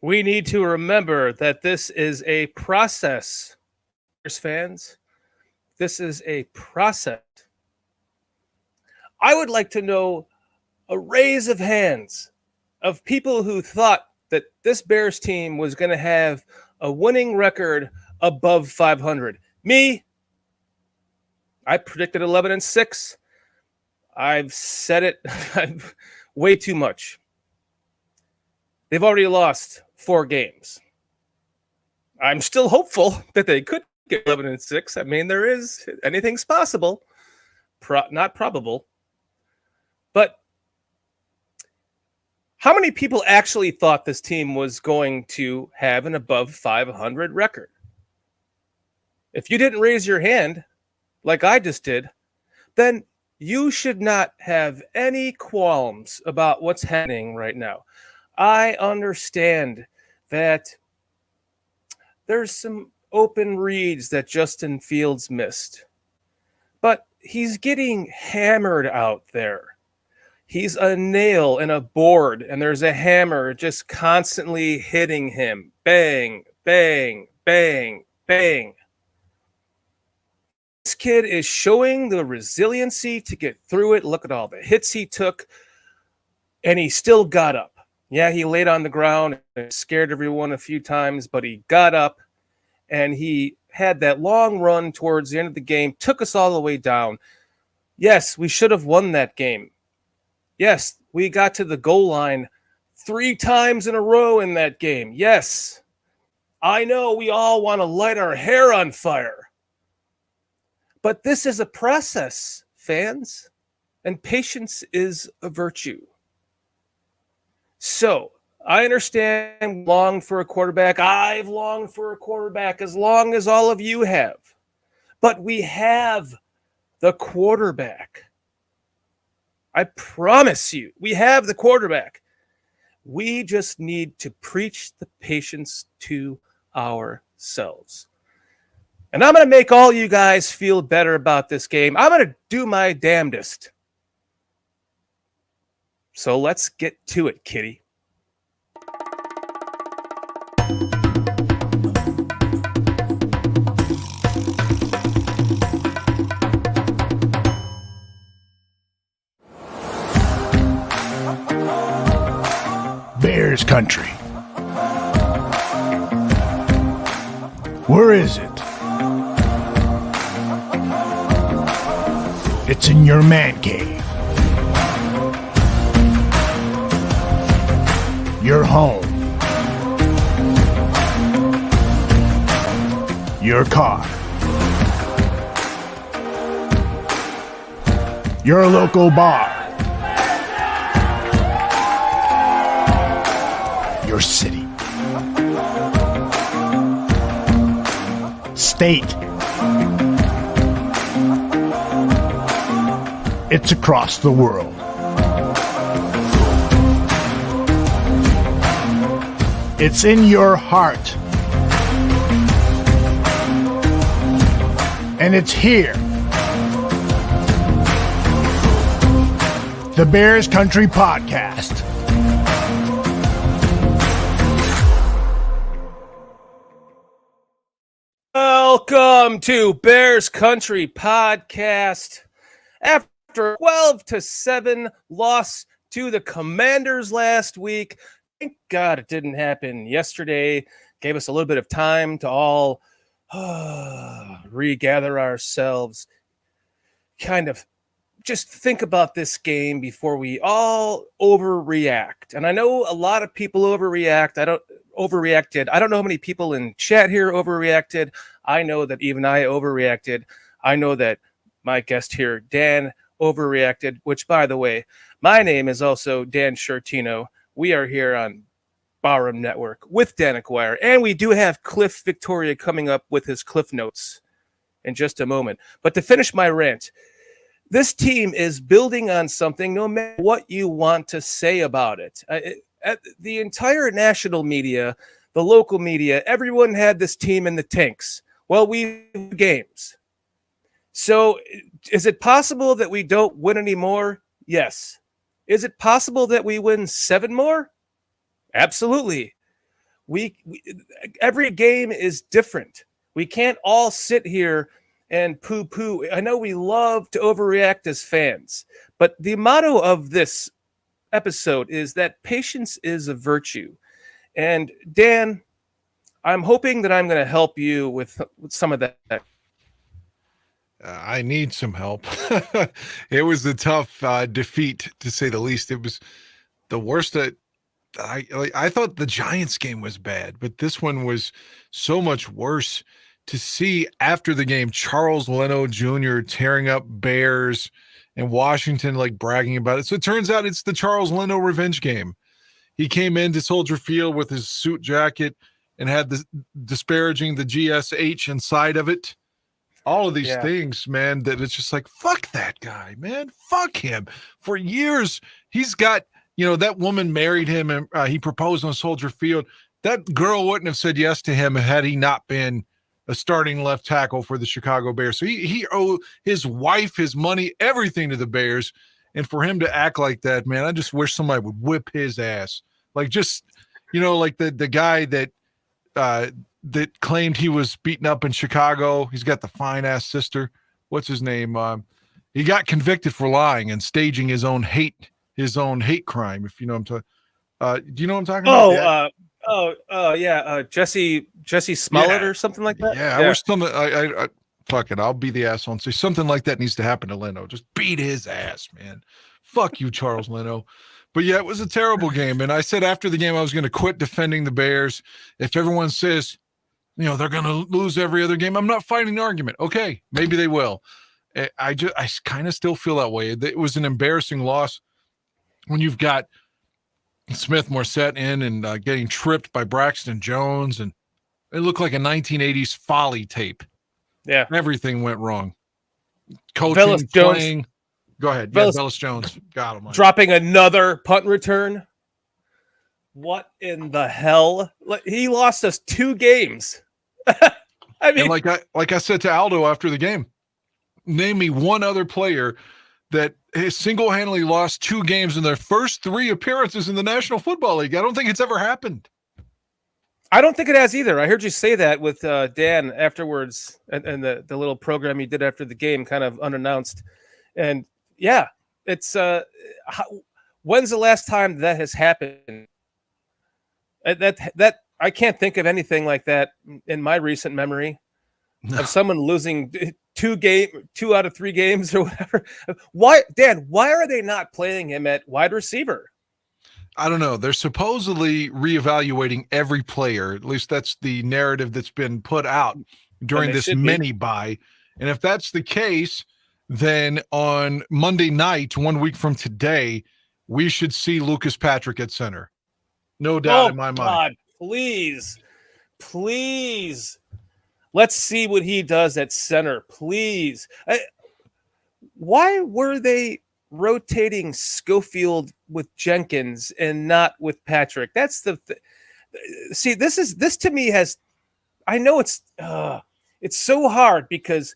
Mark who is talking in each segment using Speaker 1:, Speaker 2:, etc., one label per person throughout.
Speaker 1: We need to remember that this is a process, fans. This is a process. I would like to know a raise of hands of people who thought that this Bears team was going to have a winning record above 500. Me, I predicted 11-6. I've said it way too much. They've already lost 4 games. I'm still hopeful that they could get 11-6. I mean, there is anything's possible, not probable. But how many people actually thought this team was going to have an above 500 record? If you didn't raise your hand, like I just did, then you should not have any qualms about what's happening right now. I understand that there's some open reads that Justin Fields missed, but he's getting hammered out there. He's a nail in a board, and there's a hammer just constantly hitting him. Bang, bang, bang, bang. This kid is showing the resiliency to get through it. Look at all the hits he took, and he still got up. Yeah, he laid on the ground and scared everyone a few times, but he got up, and he had that long run towards the end of the game, took us all the way down. Yes, we should have won that game. Yes, we got to the goal line 3 times in a row in that game. Yes, I know we all want to light our hair on fire. But this is a process, fans, and patience is a virtue. So, I understand long for a quarterback. I've longed for a quarterback as long as all of you have. But we have the quarterback. I promise you, we have the quarterback. We just need to preach the patience to ourselves. And I'm going to make all you guys feel better about this game. I'm going to do my damnedest. So let's get to it, kitty.
Speaker 2: Bears country. Where is it? It's in your man cave. Your home. Your car. Your local bar. Your city. State. It's across the world. It's in your heart. And it's here. The Bears Country Podcast.
Speaker 1: Welcome to Bears Country Podcast. After 12-7 loss to the Commanders last week, thank God it didn't happen yesterday. Gave us a little bit of time to all regather ourselves, kind of just think about this game before we all overreact. And I know a lot of people overreacted. I don't know how many people in chat here overreacted. I know that even I overreacted. I know that my guest here, Dan, overreacted, which, by the way, my name is also Dan Shortino. We are here on Barroom Network with Dan Aguire, and we do have Cliff Victoria coming up with his Cliff Notes in just a moment. But to finish my rant, this team is building on something no matter what you want to say about it. The entire national media, the local media, everyone had this team in the tanks. Well, we have games. So is it possible that we don't win anymore? Yes. Is it possible that we win 7 more? Absolutely. we every game is different. We can't all sit here and poo-poo. I know we love to overreact as fans, but the motto of this episode is that patience is a virtue. And Dan, I'm hoping that I'm going to help you with some of that.
Speaker 3: I need some help. It was a tough defeat, to say the least. It was the worst that I thought the Giants game was bad, but this one was so much worse. To see after the game, Charles Leno Jr. tearing up Bears and Washington like bragging about it. So it turns out it's the Charles Leno revenge game. He came into Soldier Field with his suit jacket and had the disparaging the GSH inside of it. All of these things, man, that it's just like, fuck that guy, man. Fuck him. For years, he's got, that woman married him and he proposed on Soldier Field. That girl wouldn't have said yes to him had he not been a starting left tackle for the Chicago Bears. So he owed his wife, his money, everything to the Bears. And for him to act like that, man, I just wish somebody would whip his ass. Like just, like the guy that claimed he was beaten up in Chicago. He's got the fine ass sister. What's his name? He got convicted for lying and staging his own hate crime. If you know what I'm talking. Do you know what I'm talking about?
Speaker 1: Jesse Smollett or something like that.
Speaker 3: Yeah, I wish something. I fuck it. I'll be the asshole and say something like that needs to happen to Leno. Just beat his ass, man. Fuck you, Charles Leno. But yeah, it was a terrible game. And I said after the game I was going to quit defending the Bears. If everyone says, they're going to lose every other game, I'm not fighting the argument. Okay, maybe they will. I kind of still feel that way. It was an embarrassing loss when you've got Smith Morset in and getting tripped by Braxton Jones, and it looked like a 1980s Folly tape.
Speaker 1: Yeah,
Speaker 3: everything went wrong. Coaching, playing. Go ahead. Velus Jones. Got him.
Speaker 1: Dropping another punt return. What in the hell? He lost us 2 games. I mean,
Speaker 3: and like I said to Aldo after the game, name me one other player that has single-handedly lost 2 games in their first 3 appearances in the National Football League. I don't think it's ever happened.
Speaker 1: I don't think it has either. I heard you say that with Dan afterwards and the little program you did after the game, kind of unannounced. And yeah, it's when's the last time that has happened? That I can't think of anything like that in my recent memory of someone losing 2 out of 3 games or whatever. Why, Dan? Why are they not playing him at wide receiver?
Speaker 3: I don't know. They're supposedly reevaluating every player. At least that's the narrative that's been put out during this mini bye. And if that's the case, then on Monday night, 1 week from today, we should see Lucas Patrick at center. No doubt in my mind.
Speaker 1: God, please. Let's see what he does at center, please. Why were they rotating Schofield with Jenkins and not with Patrick? That's see, this to me has, I know it's so hard because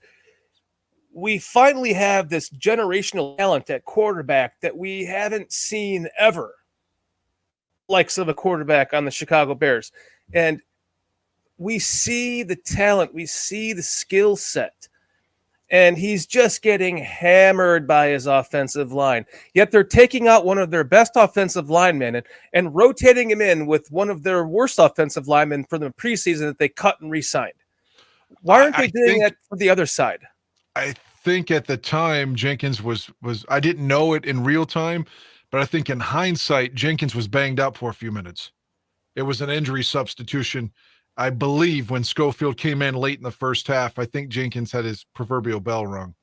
Speaker 1: we finally have this generational talent at quarterback that we haven't seen ever, likes of a quarterback on the Chicago Bears. And we see the talent, we see the skill set, and he's just getting hammered by his offensive line. Yet they're taking out one of their best offensive linemen and rotating him in with one of their worst offensive linemen for the preseason that they cut and re-signed. Why aren't they doing that for the other side?
Speaker 3: I think at the time Jenkins was I didn't know it in real time, but I think in hindsight Jenkins was banged up for a few minutes. It was an injury substitution. I believe when Schofield came in late in the first half, I think Jenkins had his proverbial bell rung.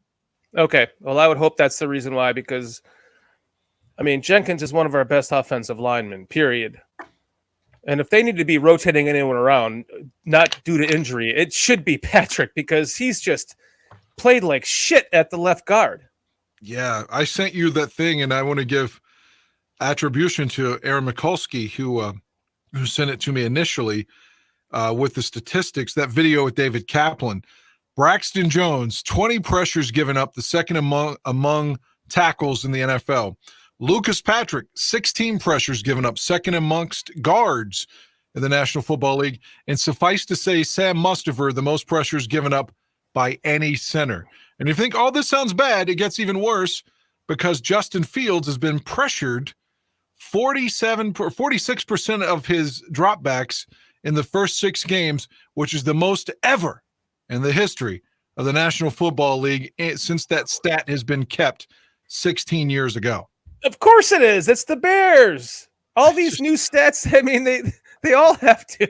Speaker 1: Okay. Well, I would hope that's the reason why, because, I mean, Jenkins is one of our best offensive linemen, period. And if they need to be rotating anyone around, not due to injury, it should be Patrick, because he's just played like shit at the left guard.
Speaker 3: Yeah, I sent you that thing, and I want to give attribution to Aaron Mikulski, who sent it to me initially. With the statistics, that video with David Kaplan, Braxton Jones, 20 pressures given up, the second among tackles in the NFL. Lucas Patrick, 16 pressures given up, second amongst guards in the National Football League. And suffice to say, Sam Mustipher, the most pressures given up by any center. And if you think, oh, this sounds bad, it gets even worse because Justin Fields has been pressured 46% of his dropbacks in the first 6 games, which is the most ever in the history of the National Football League since that stat has been kept 16 years ago.
Speaker 1: Of course it is. It's the Bears. All these new stats, I mean, they all have to.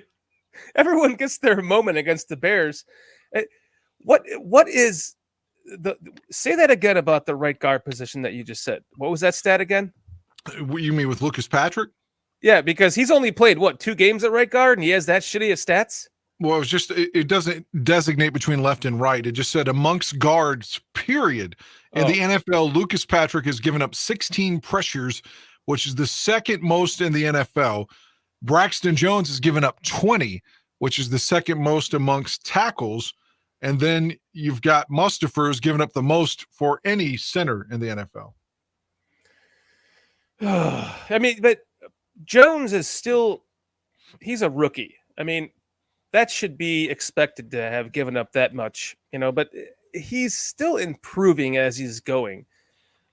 Speaker 1: Everyone gets their moment against the Bears. What is say that again about the right guard position that you just said? What was that stat again?
Speaker 3: What you mean with Lucas Patrick?
Speaker 1: Yeah, because he's only played 2 games at right guard and he has that shitty of stats.
Speaker 3: Well, it was just it doesn't designate between left and right. It just said amongst guards, period. In the NFL, Lucas Patrick has given up 16 pressures, which is the second most in the NFL. Braxton Jones has given up 20, which is the second most amongst tackles. And then you've got Mustipher who's given up the most for any center in the NFL.
Speaker 1: I mean, but Jones is still, he's a rookie. I mean, that should be expected to have given up that much, but he's still improving as he's going.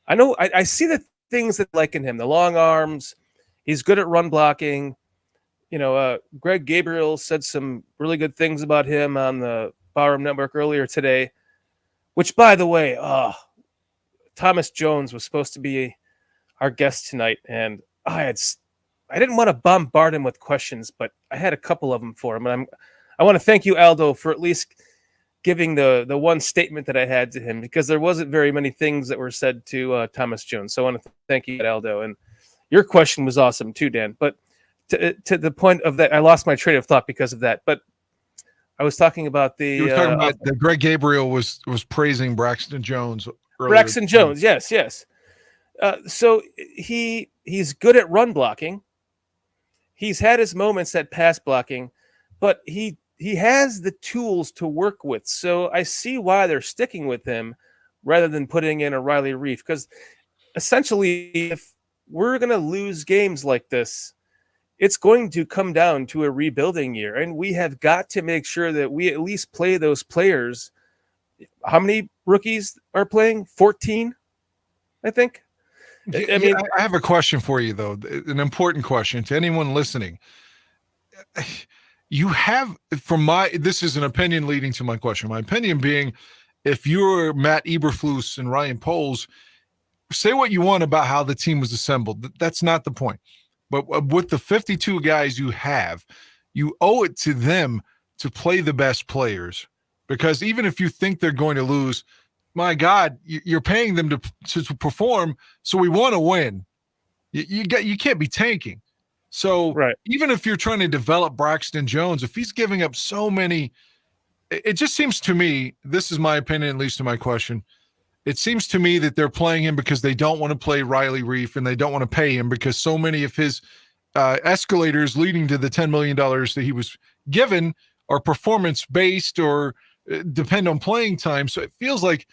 Speaker 1: I know I see the things that like in him, the long arms, he's good at run blocking. Greg Gabriel said some really good things about him on the Barroom Network earlier today, which, by the way, Thomas Jones was supposed to be our guest tonight, and I didn't want to bombard him with questions, but I had a couple of them for him, and I want to thank you, Aldo, for at least giving the one statement that I had to him, because there wasn't very many things that were said to Thomas Jones. So I want to thank you, Aldo, and your question was awesome too, Dan. But to the point of that, I lost my train of thought because of that. But I was talking about
Speaker 3: you were talking about that Greg Gabriel was praising Braxton Jones earlier.
Speaker 1: Braxton Jones, yes. So he's good at run blocking. He's had his moments at pass blocking, but he has the tools to work with. So I see why they're sticking with him rather than putting in a Riley Reef, because essentially if we're going to lose games like this, it's going to come down to a rebuilding year, and we have got to make sure that we at least play those players. How many rookies are playing? 14, I think.
Speaker 3: I mean, I have a question for you, though, an important question to anyone listening. You have, this is an opinion leading to my question. My opinion being, if you're Matt Eberflus and Ryan Poles, say what you want about how the team was assembled. That's not the point. But with the 52 guys you have, you owe it to them to play the best players, because even if you think they're going to lose, my God, you're paying them to perform. So we want to win. You can't be tanking. So Even if you're trying to develop Braxton Jones, if he's giving up so many, it just seems to me, this is my opinion, at least to my question, it seems to me that they're playing him because they don't want to play Riley Reef, and they don't want to pay him because so many of his escalators leading to the $10 million that he was given are performance-based or depend on playing time. So it feels like,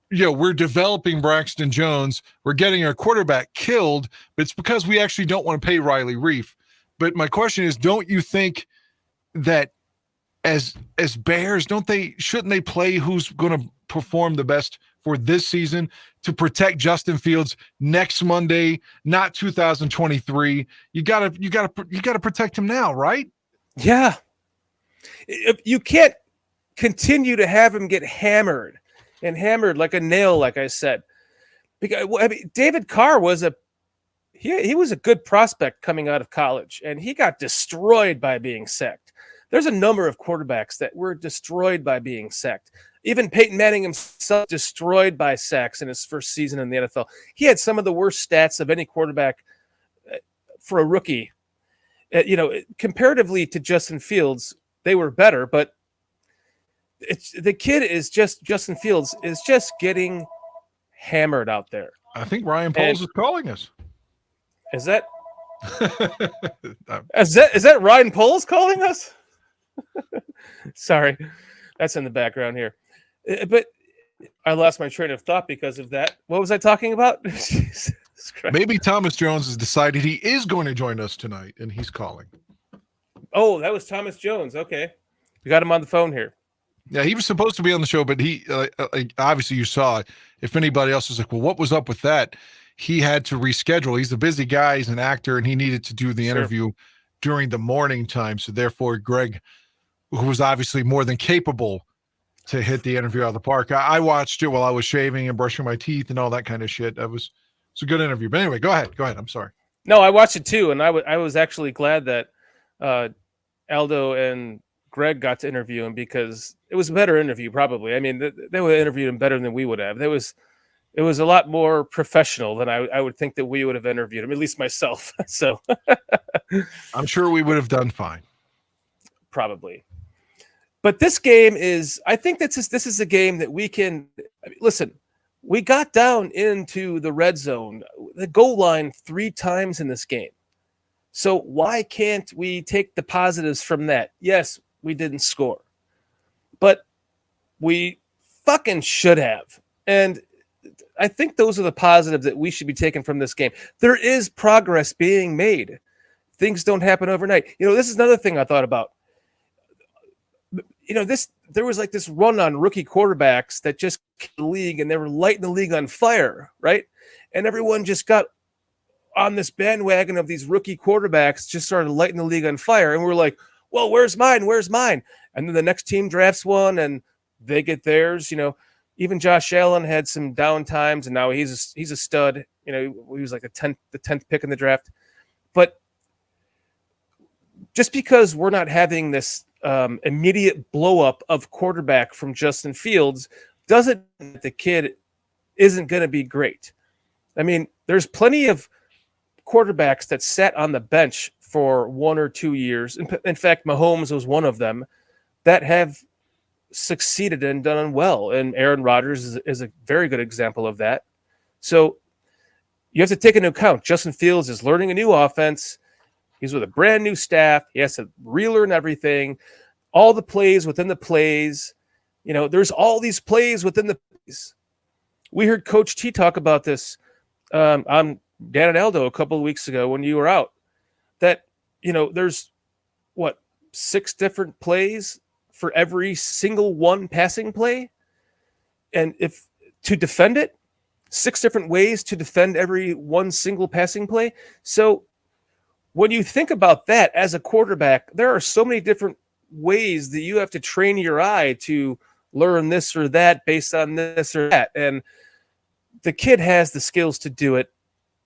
Speaker 3: we're developing Braxton Jones, we're getting our quarterback killed, but it's because we actually don't want to pay Riley Reef. But my question is, don't you think that as Bears, shouldn't they play who's going to perform the best for this season to protect Justin Fields next Monday, not 2023? You gotta protect him now, right?
Speaker 1: Yeah. You can't continue to have him get hammered like a nail, like I said. Because David Carr was he was a good prospect coming out of college, and he got destroyed by being sacked. There's a number of quarterbacks that were destroyed by being sacked. Even Peyton Manning himself destroyed by sacks in his first season in the NFL. He had some of the worst stats of any quarterback for a rookie. Comparatively to Justin Fields, they were better, but Justin Fields is just getting hammered out there.
Speaker 3: I think Ryan Poles is calling us.
Speaker 1: Is that is that Ryan Poles calling us? Sorry, that's in the background here. But I lost my train of thought because of that. What was I talking about? Jesus Christ.
Speaker 3: Maybe Thomas Jones has decided he is going to join us tonight, and he's calling.
Speaker 1: Oh, that was Thomas Jones. Okay. We got him on the phone here.
Speaker 3: Yeah, he was supposed to be on the show, but he obviously you saw it. If anybody else was like, well, what was up with that? He had to reschedule. He's a busy guy. He's an actor, and he needed to do the interview during the morning time. So therefore, Greg, who was obviously more than capable to hit the interview out of the park. I watched it while I was shaving and brushing my teeth and all that kind of shit. It's a good interview. But anyway, go ahead. Go ahead. I'm sorry.
Speaker 1: No, I watched it too, and I was actually glad that Aldo and Greg got to interview him because it was a better interview. Probably, I mean, they would have interviewed him better than we would have. It was a lot more professional than I would think that we would have interviewed him. At least myself. So
Speaker 3: I'm sure we would have done fine.
Speaker 1: Probably. But this game is, I think this is a game that we can listen. We got down into the red zone, the goal line 3 times in this game. So why can't we take the positives from that? Yes, we didn't score, but we fucking should have. And I think those are the positives that we should be taking from this game. There is progress being made. Things don't happen overnight. This is another thing I thought about. There was like this run on rookie quarterbacks that just came to the league and they were lighting the league on fire, right? And everyone just got on this bandwagon of these rookie quarterbacks, just started lighting the league on fire. And we're like, well, where's mine? Where's mine? And then the next team drafts one and they get theirs. Even Josh Allen had some down times and now he's a stud. He was like the 10th pick in the draft. But just because we're not having this immediate blow up of quarterback from Justin Fields doesn't mean that the kid isn't going to be great. I mean, there's plenty of quarterbacks that sat on the bench for 1 or 2 years. In fact, Mahomes was one of them that have succeeded and done well. And Aaron Rodgers is a very good example of that. So you have to take into account Justin Fields is learning a new offense. He's with a brand new staff. He has to relearn everything, all the plays within the plays. There's all these plays within the plays. We heard Coach T talk about this on Dan and Aldo a couple of weeks ago when you were out, that, there's 6 different plays for every single one passing play. And if to defend it, 6 different ways to defend every one single passing play. So when you think about that as a quarterback, there are so many different ways that you have to train your eye to learn this or that based on this or that. And the kid has the skills to do it.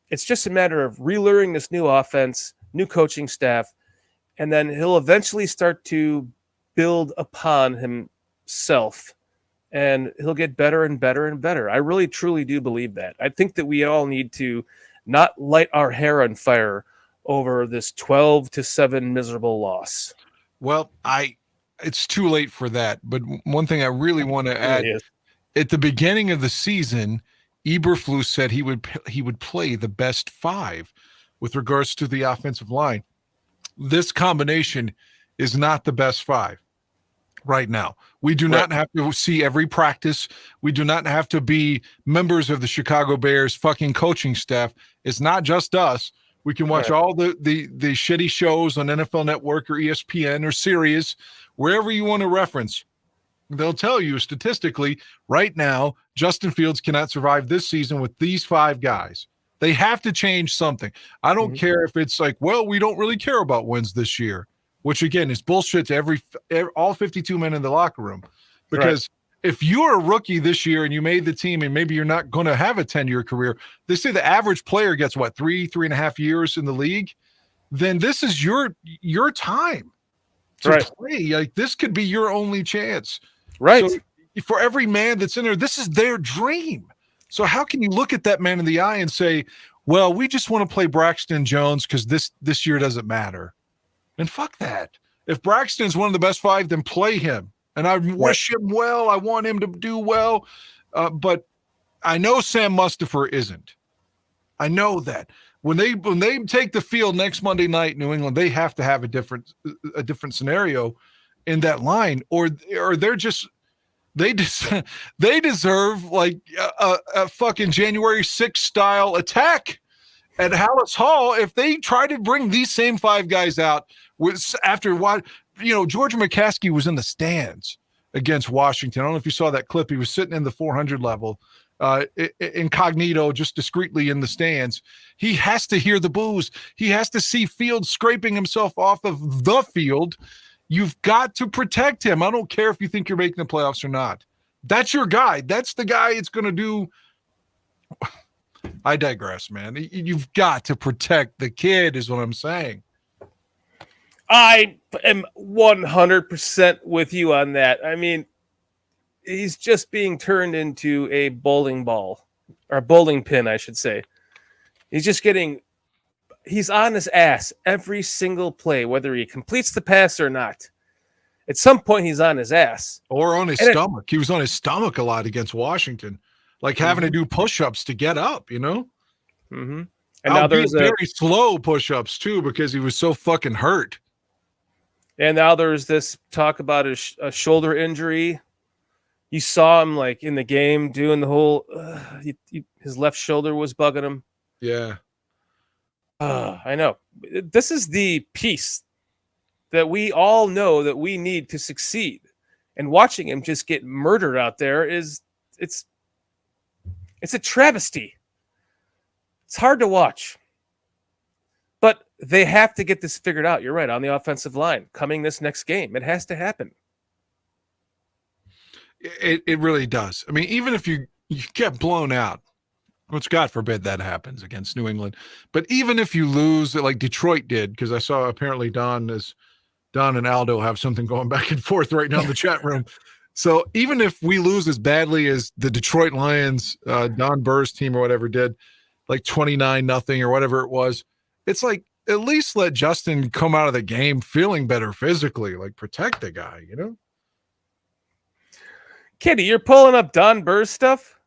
Speaker 1: It's just a matter of relearning this new offense, new coaching staff, and then he'll eventually start to build upon himself and he'll get better and better and better. I really, truly do believe that. I think that we all need to not light our hair on fire over this 12-7 miserable loss.
Speaker 3: Well, it's too late for that. But one thing I really want to add, at the beginning of the season, Eberflus said he would play the best 5 with regards to the offensive line. This combination is not the best 5 right now. We do not have to see every practice. We do not have to be members of the Chicago Bears fucking coaching staff. It's not just us. We can watch all the shitty shows on NFL Network or ESPN or Sirius, wherever you want to reference. They'll tell you statistically right now, Justin Fields cannot survive this season with these 5 guys. They have to change something. I don't care if it's like, well, we don't really care about wins this year, which again is bullshit to all 52 men in the locker room. Because if you're a rookie this year and you made the team and maybe you're not going to have a 10-year career, they say the average player gets 3.5 years in the league. Then this is your time to play. Like this could be your only chance. Right. So for every man that's in there, this is their dream. So how can you look at that man in the eye and say, well, we just want to play Braxton Jones because this year doesn't matter? And fuck that. If Braxton's one of the best 5, then play him. And I wish him well. I want him to do well. But I know Sam Mustipher isn't. I know that. When they take the field next Monday night, New England, they have to have a different scenario in that line, or they're just they deserve like a fucking January 6th style attack at Hallis Hall, if they try to bring these same 5 guys out after what, George McCaskey was in the stands against Washington. I don't know if you saw that clip. He was sitting in the 400 level, incognito, just discreetly in the stands. He has to hear the boos. He has to see Fields scraping himself off of the field. You've got to protect him. I don't care if you think you're making the playoffs or not. That's your guy. That's the guy it's going to do. I digress, man. You've got to protect the kid is what I'm saying.
Speaker 1: I am 100% with you on that. I mean, he's just being turned into a bowling ball, or a bowling pin, I should say. He's on his ass every single play, whether he completes the pass or not. At some point, he's on his ass.
Speaker 3: Or on his stomach. He was on his stomach a lot against Washington, like having to do push-ups to get up,
Speaker 1: Mm-hmm. And now there's
Speaker 3: very slow push-ups, too, because he was so fucking hurt.
Speaker 1: And now there's this talk about a shoulder injury. You saw him like in the game doing the whole. His left shoulder was bugging him.
Speaker 3: Yeah,
Speaker 1: I know. This is the piece that we all know that we need to succeed. And watching him just get murdered out there it's a travesty. It's hard to watch. But they have to get this figured out. You're right, on the offensive line. Coming this next game, it has to happen.
Speaker 3: It really does. I mean, even if you get blown out, which God forbid that happens against New England, but even if you lose, like Detroit did, because I saw apparently Don and Aldo have something going back and forth right now in the chat room. So even if we lose as badly as the Detroit Lions, Don Burr's team or whatever did, like 29-0 or whatever it was, it's like, at least let Justin come out of the game feeling better physically, like protect the guy,
Speaker 1: Kitty, you're pulling up Don Burr's stuff?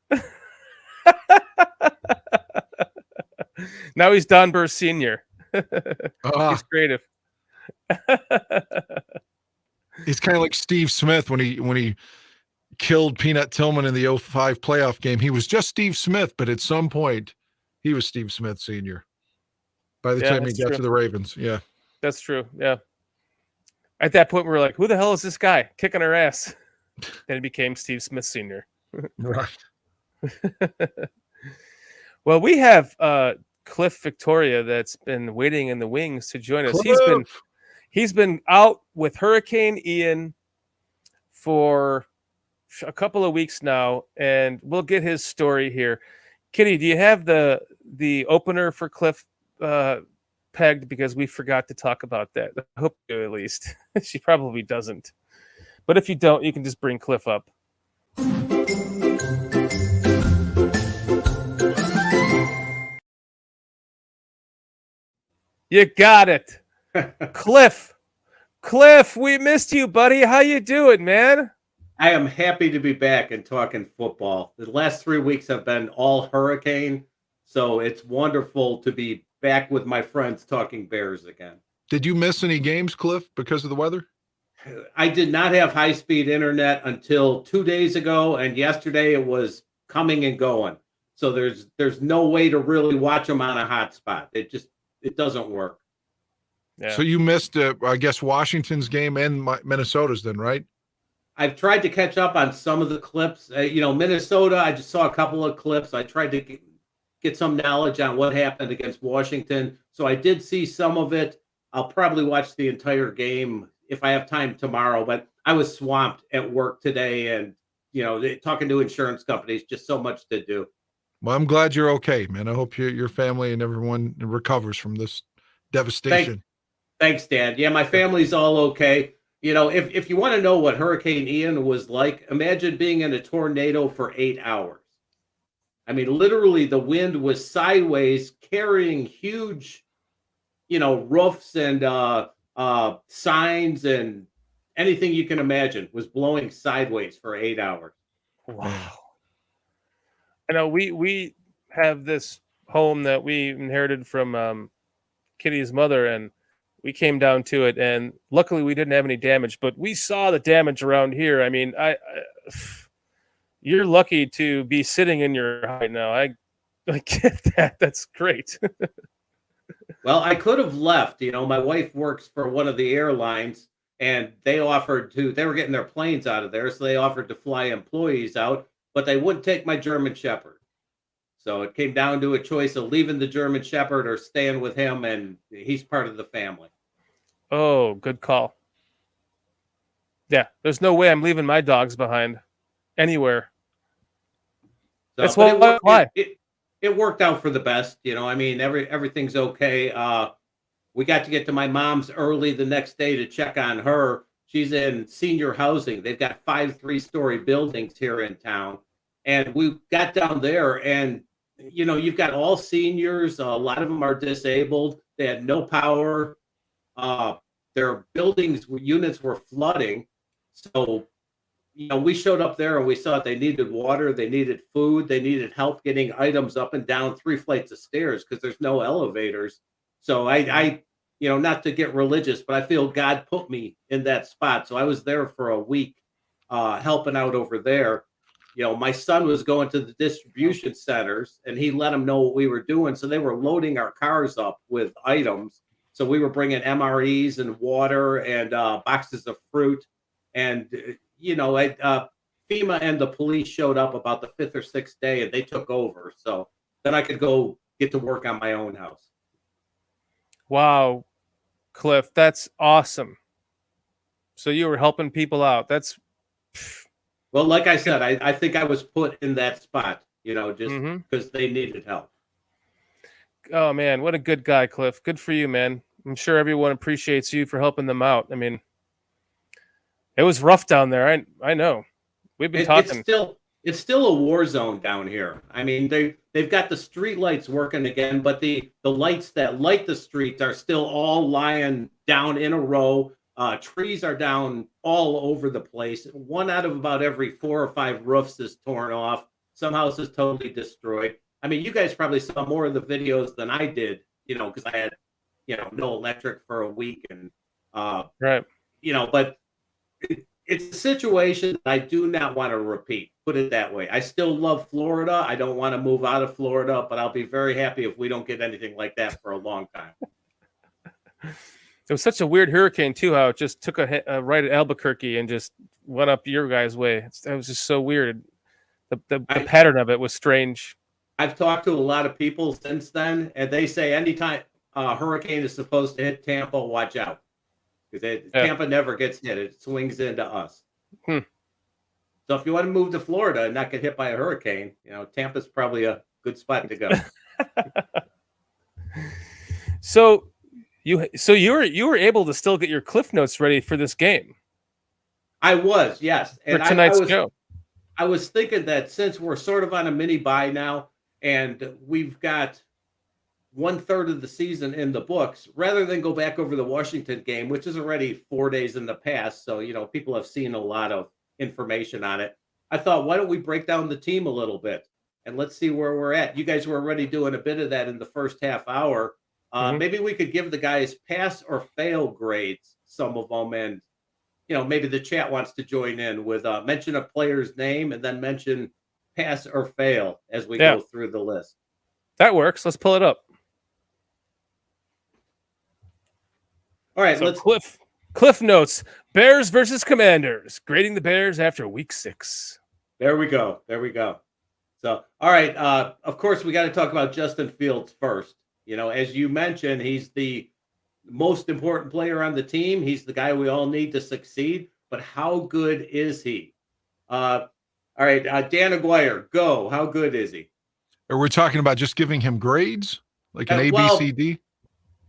Speaker 1: Now he's Don Burr Sr. He's creative.
Speaker 3: He's kind of like Steve Smith when he killed Peanut Tillman in the 2005 playoff game. He was just Steve Smith, but at some point he was Steve Smith Sr. By the time he got to the Ravens. Yeah.
Speaker 1: That's true. Yeah. At that point, we were like, who the hell is this guy kicking our ass? Then he became Steve Smith Sr.
Speaker 3: Right.
Speaker 1: Well, we have Cliff Victoria that's been waiting in the wings to join us. He's been out with Hurricane Ian for a couple of weeks now, and we'll get his story here. Kitty, do you have the opener for Cliff pegged? Because we forgot to talk about that. I hope you do, at least. She probably doesn't. But if you don't, you can just bring Cliff up. You got it. Cliff, we missed you, buddy. How you doing, man?
Speaker 4: I am happy to be back and talking football. The last 3 weeks have been all hurricane, so it's wonderful to be back with my friends talking Bears again.
Speaker 3: Did you miss any games, Cliff, because of the weather?
Speaker 4: I did not have high-speed internet until 2 days ago, and yesterday it was coming and going. So there's no way to really watch them on a hotspot. It doesn't work.
Speaker 3: Yeah. So you missed, I guess, Washington's game and Minnesota's then, right?
Speaker 4: I've tried to catch up on some of the clips. Minnesota, I just saw a couple of clips. I tried to get some knowledge on what happened against Washington. So I did see some of it. I'll probably watch the entire game if I have time tomorrow. But I was swamped at work today and, talking to insurance companies, just so much to do.
Speaker 3: Well, I'm glad you're okay, man. I hope your family and everyone recovers from this devastation.
Speaker 4: Thanks, Dad. Yeah, my family's all okay. If you want to know what Hurricane Ian was like, imagine being in a tornado for 8 hours. I mean, literally the wind was sideways, carrying huge, roofs and signs and anything you can imagine was blowing sideways for 8 hours.
Speaker 1: Wow. I know we have this home that we inherited from Kitty's mother, and we came down to it, and luckily we didn't have any damage, but we saw the damage around here. I mean, you're lucky to be sitting in your house right now. I get that. That's great.
Speaker 4: Well, I could have left. My wife works for one of the airlines, and they were getting their planes out of there, so they offered to fly employees out, but they wouldn't take my German Shepherd. So it came down to a choice of leaving the German Shepherd or staying with him, and he's part of the family.
Speaker 1: Oh, good call. Yeah, there's no way I'm leaving my dogs behind anywhere.
Speaker 4: So,
Speaker 1: That's
Speaker 4: but
Speaker 1: why.
Speaker 4: it worked out for the best. I mean, everything's okay. We got to get to my mom's early the next day to check on her. She's in senior housing. They've got 5 3-story buildings here in town. And we got down there, and, you've got all seniors. A lot of them are disabled. They had no power. Their units were flooding. So, we showed up there and we saw they needed water, they needed food, they needed help getting items up and down 3 flights of stairs because there's no elevators. So I, not to get religious, but I feel God put me in that spot. So I was there for a week, helping out over there. My son was going to the distribution centers and he let them know what we were doing. So they were loading our cars up with items. So we were bringing MREs and water and boxes of fruit. And, FEMA and the police showed up about the 5th or 6th day and they took over. So then I could go get to work on my own house.
Speaker 1: Wow, Cliff, that's awesome. So you were helping people out. That's
Speaker 4: well, like I said, I think I was put in that spot, just because they needed help.
Speaker 1: Oh man, what a good guy, Cliff. Good for you, man. I'm sure everyone appreciates you for helping them out. I mean, it was rough down there. I know. We've been talking.
Speaker 4: It's still a war zone down here. I mean, they've got the street lights working again, but the lights that light the streets are still all lying down in a row. Trees are down all over the place. 1 out of about every 4 or 5 roofs is torn off. Some houses totally destroyed. I mean, you guys probably saw more of the videos than I did, because I had, no electric for a week and,
Speaker 1: right.
Speaker 4: But it's a situation that I do not want to repeat. Put it that way. I still love Florida. I don't want to move out of Florida, but I'll be very happy if we don't get anything like that for a long time.
Speaker 1: It was such a weird hurricane too, how it just took a right at Albuquerque and just went up your guys' way. That was just so weird. The pattern of it was strange.
Speaker 4: I've talked to a lot of people since then, and they say anytime a hurricane is supposed to hit Tampa, watch out. Because Tampa never gets hit. It swings into us. So if you want to move to Florida and not get hit by a hurricane, Tampa's probably a good spot to go.
Speaker 1: So you were able to still get your Cliff Notes ready for this game. I was,
Speaker 4: yes.
Speaker 1: And for tonight's show.
Speaker 4: I was thinking that since we're sort of on a mini bye now, and we've got 1/3 of the season in the books, rather than go back over the Washington game, which is already 4 days in the past. So, people have seen a lot of information on it. I thought, why don't we break down the team a little bit and let's see where we're at. You guys were already doing a bit of that in the first half hour. Maybe we could give the guys pass or fail grades, some of them. And, maybe the chat wants to join in with mention a player's name and then mention pass or fail as we go through the list.
Speaker 1: That works. Let's pull it up.
Speaker 4: All right,
Speaker 1: so Cliff Notes, Bears versus Commanders, grading the Bears after week 6.
Speaker 4: There we go. So, all right, of course, we got to talk about Justin Fields first. As you mentioned, he's the most important player on the team. He's the guy we all need to succeed. But how good is he? All right, Dan Aguire, go. How good is he?
Speaker 3: Are we talking about just giving him grades, like an A, B, C, D?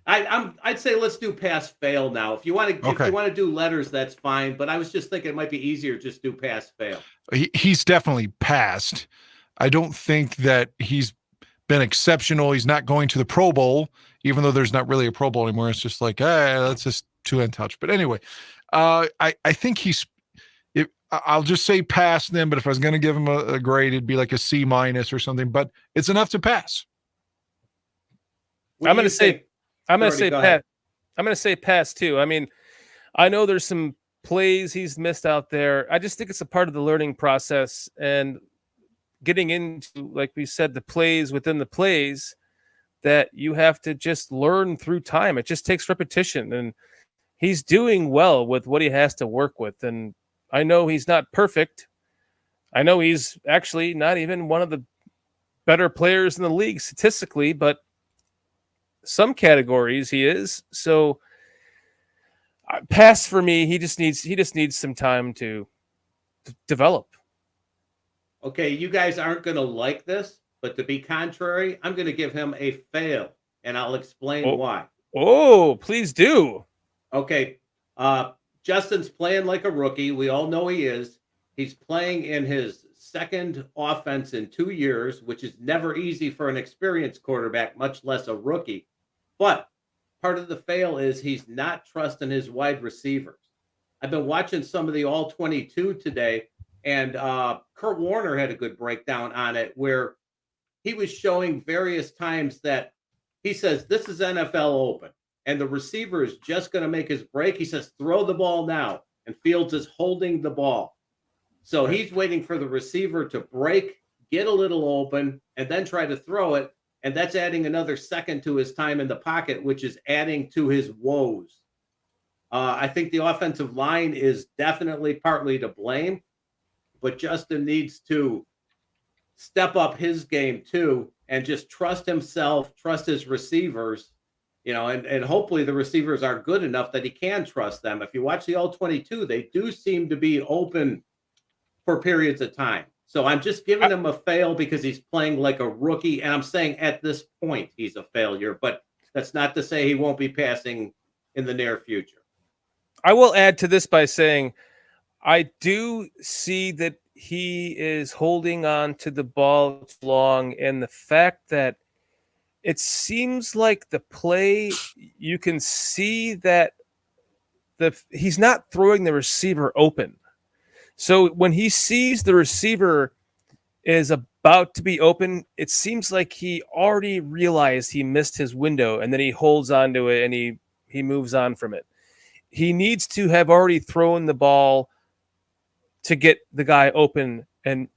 Speaker 4: I'd say let's do pass fail now. If you want to do letters, that's fine. But I was just thinking it might be easier just do pass fail.
Speaker 3: He's definitely passed. I don't think that he's been exceptional. He's not going to the Pro Bowl, even though there's not really a Pro Bowl anymore. It's just like, that's just too in touch. But anyway, I think I'll just say pass then. But if I was going to give him a grade, it'd be like a C- or something. But it's enough to pass.
Speaker 1: I'm going to say pass. I'm going to say pass too. I mean, I know there's some plays he's missed out there. I just think it's a part of the learning process. And getting into, like we said, the plays within the plays that you have to just learn through time. It just takes repetition, and he's doing well with what he has to work with. And I know he's not perfect. I know he's actually not even one of the better players in the league statistically, but some categories he is. So pass for me. He just needs some time to develop.
Speaker 4: Okay, you guys aren't going to like this, but to be contrary, I'm going to give him a fail, and I'll explain why.
Speaker 1: Oh, please do.
Speaker 4: Okay, Justin's playing like a rookie. We all know he is. He's playing in his second offense in 2 years, which is never easy for an experienced quarterback, much less a rookie. But part of the fail is he's not trusting his wide receivers. I've been watching some of the all 22 today, and Kurt Warner had a good breakdown on it where he was showing various times that he says, this is NFL open, and the receiver is just going to make his break. He says, throw the ball now, and Fields is holding the ball. So he's waiting for the receiver to break, get a little open, and then try to throw it. And that's adding another second to his time in the pocket, which is adding to his woes. I think the offensive line is definitely partly to blame, but Justin needs to step up his game too and just trust himself, trust his receivers, and hopefully the receivers are good enough that he can trust them. If you watch the all 22, they do seem to be open for periods of time. So I'm just giving him a fail because he's playing like a rookie. And I'm saying at this point, he's a failure, but that's not to say he won't be passing in the near future.
Speaker 1: I will add to this by saying I do see that he is holding on to the ball too long, and the fact that it seems like the play, you can see that he's not throwing the receiver open. So when he sees the receiver is about to be open, it seems like he already realized he missed his window, and then he holds on to it and he moves on from it. He needs to have already thrown the ball to get the guy open and,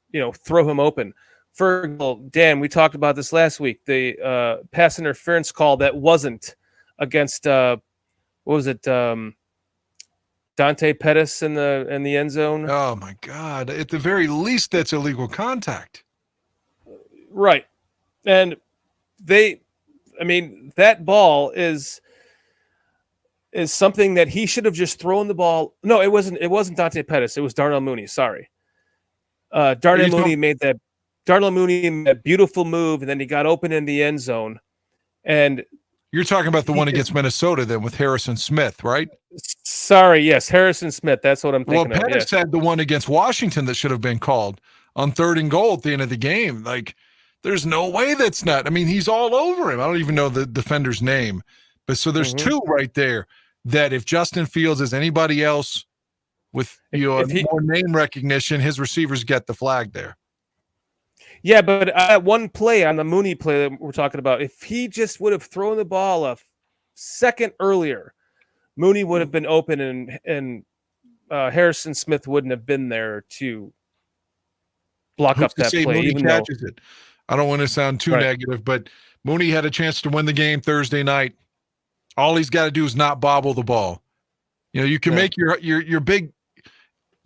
Speaker 1: throw him open. For example, Dan, we talked about this last week, the pass interference call that wasn't against, what was it, Dante Pettis in the end zone.
Speaker 3: Oh my God! At the very least, that's illegal contact.
Speaker 1: Right, and that ball is something that he should have just thrown the ball. No, it wasn't Dante Pettis. It was Darnell Mooney. Sorry, Darnell Mooney made that beautiful move, and then he got open in the end zone. And
Speaker 3: you're talking about the one against Minnesota, then, with Harrison Smith, right?
Speaker 1: Sorry, yes, Harrison Smith. That's what I'm thinking.
Speaker 3: Well, Pettis had the one against Washington that should have been called on 3rd and goal at the end of the game. Like, there's no way that's not. I mean, he's all over him. I don't even know the defender's name, but so there's two right there that if Justin Fields is anybody else with more name recognition, his receivers get the flag there.
Speaker 1: Yeah, but one play on the Mooney play that we're talking about, if he just would have thrown the ball a second earlier, Mooney would have been open, and Harrison Smith wouldn't have been there to block up that play.
Speaker 3: Mooney catches it. I don't want to sound too negative, but Mooney had a chance to win the game Thursday night. All he's got to do is not bobble the ball. You can make your big,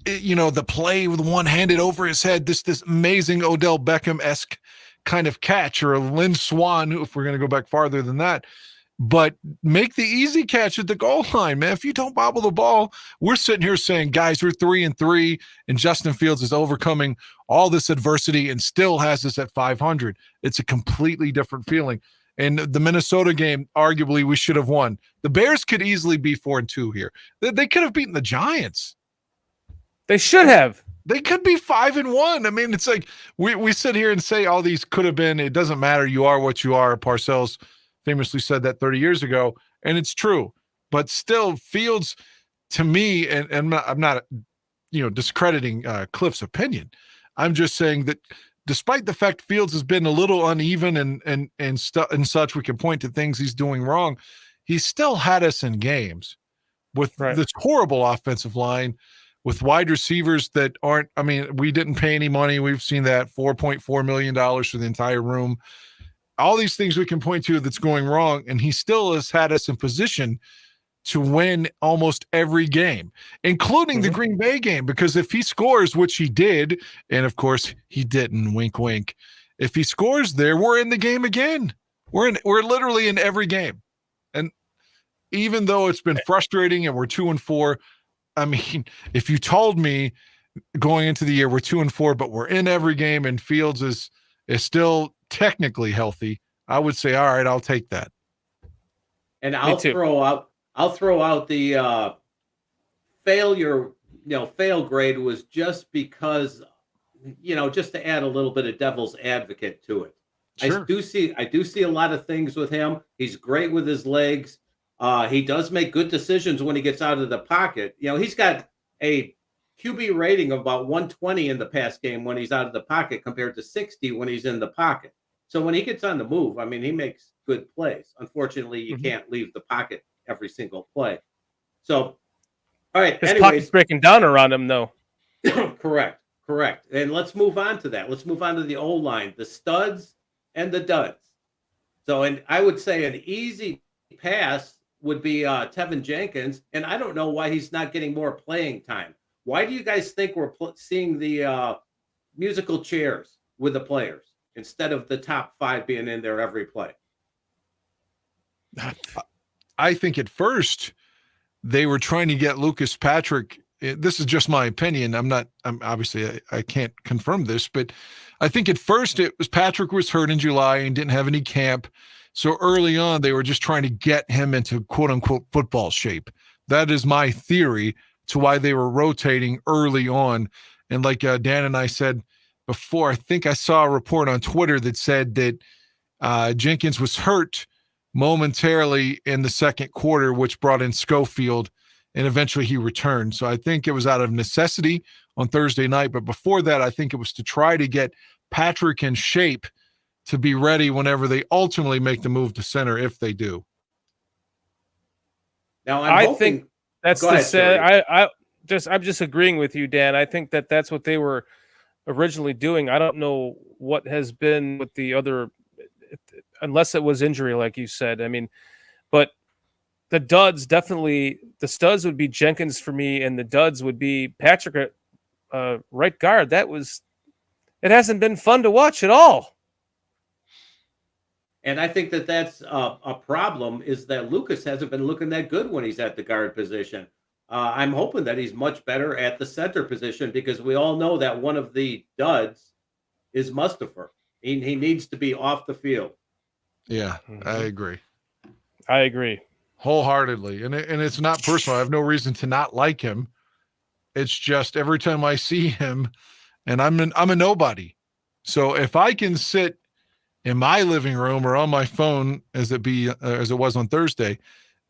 Speaker 3: the play with one-handed over his head, this amazing Odell Beckham-esque kind of catch, or a Lynn Swan, if we're going to go back farther than that. But make the easy catch at the goal line, man. If you don't bobble the ball, we're sitting here saying, guys, we're 3-3, and Justin Fields is overcoming all this adversity and still has us at 500. It's a completely different feeling. And the Minnesota game, arguably, we should have won. The Bears could easily be 4-2 here. They could have beaten the Giants.
Speaker 1: They should have.
Speaker 3: They could be 5-1. I mean, it's like we sit here and say all these could have been. It doesn't matter. You are what you are. Parcells famously said that 30 years ago, and it's true. But still, Fields, to me, and I'm not discrediting Cliff's opinion. I'm just saying that despite the fact Fields has been a little uneven and such, we can point to things he's doing wrong. He still had us in games with this horrible offensive line, with wide receivers that aren't, I mean, we didn't pay any money. We've seen that $4.4 million for the entire room. All these things we can point to that's going wrong, and he still has had us in position to win almost every game, including the Green Bay game, because if he scores, which he did, and of course he didn't, wink, wink, if he scores there, we're in the game again. We're literally in every game. And even though it's been frustrating and we're 2-4, I mean, if you told me going into the year we're 2-4, but we're in every game and Fields is still technically healthy, I would say, all right, I'll take that.
Speaker 4: And I'll throw out the fail grade was just because, just to add a little bit of devil's advocate to it. Sure. I do see a lot of things with him. He's great with his legs. He does make good decisions when he gets out of the pocket. He's got a QB rating of about 120 in the pass game when he's out of the pocket compared to 60 when he's in the pocket. So when he gets on the move, I mean, he makes good plays. Unfortunately, you can't leave the pocket every single play. So, all right.
Speaker 1: His pocket's breaking down around him, though.
Speaker 4: Correct. And let's move on to that. Let's move on to the O-line, the studs and the duds. So, and I would say an easy pass would be Tevin Jenkins, and I don't know why he's not getting more playing time. Why do you guys think we're seeing the musical chairs with the players instead of the top 5 being in there every play?
Speaker 3: I think at first they were trying to get Lucas Patrick. This is just my opinion. I'm obviously I can't confirm this, but I think at first it was Patrick was hurt in July and didn't have any camp. So early on, they were just trying to get him into quote unquote football shape. That is my theory to why they were rotating early on. And like Dan and I said before, I think I saw a report on Twitter that said that Jenkins was hurt momentarily in the second quarter, which brought in Schofield, and eventually he returned. So I think it was out of necessity on Thursday night. But before that, I think it was to try to get Patrick in shape to be ready whenever they ultimately make the move to center, if they do.
Speaker 4: Now,
Speaker 1: I think that's I'm just agreeing with you, Dan. I think that's what they were originally doing. I don't know what has been with the other, unless it was injury, like you said. I mean, but the duds definitely, the studs would be Jenkins for me, and the duds would be Patrick at right guard. It hasn't been fun to watch at all.
Speaker 4: And I think that's a problem, is that Lucas hasn't been looking that good when he's at the guard position. I'm hoping that he's much better at the center position, because we all know that one of the duds is Mustipher. He needs to be off the field.
Speaker 3: Yeah, I agree. Wholeheartedly. And it's not personal. I have no reason to not like him. It's just every time I see him, and I'm a nobody. So if I can sit in my living room or on my phone, as it was on Thursday,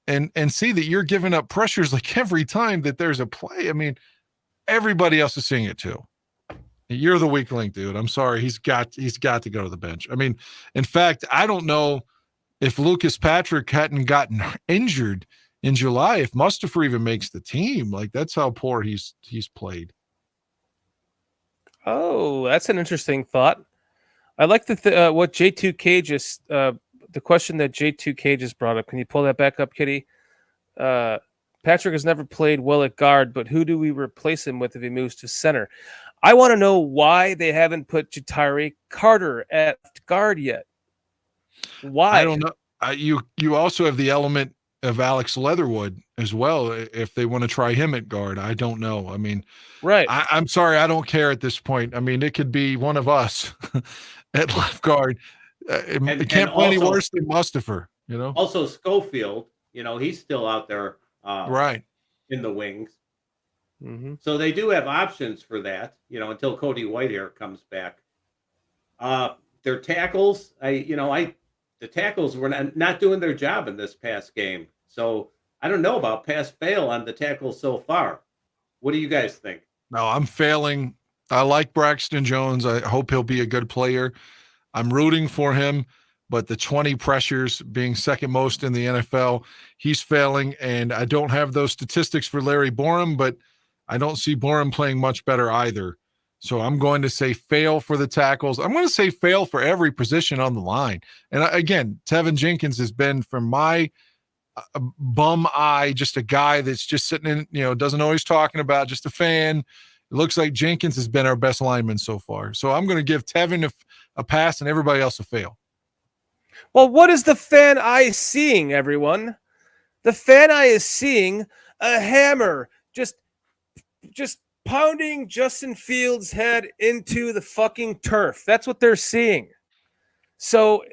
Speaker 3: and see that you're giving up pressures like every time that there's a play, I mean, everybody else is seeing it too. You're the weak link, dude. I'm sorry. He's got to go to the bench. I mean, in fact, I don't know if Lucas Patrick hadn't gotten injured in July, if Mustipher even makes the team. Like, that's how poor he's played.
Speaker 1: Oh, that's an interesting thought. I like what J2K just the question that J2K just brought up. Can you pull that back up, Kitty? Patrick has never played well at guard, but who do we replace him with if he moves to center? I want to know why they haven't put Ja'Tyre Carter at guard yet. Why?
Speaker 3: I don't know. You also have the element of Alex Leatherwood as well, if they want to try him at guard. I don't know. I mean,
Speaker 1: right.
Speaker 3: I'm sorry. I don't care at this point. I mean, it could be one of us at left guard. It can't play any worse than Mustipher,
Speaker 4: Also Schofield, he's still out there
Speaker 3: right
Speaker 4: in the wings.
Speaker 1: Mm-hmm.
Speaker 4: So they do have options for that, until Cody Whitehair comes back. Their tackles, the tackles were not doing their job in this past game. So I don't know about pass fail on the tackles so far. What do you guys think?
Speaker 3: No, I'm failing. I like Braxton Jones. I hope he'll be a good player. I'm rooting for him, but the 20 pressures being second most in the NFL, he's failing. And I don't have those statistics for Larry Borum, but I don't see Barroom playing much better either. So I'm going to say fail for the tackles. I'm going to say fail for every position on the line. And again, Tevin Jenkins has been, from my bum eye, just a guy that's just sitting in, doesn't know what he's talking about, just a fan. It looks like Jenkins has been our best lineman so far. So I'm going to give Tevin a pass and everybody else a fail.
Speaker 1: Well, what is the fan eye seeing, everyone? The fan eye is seeing a hammer just pounding Justin Fields' head into the fucking turf. That's what they're seeing. So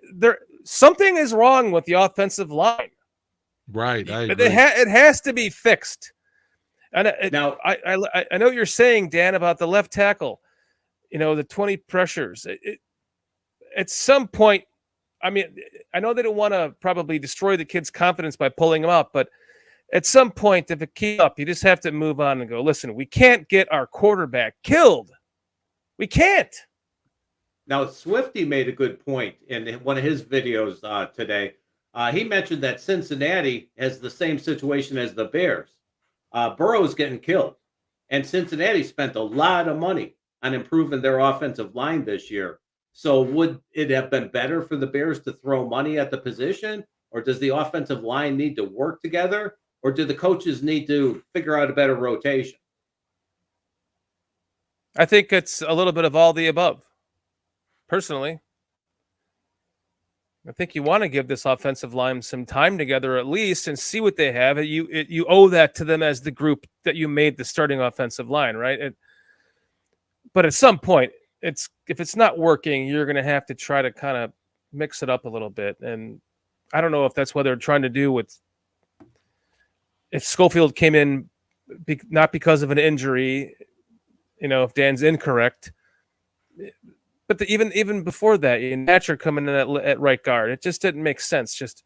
Speaker 1: something is wrong with the offensive line.
Speaker 3: Right, I agree.
Speaker 1: It has to be fixed. And
Speaker 4: Now,
Speaker 1: I know what you're saying, Dan, about the left tackle. The 20 pressures. At some point, I mean, I know they don't want to probably destroy the kid's confidence by pulling him up, but at some point, if it keeps up, you just have to move on and go, listen, we can't get our quarterback killed. We can't.
Speaker 4: Now, Swifty made a good point in one of his videos today. He mentioned that Cincinnati has the same situation as the Bears. Burrow's getting killed, and Cincinnati spent a lot of money on improving their offensive line this year. So would it have been better for the Bears to throw money at the position, or does the offensive line need to work together, or do the coaches need to figure out a better rotation?
Speaker 1: I think it's a little bit of all the above. Personally, I think you want to give this offensive line some time together at least and see what they have. You owe that to them as the group that you made the starting offensive line, right? But at some point, if it's not working, you're going to have to try to kind of mix it up a little bit. And I don't know if that's what they're trying to do if Schofield came in not because of an injury, if Dan's incorrect. But even before that, Natcher coming in at right guard, it just didn't make sense. Just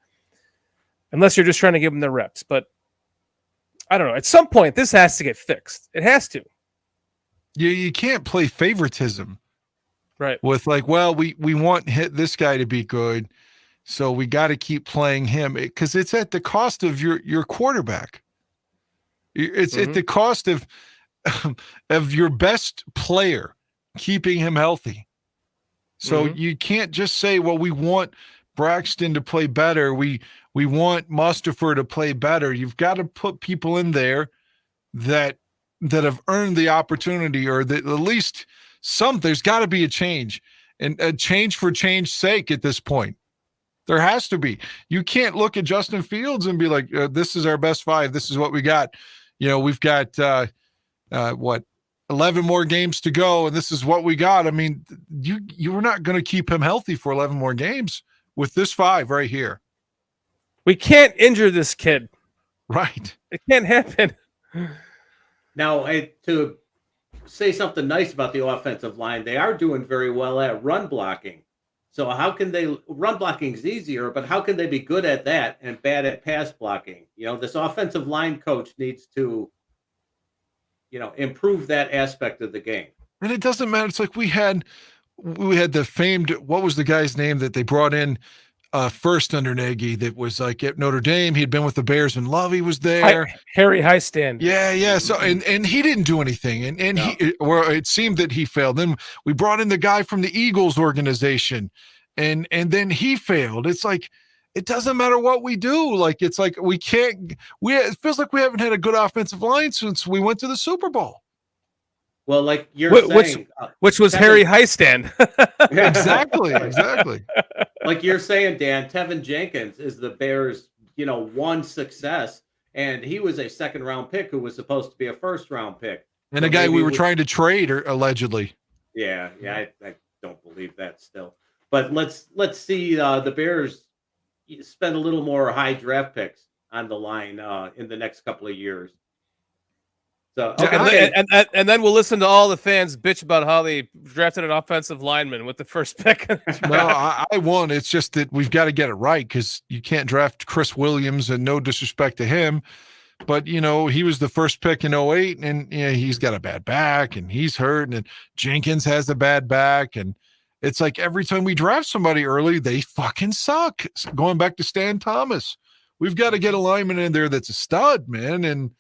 Speaker 1: unless you're just trying to give them the reps. But I don't know. At some point, this has to get fixed. It has to.
Speaker 3: You can't play favoritism,
Speaker 1: right?
Speaker 3: With we want this guy to be good, so we got to keep playing him because it's at the cost of your quarterback. It's at the cost of your best player, keeping him healthy. So you can't just say, well, we want Braxton to play better. We want Mustafa to play better. You've got to put people in there that have earned the opportunity, or that at least there's got to be a change, and a change for change's sake at this point. There has to be. You can't look at Justin Fields and be like, this is our best five. This is what we got. We've got 11 more games to go, and this is what we got. I mean, you were not going to keep him healthy for 11 more games with this five right here.
Speaker 1: We can't injure this kid.
Speaker 3: Right.
Speaker 1: It can't happen.
Speaker 4: Now, to say something nice about the offensive line, they are doing very well at run blocking. So run blocking is easier, but how can they be good at that and bad at pass blocking? This offensive line coach needs to improve that aspect of the game.
Speaker 3: And it doesn't matter. It's like we had the famed, what was the guy's name that they brought in first under Nagy that was like at Notre Dame? He had been with the Bears and Lovey was there.
Speaker 1: Harry Highstand.
Speaker 3: Yeah. So and he didn't do anything. And no. It seemed that he failed. Then we brought in the guy from the Eagles organization, and then he failed. It's like, it doesn't matter what we do. Like, it's like it feels like we haven't had a good offensive line since we went to the Super Bowl.
Speaker 4: Well, like you're saying,
Speaker 1: which was Harry Highstand.
Speaker 3: Exactly.
Speaker 4: Like you're saying, Dan, Tevin Jenkins is the Bears, one success, and he was a second-round pick who was supposed to be a first-round pick.
Speaker 3: And a guy we were trying to trade, or allegedly.
Speaker 4: Yeah, I don't believe that still. But let's see the Bears spend a little more high draft picks on the line in the next couple of years. So, okay.
Speaker 1: And then we'll listen to all the fans bitch about how they drafted an offensive lineman with the first pick.
Speaker 3: No, I won. It's just that we've got to get it right, because you can't draft Chris Williams, and no disrespect to him, but he was the first pick in 2008, and he's got a bad back and he's hurt, and Jenkins has a bad back, and it's like every time we draft somebody early, they fucking suck. Going back to Stan Thomas, we've got to get a lineman in there that's a stud, man. And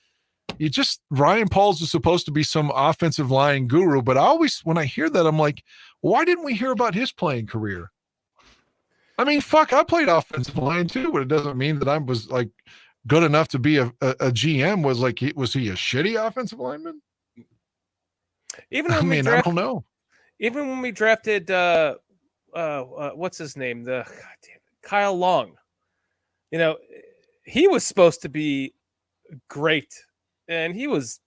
Speaker 3: Ryan Pauls is supposed to be some offensive line guru, but when I hear that, I'm like, why didn't we hear about his playing career? I mean, fuck, I played offensive line too, but it doesn't mean that I was like good enough to be a GM. Was he a shitty offensive lineman?
Speaker 1: Even when
Speaker 3: I don't know.
Speaker 1: Even when we drafted, what's his name? Kyle Long. He was supposed to be great, and he was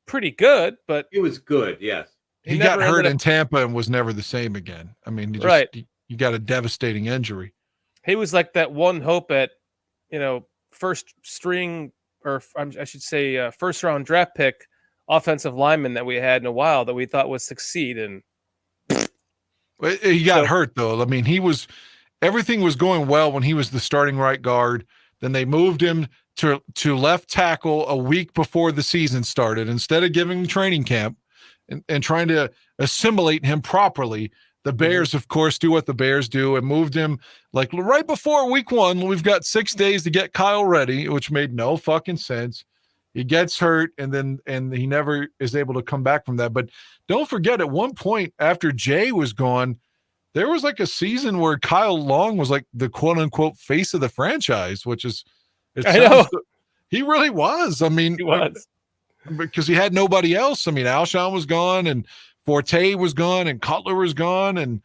Speaker 1: pretty good, but
Speaker 4: he was good. Yes,
Speaker 3: he got hurt in Tampa and was never the same again. I mean, he got a devastating injury.
Speaker 1: He was like that one hope at, first string, or I should say, first round draft pick offensive lineman that we had in a while that we thought would succeed. And
Speaker 3: he got hurt though. I mean, everything was going well when he was the starting right guard. Then they moved him to left tackle a week before the season started. Instead of giving him training camp and trying to assimilate him properly, the Bears, of course, do what the Bears do and moved him like right before week 1. We've got 6 days to get Kyle ready, which made no fucking sense. He gets hurt and he never is able to come back from that. But don't forget, at one point after Jay was gone, there was like a season where Kyle Long was like the quote unquote face of the franchise, which is, he really was. I mean,
Speaker 1: he was,
Speaker 3: because he had nobody else. I mean, Alshon was gone and Forte was gone and Cutler was gone and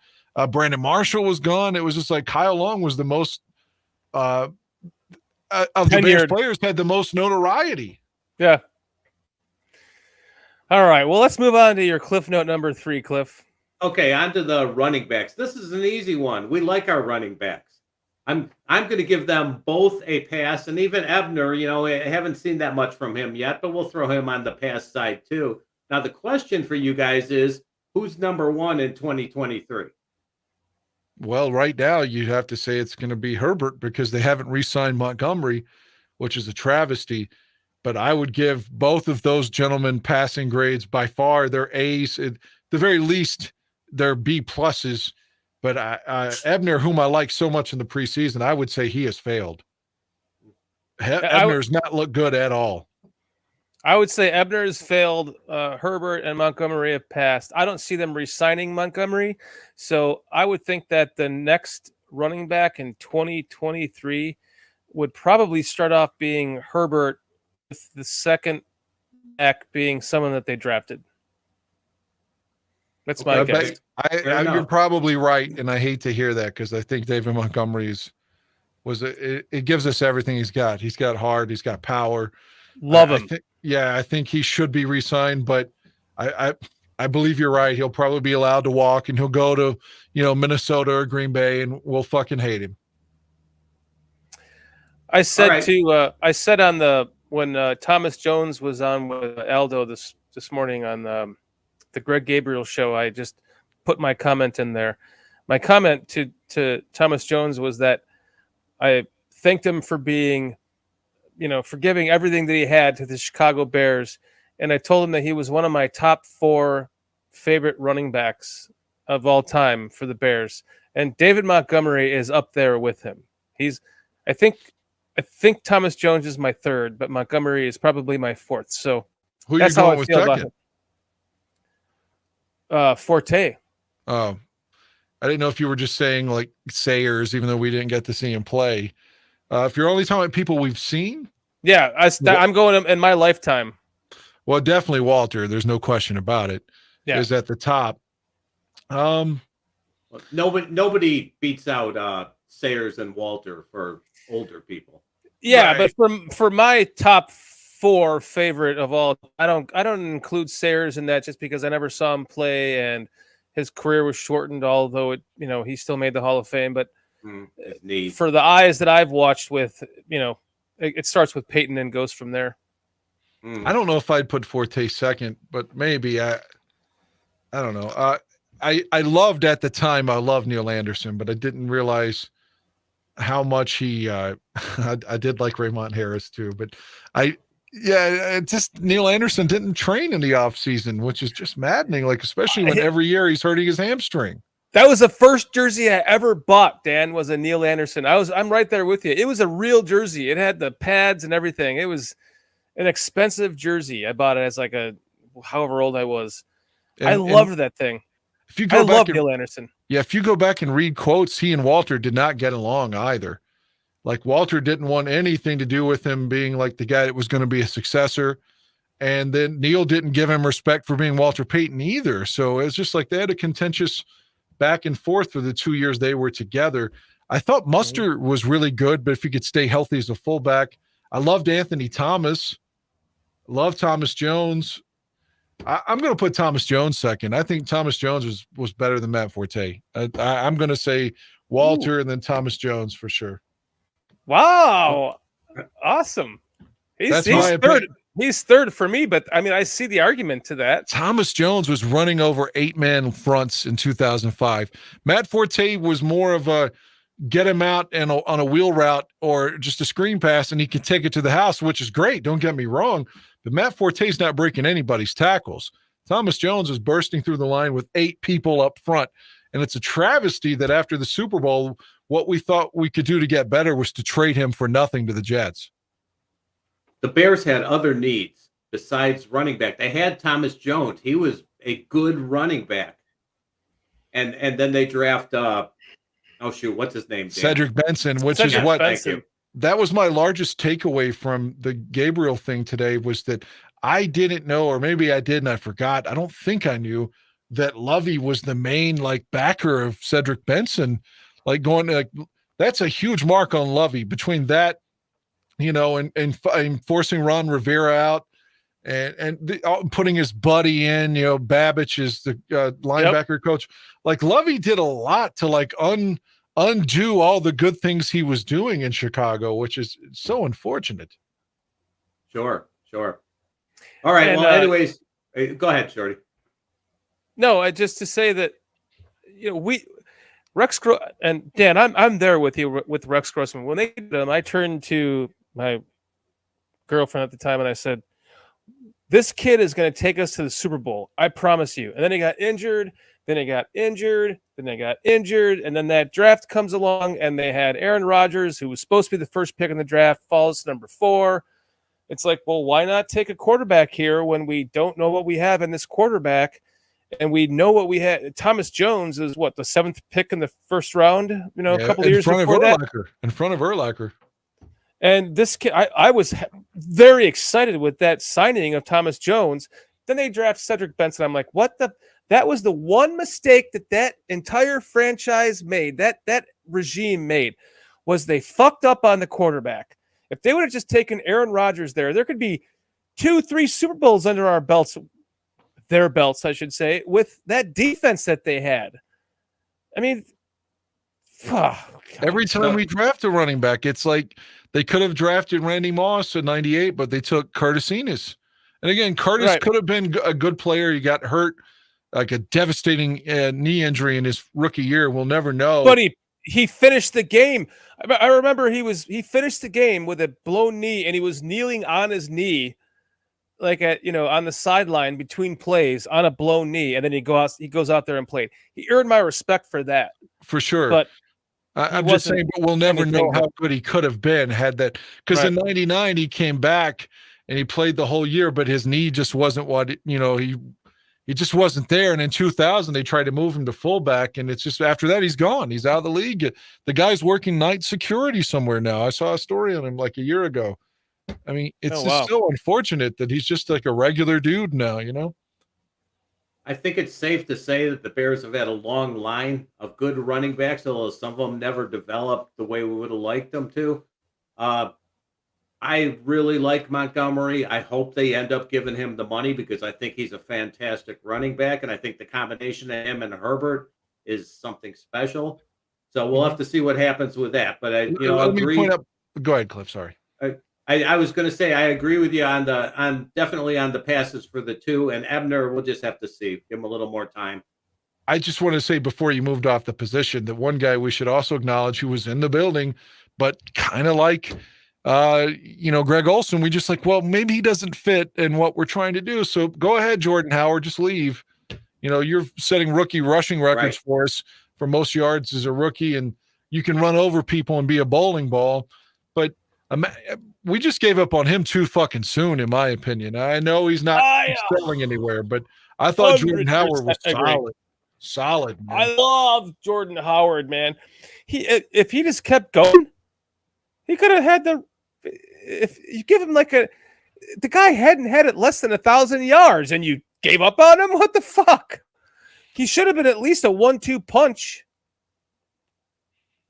Speaker 3: Brandon Marshall was gone. It was just like Kyle Long was the most of the Bears players had the most notoriety.
Speaker 1: Yeah. All right. Well, let's move on to your Cliff Note number 3, Cliff.
Speaker 4: Okay, on to the running backs. This is an easy one. We like our running backs. I'm going to give them both a pass, and even Ebner, I haven't seen that much from him yet, but we'll throw him on the pass side too. Now, the question for you guys is, who's number 1 in 2023?
Speaker 3: Well, right now, you'd have to say it's going to be Herbert because they haven't re-signed Montgomery, which is a travesty. But I would give both of those gentlemen passing grades. By far, they're A's. At the very least, they're B pluses. But Ebner, whom I like so much in the preseason, I would say he has failed. Ebner's not looked good at all.
Speaker 1: I would say Ebner has failed. Herbert and Montgomery have passed. I don't see them re-signing Montgomery. So I would think that the next running back in 2023 would probably start off being Herbert, with the second back being someone that they drafted. That's my guess.
Speaker 3: You're probably right, and I hate to hear that because I think David Montgomery it gives us everything he's got. He's got heart. He's got power.
Speaker 1: Love him.
Speaker 3: I think he should be re-signed, but I believe you're right. He'll probably be allowed to walk, and he'll go to Minnesota or Green Bay, and we'll fucking hate him.
Speaker 1: I said when Thomas Jones was on with Aldo this morning on the Greg Gabriel show, I just put my comment in there. My comment to Thomas Jones was that I thanked him for being, for giving everything that he had to the Chicago Bears. And I told him that he was one of my top 4 favorite running backs of all time for the Bears. And David Montgomery is up there with him. I think Thomas Jones is my 3rd, but Montgomery is probably my 4th. So
Speaker 3: who that's you going with second?
Speaker 1: Forte.
Speaker 3: Oh, I didn't know if you were just saying like Sayers, even though we didn't get to see him play. If you're only talking about people we've seen,
Speaker 1: yeah, I'm going in my lifetime.
Speaker 3: Well, definitely Walter. There's no question about it. Yeah. Is at the top.
Speaker 4: Nobody beats out Sayers and Walter for older people.
Speaker 1: Yeah, right. But for my top 4 favorite of all, I don't include Sayers in that just because I never saw him play and his career was shortened, although he still made the Hall of Fame. But for the eyes that I've watched with, it starts with Peyton and goes from there.
Speaker 3: I don't know if I'd put Forte second, but maybe I don't know. I loved at the time. I loved Neil Anderson, but I didn't realize how much he. I did like Raymond Harris too, but just Neil Anderson didn't train in the off season, which is just maddening. Like especially when every year he's hurting his hamstring.
Speaker 1: That was the first jersey I ever bought, Dan, was a Neil Anderson. I'm right there with you. It was a real jersey. It had the pads and everything. It was an expensive jersey. I bought it as like a however old I was. I
Speaker 3: And
Speaker 1: loved that thing.
Speaker 3: if you
Speaker 1: I
Speaker 3: go back
Speaker 1: love
Speaker 3: and,
Speaker 1: Neil Anderson.
Speaker 3: yeah, if you go back and read quotes, he and Walter did not get along either. Like Walter didn't want anything to do with him being like the guy that was going to be a successor. And then Neil didn't give him respect for being Walter Payton either. So it was just like they had a contentious back and forth for the 2 years they were together. I thought Muster was really good, but if he could stay healthy as a fullback, I loved Anthony Thomas. Love Thomas Jones. I'm going to put Thomas Jones second. I think Thomas Jones was better than Matt Forte. I'm going to say Walter and then Thomas Jones for sure.
Speaker 1: Wow. Awesome. He's
Speaker 3: my
Speaker 1: third.
Speaker 3: opinion.
Speaker 1: He's third for me, but I mean, I see the argument to that.
Speaker 3: Thomas Jones was running over 8-man fronts in 2005. Matt Forte was more of a get him out and on a wheel route or just a screen pass, and he can take it to the house, which is great. Don't get me wrong. But Matt Forte's not breaking anybody's tackles. Thomas Jones is bursting through the line with 8 people up front. And it's a travesty that after the Super Bowl, what we thought we could do to get better was to trade him for nothing to the Jets.
Speaker 4: The Bears had other needs besides running back. They had Thomas Jones. He was a good running back. And then they draft what's his name? Dan?
Speaker 3: Cedric Benson, which
Speaker 1: Cedric
Speaker 3: is what
Speaker 1: Benson.
Speaker 3: That was my largest takeaway from the Gabriel thing today, was that I didn't know, or maybe I did and I forgot. I don't think I knew that Lovey was the main backer of Cedric Benson. That's a huge mark on Lovey between that, and forcing Ron Rivera out and putting his buddy in, Babbage is the linebacker coach. Lovey did a lot to undo all the good things he was doing in Chicago, which is so unfortunate.
Speaker 4: Sure. All right.
Speaker 1: And,
Speaker 4: anyways, go ahead, Shorty.
Speaker 1: No, just to say that, and Dan, I'm there with you with Rex Grossman. When they did them, I turned to my girlfriend at the time and I said, "This kid is going to take us to the Super Bowl. I promise you." And then he got injured. Then they got injured, and then that draft comes along, and they had Aaron Rodgers, who was supposed to be the first pick in the draft, falls to number 4. It's like, well, why not take a quarterback here when we don't know what we have in this quarterback, and we know what we had? Thomas Jones is the 7th pick in the first round, a couple of years before that.
Speaker 3: In front of Urlacher.
Speaker 1: And this kid, I was very excited with that signing of Thomas Jones. Then they draft Cedric Benson. I'm like, what the? That was the one mistake that entire franchise made, that regime made, was they fucked up on the quarterback. If they would have just taken Aaron Rodgers there could be 2-3 Super Bowls under our belts, their belts, I should say, with that defense that they had. I mean,
Speaker 3: every time we draft a running back, it's like they could have drafted Randy Moss in 98, but they took Curtis Enos. And again, Curtis could have been a good player. He got hurt. Like a devastating knee injury in his rookie year. We'll never know.
Speaker 1: But he finished the game. I remember he finished the game with a blown knee, and he was kneeling on his knee, on the sideline between plays on a blown knee, and then he goes out there and played. He earned my respect for that.
Speaker 3: For sure.
Speaker 1: But
Speaker 3: I'm just saying, but we'll never know how good he could have been had that. Because in 99, he came back and he played the whole year, but his knee just wasn't he just wasn't there. And in 2000, they tried to move him to fullback. And it's just after that, he's gone. He's out of the league. The guy's working night security somewhere now. I saw a story on him a year ago. I mean, it's so unfortunate that he's just a regular dude now,
Speaker 4: I think it's safe to say that the Bears have had a long line of good running backs, although some of them never developed the way we would have liked them to. I really like Montgomery. I hope they end up giving him the money because I think he's a fantastic running back, and I think the combination of him and Herbert is something special. So we'll have to see what happens with that. But I agree.
Speaker 3: Go ahead, Cliff. Sorry.
Speaker 4: I was going to say I agree with you on definitely on the passes for the 2, and Ebner we'll just have to see. Give him a little more time.
Speaker 3: I just want to say before you moved off the position that one guy we should also acknowledge who was in the building, but kind of Greg Olson, we just maybe he doesn't fit in what we're trying to do. So go ahead, Jordan Howard, just leave. You're setting rookie rushing records for us for most yards as a rookie, and you can run over people and be a bowling ball. But we just gave up on him too fucking soon, in my opinion. I know he's not selling anywhere, but I thought Jordan Howard was solid, man.
Speaker 1: I love Jordan Howard, man. If he just kept going, he could have had if you give him the guy hadn't had it less than 1,000 yards and you gave up on him. What the fuck? He should have been at least a 1-2 punch.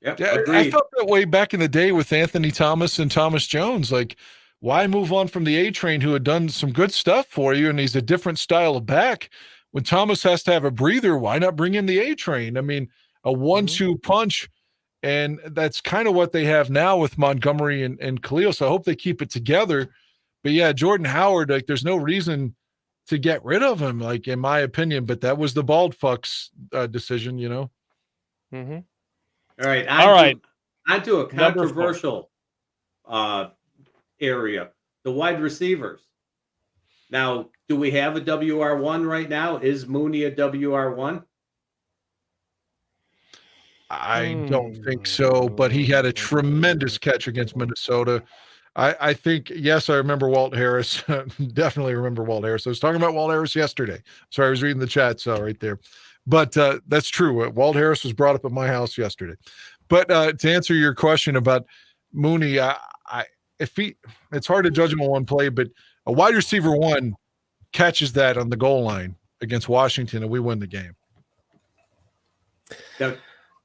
Speaker 4: Yep,
Speaker 3: yeah,
Speaker 4: agreed.
Speaker 3: I felt that way back in the day with Anthony Thomas and Thomas Jones. Like, why move on from the A train who had done some good stuff for you, and he's a different style of back? When Thomas has to have a breather, why not bring in the A train? I mean, a 1-2 punch, and that's kind of what they have now with Montgomery and Khalil. So I hope they keep it together. But yeah, Jordan Howard, like, there's no reason to get rid of him, like, in my opinion. But that was the bald fuck's decision, you know.
Speaker 1: Mm-hmm.
Speaker 4: All right. On to a controversial area, the wide receivers. Now, do we have a WR1 right now? Is Mooney a WR1?
Speaker 3: I don't think so, but he had a tremendous catch against Minnesota. I think, yes, I remember Walt Harris. Definitely remember Walt Harris. I was talking about Walt Harris yesterday. Sorry, I was reading the chat, so right there. But that's true. Walt Harris was brought up at my house yesterday. But to answer your question about Mooney, it's hard to judge him on one play, but a wide receiver one catches that on the goal line against Washington, and we win the game.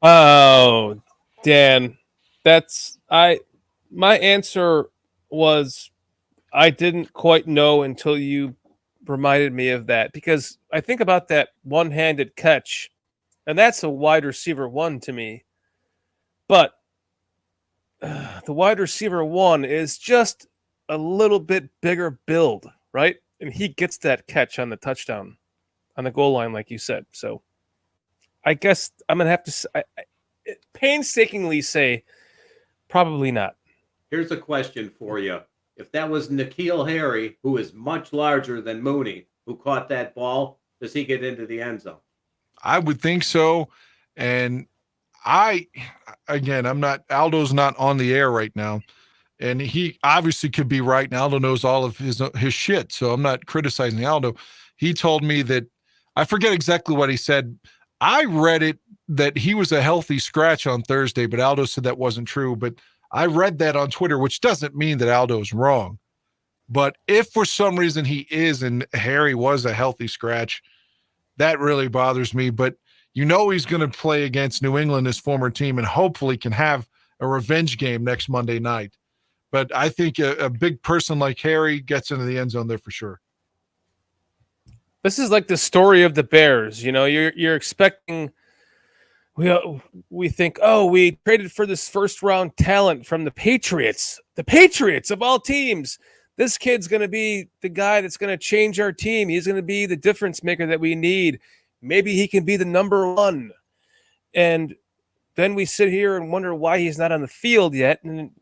Speaker 1: Oh, Dan, my answer was I didn't quite know until you reminded me of that, because I think about that one-handed catch, and that's a wide receiver one to me. But the wide receiver one is just a little bit bigger build, right? And he gets that catch on the touchdown, on the goal line, like you said. So I guess I'm going to have to painstakingly say probably not.
Speaker 4: Here's a question for you. If that was N'Keal Harry, who is much larger than Mooney, who caught that ball, does he get into the end zone?
Speaker 3: I would think so. And Aldo's not on the air right now. And he obviously could be right. And Aldo knows all of his shit. So I'm not criticizing Aldo. He told me that, I forget exactly what he said. I read it that he was a healthy scratch on Thursday, but Aldo said that wasn't true. But I read that on Twitter, which doesn't mean that Aldo's wrong. But if for some reason he is and Harry was a healthy scratch, that really bothers me. But you know he's going to play against New England, his former team, and hopefully can have a revenge game next Monday night. But I think a big person like Harry gets into the end zone there for sure.
Speaker 1: This is like the story of the Bears. You know, you're expecting. We think, oh, we traded for this first-round talent from the Patriots. The Patriots of all teams. This kid's going to be the guy that's going to change our team. He's going to be the difference maker that we need. Maybe he can be the number one. And then we sit here and wonder why he's not on the field yet. And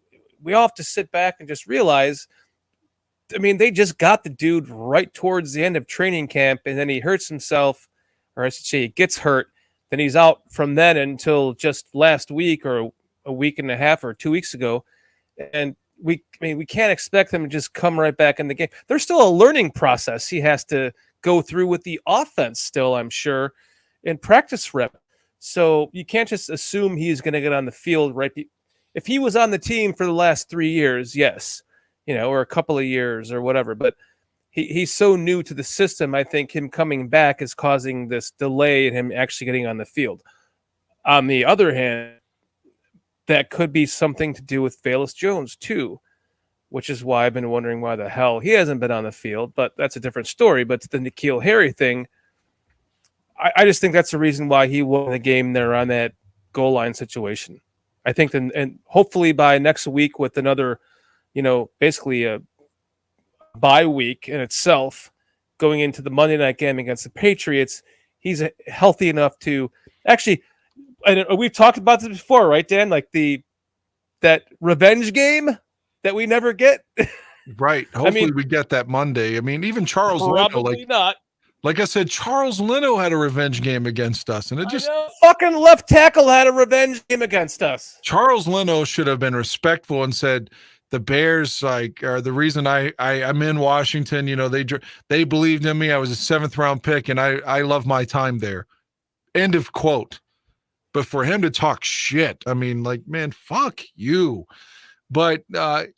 Speaker 1: we all have to sit back and just realize, I mean, they just got the dude right towards the end of training camp, and then he hurts himself, or I should say he gets hurt. Then he's out from then until just last week or a week and a half or 2 weeks ago. And we can't expect him to just come right back in the game. There's still a learning process he has to go through with the offense still, I'm sure, in practice rep. So you can't just assume he's going to get on the field right. If he was on the team for the last 3 years, yes, or a couple of years or whatever, but he's so new to the system. I think him coming back is causing this delay in him actually getting on the field. On the other hand, that could be something to do with Velus Jones too, which is why I've been wondering why the hell he hasn't been on the field, but that's a different story. But the N'Keal Harry thing, I just think that's the reason why he won the game there on that goal line situation. I think, and hopefully by next week with another, basically a bye week in itself, going into the Monday night game against the Patriots, he's healthy enough to actually, and we've talked about this before, right, Dan? Like that revenge game that we never get.
Speaker 3: Right. Hopefully we get that Monday. I mean, even Charles
Speaker 1: probably
Speaker 3: Leno,
Speaker 1: not.
Speaker 3: Like I said, Charles Leno had a revenge game against us, and it just
Speaker 1: fucking left tackle had a revenge game against us.
Speaker 3: Charles Leno should have been respectful and said, the Bears are the reason I'm in Washington. You know, they believed in me. I was a 7th round pick, and I love my time there. End of quote. But for him to talk shit, I mean, like, man, fuck you. But I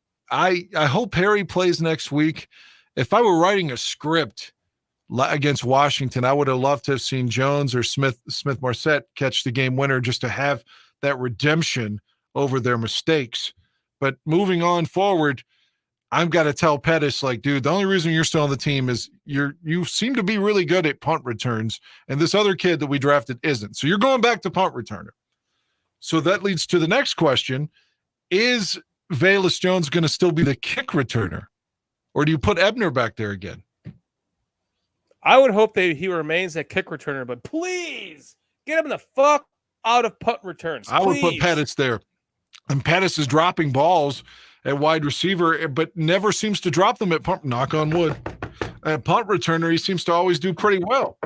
Speaker 3: hope Harry plays next week. If I were writing a script against Washington, I would have loved to have seen Jones or Smith Marset catch the game winner just to have that redemption over their mistakes. But moving on forward, I've got to tell Pettis, like, dude, the only reason you're still on the team is you seem to be really good at punt returns, and this other kid that we drafted isn't. So you're going back to punt returner. So that leads to the next question. Is Velus Jones going to still be the kick returner? Or do you put Ebner back there again?
Speaker 1: I would hope that he remains a kick returner, but please get him the fuck out of punt returns.
Speaker 3: I would put
Speaker 1: please.
Speaker 3: Pettis there. And Pettis is dropping balls at wide receiver, but never seems to drop them at punt. Knock on wood. At punt returner, he seems to always do pretty well.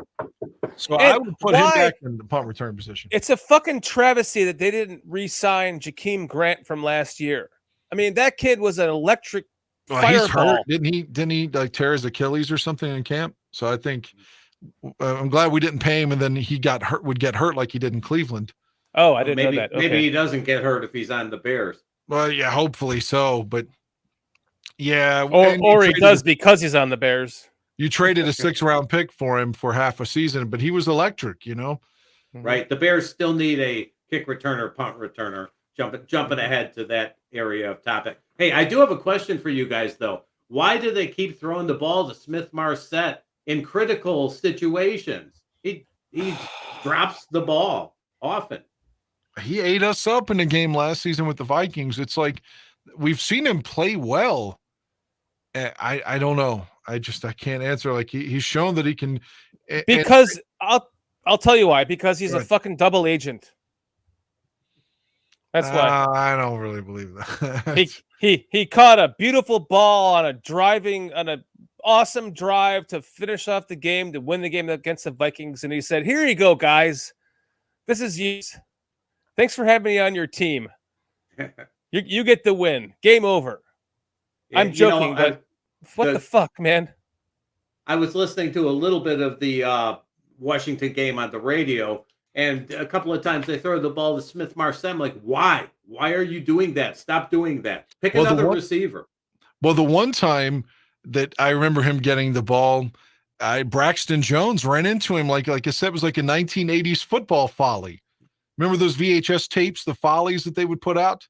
Speaker 3: So I would put him back in the punt return position.
Speaker 1: It's a fucking travesty that they didn't re-sign Jakeem Grant from last year. I mean, that kid was an electric fireball.
Speaker 3: He's hurt. Didn't he like tear his Achilles or something in camp? So I think I'm glad we didn't pay him, and then he would get hurt like he did in Cleveland.
Speaker 1: Oh, I didn't know that. Okay.
Speaker 4: Maybe he doesn't get hurt if he's on the Bears.
Speaker 3: Well, yeah, hopefully so. But yeah,
Speaker 1: or he does because he's on the Bears.
Speaker 3: You traded a 6th round pick for him for half a season, but he was electric, you know.
Speaker 4: Right. The Bears still need a kick returner, punt returner. Jumping ahead to that area of topic. Hey, I do have a question for you guys though. Why do they keep throwing the ball to Smith Marset in critical situations? He drops the ball often.
Speaker 3: He ate us up in a game last season with the Vikings. It's like we've seen him play well. I don't know. I can't answer. Like he's shown that he can.
Speaker 1: Because I'll tell you why. Because he's a fucking double agent. That's why.
Speaker 3: I don't really believe that.
Speaker 1: he caught a beautiful ball on an awesome drive to finish off the game, to win the game against the Vikings, and he said, "Here you go, guys. This is you. Thanks for having me on your team. You get the win. Game over." Yeah, I'm joking, but what the fuck, man?
Speaker 4: I was listening to a little bit of the Washington game on the radio, and a couple of times they throw the ball to Smith Marset. I'm like, why? Why are you doing that? Stop doing that. Pick another receiver.
Speaker 3: Well, the one time that I remember him getting the ball, Braxton Jones ran into him like I said, it was like a 1980s football folly. Remember those VHS tapes, the follies that they would put out?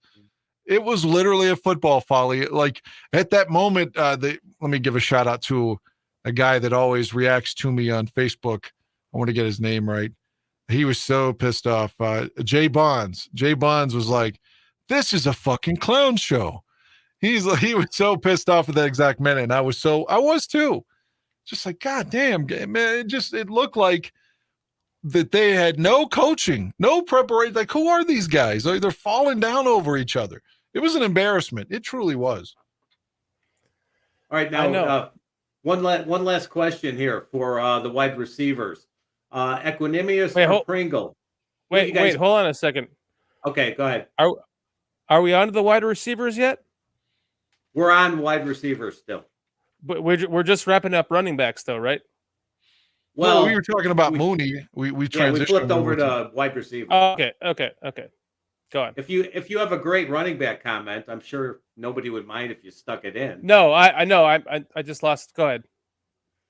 Speaker 3: It was literally a football folly. Like at that moment, let me give a shout out to a guy that always reacts to me on Facebook. I want to get his name right. He was so pissed off. Jay Bonds. Jay Bonds was like, "This is a fucking clown show." He was so pissed off at that exact minute, and I was too. Just like, God damn, man! It looked like that they had no coaching, no preparation. Like, who are these guys? Like, they're falling down over each other. It was an embarrassment. It truly was.
Speaker 4: All right, now one last question here for the wide receivers. Equanimous or Pringle?
Speaker 1: Wait, hold on a second.
Speaker 4: Okay, go ahead.
Speaker 1: Are we on to the wide receivers yet?
Speaker 4: We're on wide receivers still.
Speaker 1: But we're just wrapping up running backs though, right?
Speaker 3: Well, we were talking about Mooney. We
Speaker 4: flipped over to wide receiver.
Speaker 1: Okay. Go on.
Speaker 4: If you have a great running back comment, I'm sure nobody would mind if you stuck it in.
Speaker 1: No, I know. I just lost. Go ahead.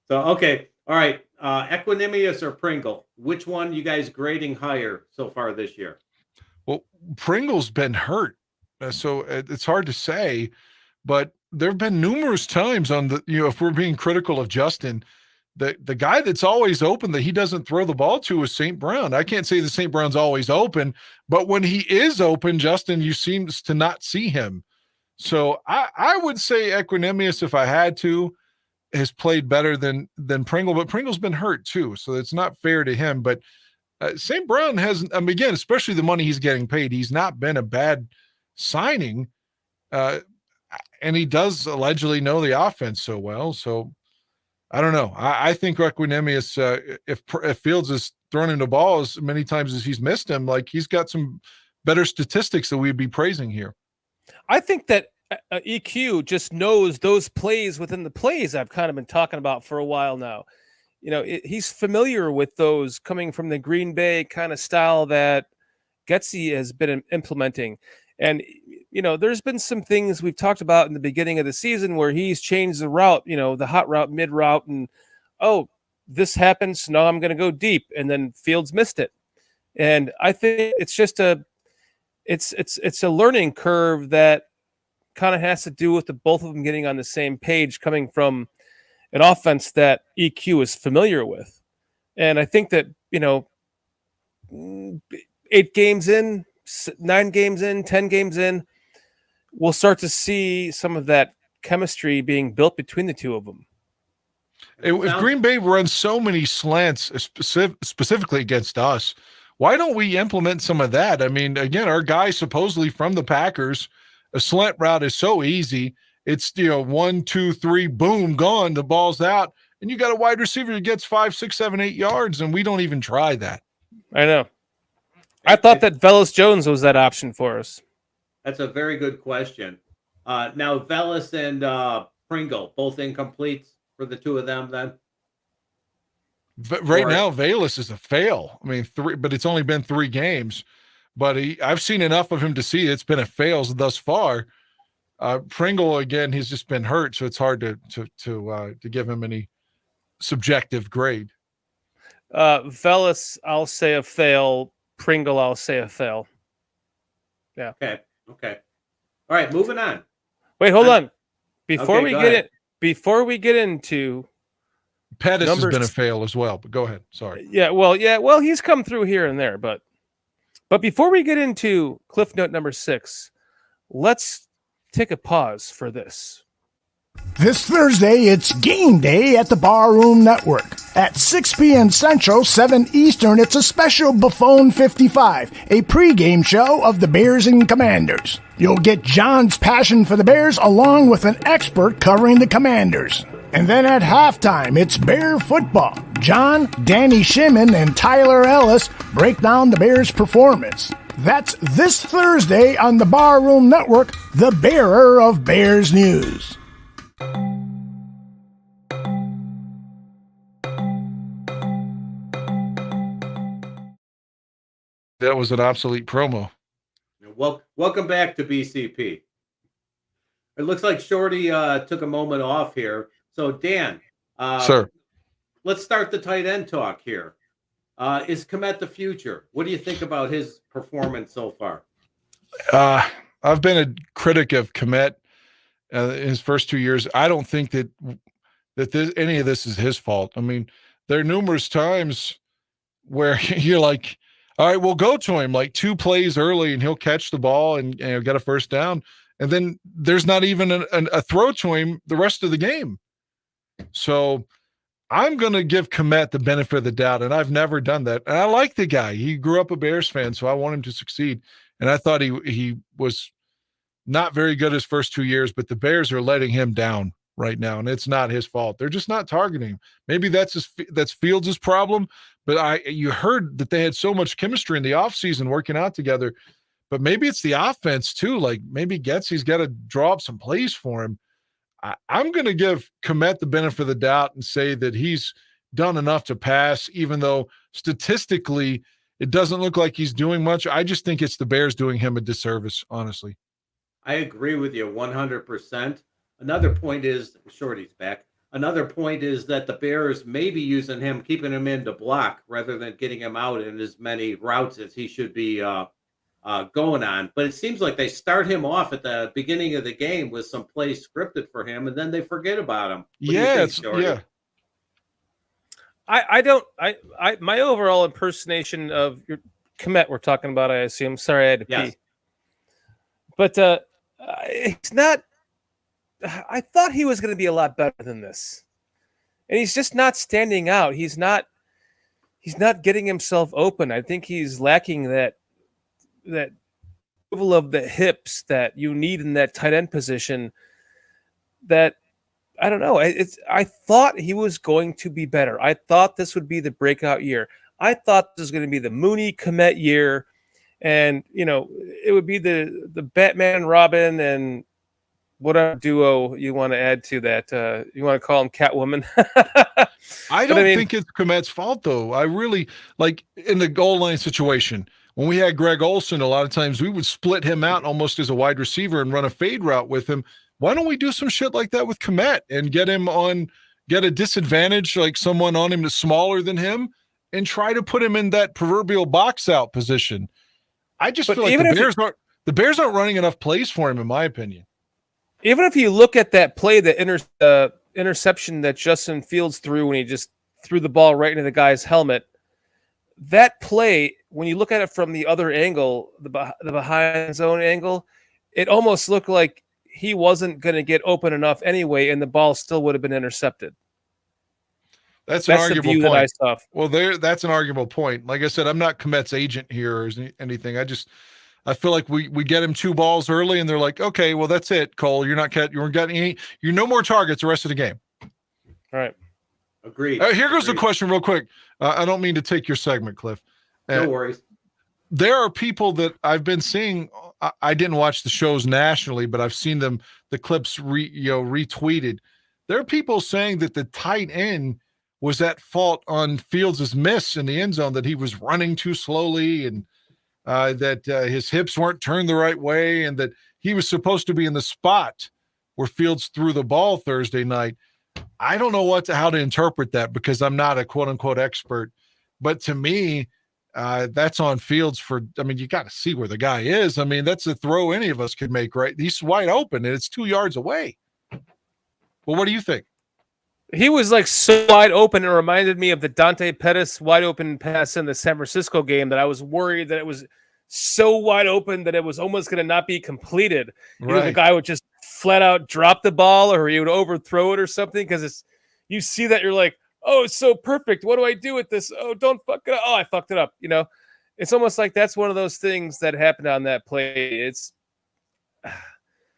Speaker 4: So okay, all right. Equanimous or Pringle? Which one you guys grading higher so far this year?
Speaker 3: Well, Pringle's been hurt, so it's hard to say. But there have been numerous times on the if we're being critical of Justin, the guy that's always open that he doesn't throw the ball to is St. Brown. I can't say that St. Brown's always open, but when he is open, Justin, you seems to not see him. So I would say Equanimous, if I had to, has played better than Pringle, but Pringle's been hurt too, so it's not fair to him. But St. Brown hasn't. Again, especially the money he's getting paid, he's not been a bad signing, and he does allegedly know the offense so well. So I don't know. I think Equanimous, if Fields is thrown into balls as many times as he's missed him, like he's got some better statistics that we'd be praising here.
Speaker 1: I think that EQ just knows those plays within the plays I've kind of been talking about for a while now. He's familiar with those coming from the Green Bay kind of style that Getsy has been implementing. And, there's been some things we've talked about in the beginning of the season where he's changed the route, the hot route, mid route, and, this happens. Now I'm going to go deep. And then Fields missed it. And I think it's just it's a learning curve that kind of has to do with the both of them getting on the same page, coming from an offense that EQ is familiar with. And I think that, 8 games in, 9 games in, 10 games in, we'll start to see some of that chemistry being built between the two of them.
Speaker 3: If Green Bay runs so many slants, specifically against us, why don't we implement some of that? I mean, again, our guy supposedly from the Packers, a slant route is so easy. It's 1, 2, 3, boom, gone. The ball's out, and you got a wide receiver that gets 5, 6, 7, 8 yards, and we don't even try that.
Speaker 1: I know. I thought that Velus Jones was that option for us.
Speaker 4: That's a very good question. Now Velus and Pringle, both incompletes for the two of them then?
Speaker 3: Right now, Velus is a fail. I mean, 3, but it's only been 3 games. But I've seen enough of him to see it's been a fail thus far. Pringle, again, he's just been hurt, so it's hard to give him any subjective grade.
Speaker 1: Velus, I'll say a fail. Pringle, I'll say a fail. Yeah.
Speaker 4: Okay. All right, moving on.
Speaker 1: Wait, hold on. Before we get into
Speaker 3: Pettis has been a fail as well, but go ahead. Sorry.
Speaker 1: Well, he's come through here and there, but before we get into cliff note number 6, let's take a pause for this.
Speaker 2: This Thursday, it's game day at the Barroom Network. At 6 p.m. Central, 7 Eastern, it's a special Buffon 55, a pregame show of the Bears and Commanders. You'll get John's passion for the Bears along with an expert covering the Commanders. And then at halftime, it's Bear football. John, Danny Shimon, and Tyler Ellis break down the Bears' performance. That's this Thursday on the Barroom Network, the bearer of Bears news.
Speaker 3: That was an obsolete promo.
Speaker 4: Well, welcome back to BCP. It looks like Shorty took a moment off here. So, Dan,
Speaker 3: sir,
Speaker 4: let's start the tight end talk here. Is Kmet the future? What do you think about his performance so far?
Speaker 3: I've been a critic of Kmet in his first 2 years. I don't think that any of this is his fault. I mean, there are numerous times where you're like, all right, we'll go to him like 2 plays early and he'll catch the ball and get a first down. And then there's not even a throw to him the rest of the game. So I'm going to give Kmet the benefit of the doubt, and I've never done that. And I like the guy. He grew up a Bears fan, so I want him to succeed. And I thought he was not very good his first 2 years, but the Bears are letting him down right now, and it's not his fault. They're just not targeting him. Maybe that's Fields' problem, but you heard that they had so much chemistry in the offseason working out together. But maybe it's the offense too. Like maybe Getsy's got to draw up some plays for him. I'm going to give Kmet the benefit of the doubt and say that he's done enough to pass, even though statistically it doesn't look like he's doing much. I just think it's the Bears doing him a disservice, honestly.
Speaker 4: I agree with you 100%. Another point is, Shorty's back. Another point is that the Bears may be using him, keeping him in to block rather than getting him out in as many routes as he should be going on. But it seems like they start him off at the beginning of the game with some plays scripted for him, and then they forget about him.
Speaker 3: Yeah.
Speaker 1: My overall impersonation of your Kmet we're talking about, I assume. Sorry, I had to pee. But he's not. I thought he was going to be a lot better than this, and he's just not standing out. He's not getting himself open. I think he's lacking that level of the hips that you need in that tight end position. That I don't know. I thought he was going to be better. I thought this would be the breakout year. I thought this was going to be the Mooney Kmet year, and it would be the Batman and Robin and whatever duo you want to add to that. You want to call him Catwoman?
Speaker 3: I don't think it's Komet's fault, though. I really, like, in the goal line situation, when we had Greg Olson, a lot of times we would split him out almost as a wide receiver and run a fade route with him. Why don't we do some shit like that with Komet and get a disadvantage, like someone on him that's smaller than him, and try to put him in that proverbial box out position? I just feel like the Bears aren't running enough plays for him, in my opinion.
Speaker 1: Even if you look at that play, the interception that Justin Fields threw when he just threw the ball right into the guy's helmet, that play, when you look at it from the other angle, the behind zone angle, it almost looked like he wasn't going to get open enough anyway, and the ball still would have been intercepted.
Speaker 3: That's an arguable point.
Speaker 1: That I saw.
Speaker 3: Well, that's an arguable point. Like I said, I'm not Komet's agent here or anything. I feel like we get him 2 balls early, and they're like, okay, well, that's it, Cole. You're no more targets the rest of the game.
Speaker 1: All right.
Speaker 4: Agreed.
Speaker 3: Here goes the question real quick. I don't mean to take your segment, Cliff.
Speaker 4: No worries.
Speaker 3: There are people that I've been seeing. I didn't watch the shows nationally, but I've seen the clips retweeted. There are people saying that the tight end was at fault on Fields' miss in the end zone, that he was running too slowly and that his hips weren't turned the right way, and that he was supposed to be in the spot where Fields threw the ball Thursday night. I don't know how to interpret that because I'm not a quote unquote expert, but to me, that's on Fields you got to see where the guy is. I mean, that's a throw any of us could make, right? He's wide open and it's 2 yards away. Well, what do you think?
Speaker 1: He was like so wide open. It reminded me of the Dante Pettis wide open pass in the San Francisco game that I was worried that it was so wide open that it was almost going to not be completed. Right. The guy would just flat out drop the ball, or he would overthrow it or something, because you see that, you're like, oh, it's so perfect. What do I do with this? Oh, don't fuck it up. Oh, I fucked it up. It's almost like that's one of those things that happened on that play.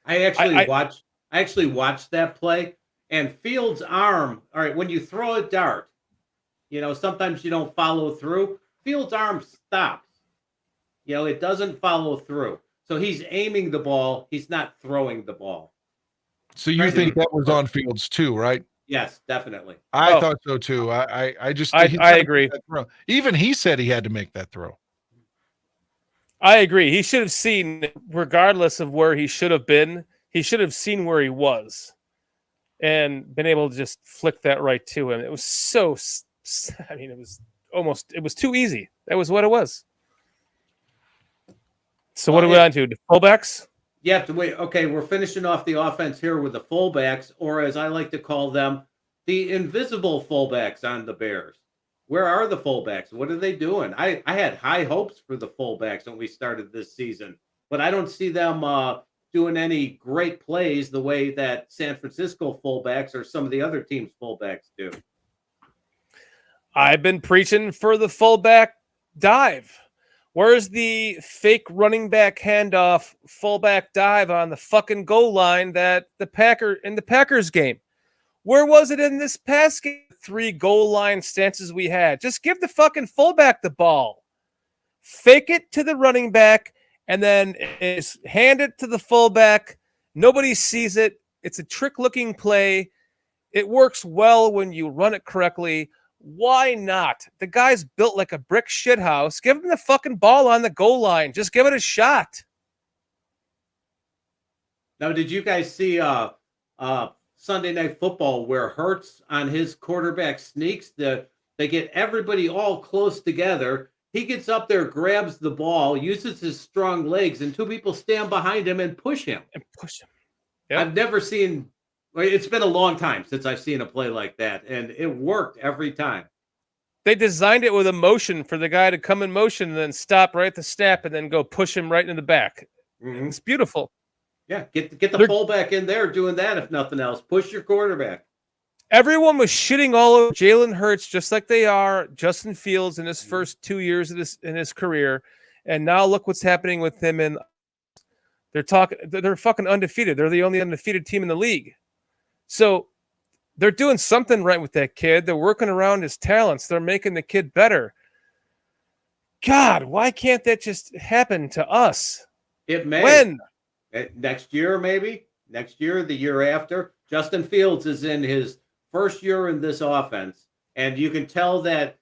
Speaker 4: I actually watched that play, and Fields' arm. All right, when you throw a dart, sometimes you don't follow through. Fields' arm stops. It doesn't follow through. So he's aiming the ball. He's not throwing the ball.
Speaker 3: So you think that was on Fields too, right?
Speaker 4: Yes, definitely.
Speaker 3: I thought so too. I
Speaker 1: agree.
Speaker 3: Even he said he had to make that throw.
Speaker 1: I agree. He should have seen, regardless of where he should have been, he should have seen where he was and been able to just flick that right to him. It was it was too easy. That was what it was. So what are we on to? The fullbacks?
Speaker 4: You have to wait. Okay, we're finishing off the offense here with the fullbacks, or as I like to call them, the invisible fullbacks on the Bears. Where are the fullbacks? What are they doing? I had high hopes for the fullbacks when we started this season, but I don't see them doing any great plays the way that San Francisco fullbacks or some of the other teams' fullbacks do.
Speaker 1: I've been preaching for the fullback dive. Where's the fake running back handoff fullback dive on the fucking goal line that the Packers game? Where was it in this past game? 3 goal line stances we had. Just give the fucking fullback the ball. Fake it to the running back and then hand it to the fullback. Nobody sees it. It's a trick-looking play. It works well when you run it correctly. Why not? The guy's built like a brick shithouse. Give him the fucking ball on the goal line. Just give it a shot.
Speaker 4: Now, did you guys see Sunday Night Football where Hurts on his quarterback sneaks? They get everybody all close together. He gets up there, grabs the ball, uses his strong legs, and 2 people stand behind him and push him. Yep. I've never seen... It's been a long time since I've seen a play like that, and it worked every time.
Speaker 1: They designed it with a motion for the guy to come in motion and then stop right at the snap and then go push him right in the back. Mm-hmm. It's beautiful.
Speaker 4: Yeah, get the fullback in there doing that, if nothing else. Push your quarterback.
Speaker 1: Everyone was shitting all over Jalen Hurts, just like they are Justin Fields in his first 2 years in his career. And now look what's happening with him. They're fucking undefeated. They're the only undefeated team in the league. So they're doing something right with that kid. They're working around his talents. They're making the kid better. God, why can't that just happen to us?
Speaker 4: It may.
Speaker 1: When?
Speaker 4: Next year, maybe. next year, the year after. Justin Fields is in his first year in this offense, and you can tell that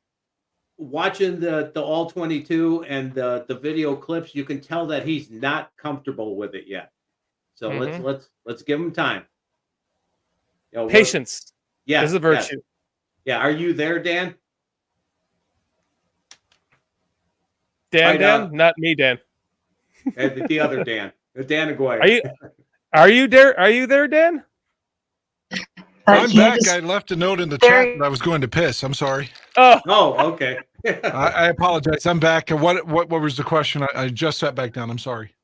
Speaker 4: watching the all 22 and the video clips, you can tell that he's not comfortable with it yet. So let's give him time.
Speaker 1: Patience
Speaker 4: is
Speaker 1: a virtue.
Speaker 4: Yeah. Are you there, Dan?
Speaker 1: Dan, not me, Dan.
Speaker 4: The other Dan, Dan Aguire.
Speaker 1: Are you there? Are you there, Dan?
Speaker 3: I'm back. I left a note in the chat that I was going to piss. I'm sorry.
Speaker 4: Oh, okay.
Speaker 3: I apologize. I'm back. What was the question? I just sat back down. I'm sorry.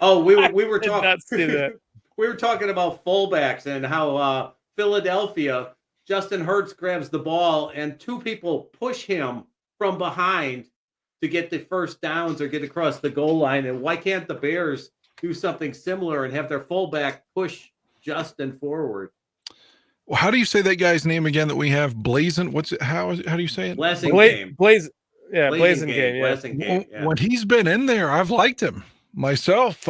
Speaker 4: Oh, we were talking.
Speaker 1: That.
Speaker 4: We were talking about fullbacks and how Philadelphia, Justin Hurts grabs the ball and two people push him from behind to get the first downs or get across the goal line. And why can't the Bears do something similar and have their fullback push Justin forward?
Speaker 3: Well, how do you say that guy's name again that we have? Blazin? How do you say it?
Speaker 4: Blasingame.
Speaker 1: Blasingame.
Speaker 3: Yeah. When he's been in there, I've liked him myself.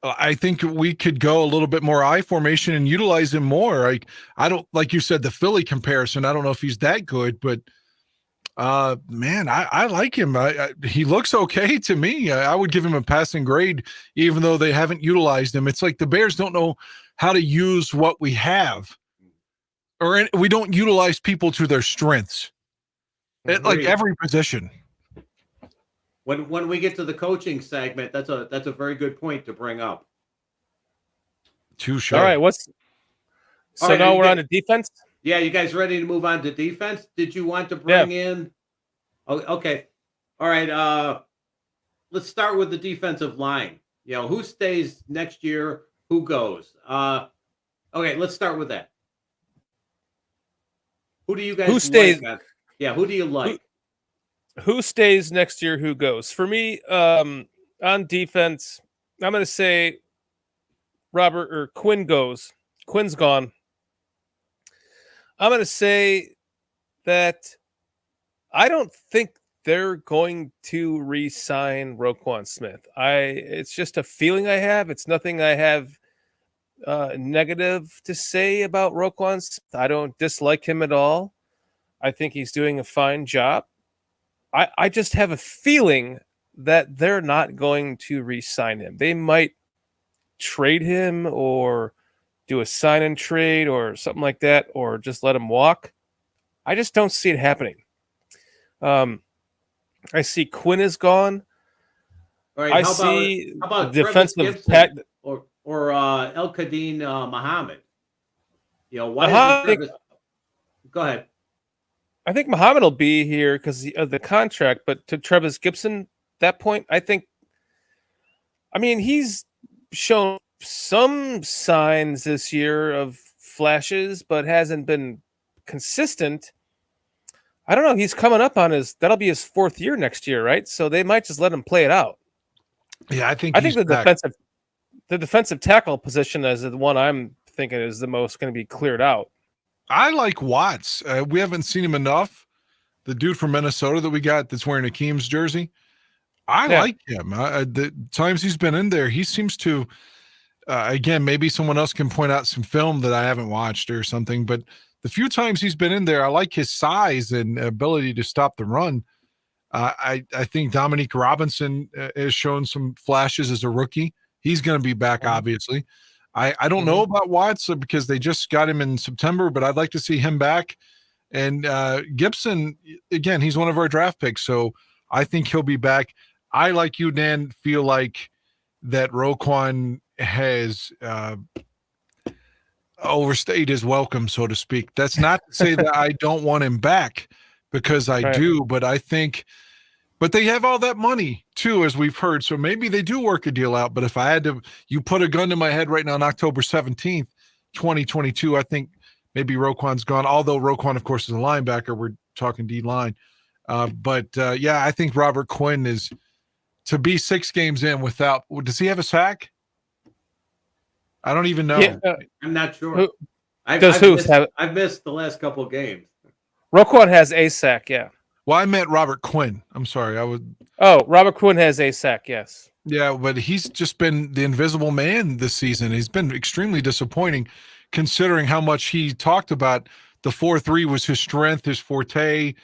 Speaker 3: I think we could go a little bit more I formation and utilize him more. I don't, like you said, the Philly comparison. I don't know if he's that good, but man, I like him. He looks okay to me. I would give him a passing grade, even though they haven't utilized him. It's like the Bears don't know how to use what we have, or we don't utilize people to their strengths at like every position.
Speaker 4: When we get to the coaching segment, that's a very good point to bring up.
Speaker 3: Touche.
Speaker 1: All right, now we're on to defense.
Speaker 4: Yeah, you guys ready to move on to defense? Did you want to bring in? Oh, okay. All right. Let's start with the defensive line. Who stays next year? Who goes? Okay, let's start with that. Who do you guys?
Speaker 1: Who stays?
Speaker 4: Like? Yeah, who do you like?
Speaker 1: Who stays next year? Who goes? For me, on defense, I'm going to say Quinn goes. Quinn's gone. I'm going to say that I don't think they're going to re-sign Roquan Smith. It's just a feeling I have. It's nothing I have negative to say about Roquan Smith. I don't dislike him at all. I think he's doing a fine job. I just have a feeling that they're not going to re-sign him. They might trade him or do a sign and trade or something like that, or just let him walk. I just don't see it happening. I see Quinn is gone.
Speaker 4: All right, how about
Speaker 1: defensive
Speaker 4: pack or El Kadeen Muhammad? Why is Go ahead.
Speaker 1: I think Muhammad will be here because of the contract, but to Travis Gibson, that point, he's shown some signs this year of flashes, but hasn't been consistent. I don't know. He's coming up on that'll be his fourth year next year, right? So they might just let him play it out.
Speaker 3: Yeah, I think
Speaker 1: the defensive tackle position is the one I'm thinking is the most going to be cleared out.
Speaker 3: I like Watts. We haven't seen him enough. The dude from Minnesota that we got that's wearing Akeem's jersey. I like him. The times he's been in there, he seems to, again, maybe someone else can point out some film that I haven't watched or something, but the few times he's been in there, I like his size and ability to stop the run. I think Dominique Robinson has shown some flashes as a rookie. He's going to be back, obviously. I don't know about Watts because they just got him in September, but I'd like to see him back. And Gibson, again, he's one of our draft picks, so I think he'll be back. I, like you, Dan, feel like that Roquan has overstayed his welcome, so to speak. That's not to say that I don't want him back, because I do, but I think – but they have all that money, too, as we've heard. So maybe they do work a deal out. But if I had to – you put a gun to my head right now on October 17th, 2022, I think maybe Roquan's gone. Although Roquan, of course, is a linebacker. We're talking D-line. Yeah, I think Robert Quinn is – to be 6 games in without – does he have a sack? I don't even know.
Speaker 4: Yeah, I'm not sure. I've missed the last couple of games.
Speaker 1: Roquan has a sack, yeah.
Speaker 3: Well, I meant Robert Quinn. I'm sorry.
Speaker 1: Robert Quinn has a sack, yes.
Speaker 3: Yeah, but he's just been the invisible man this season. He's been extremely disappointing considering how much he talked about the 4-3 was his strength, his forte,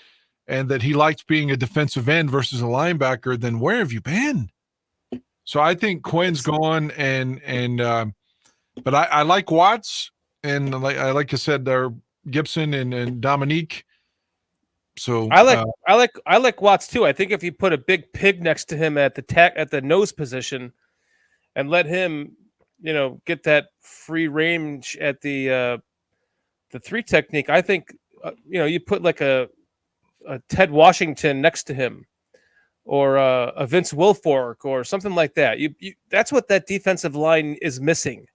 Speaker 3: and that he liked being a defensive end versus a linebacker. Then where have you been? So I think Quinn's gone, but I like Watts, and like I said, there Gibson and Dominique. So
Speaker 1: I like Watts too. I think if you put a big pig next to him at the nose position, and let him, get that free range at the 3 technique, I think you put like a Ted Washington next to him, or a Vince Wilfork or something like that. You that's what that defensive line is missing,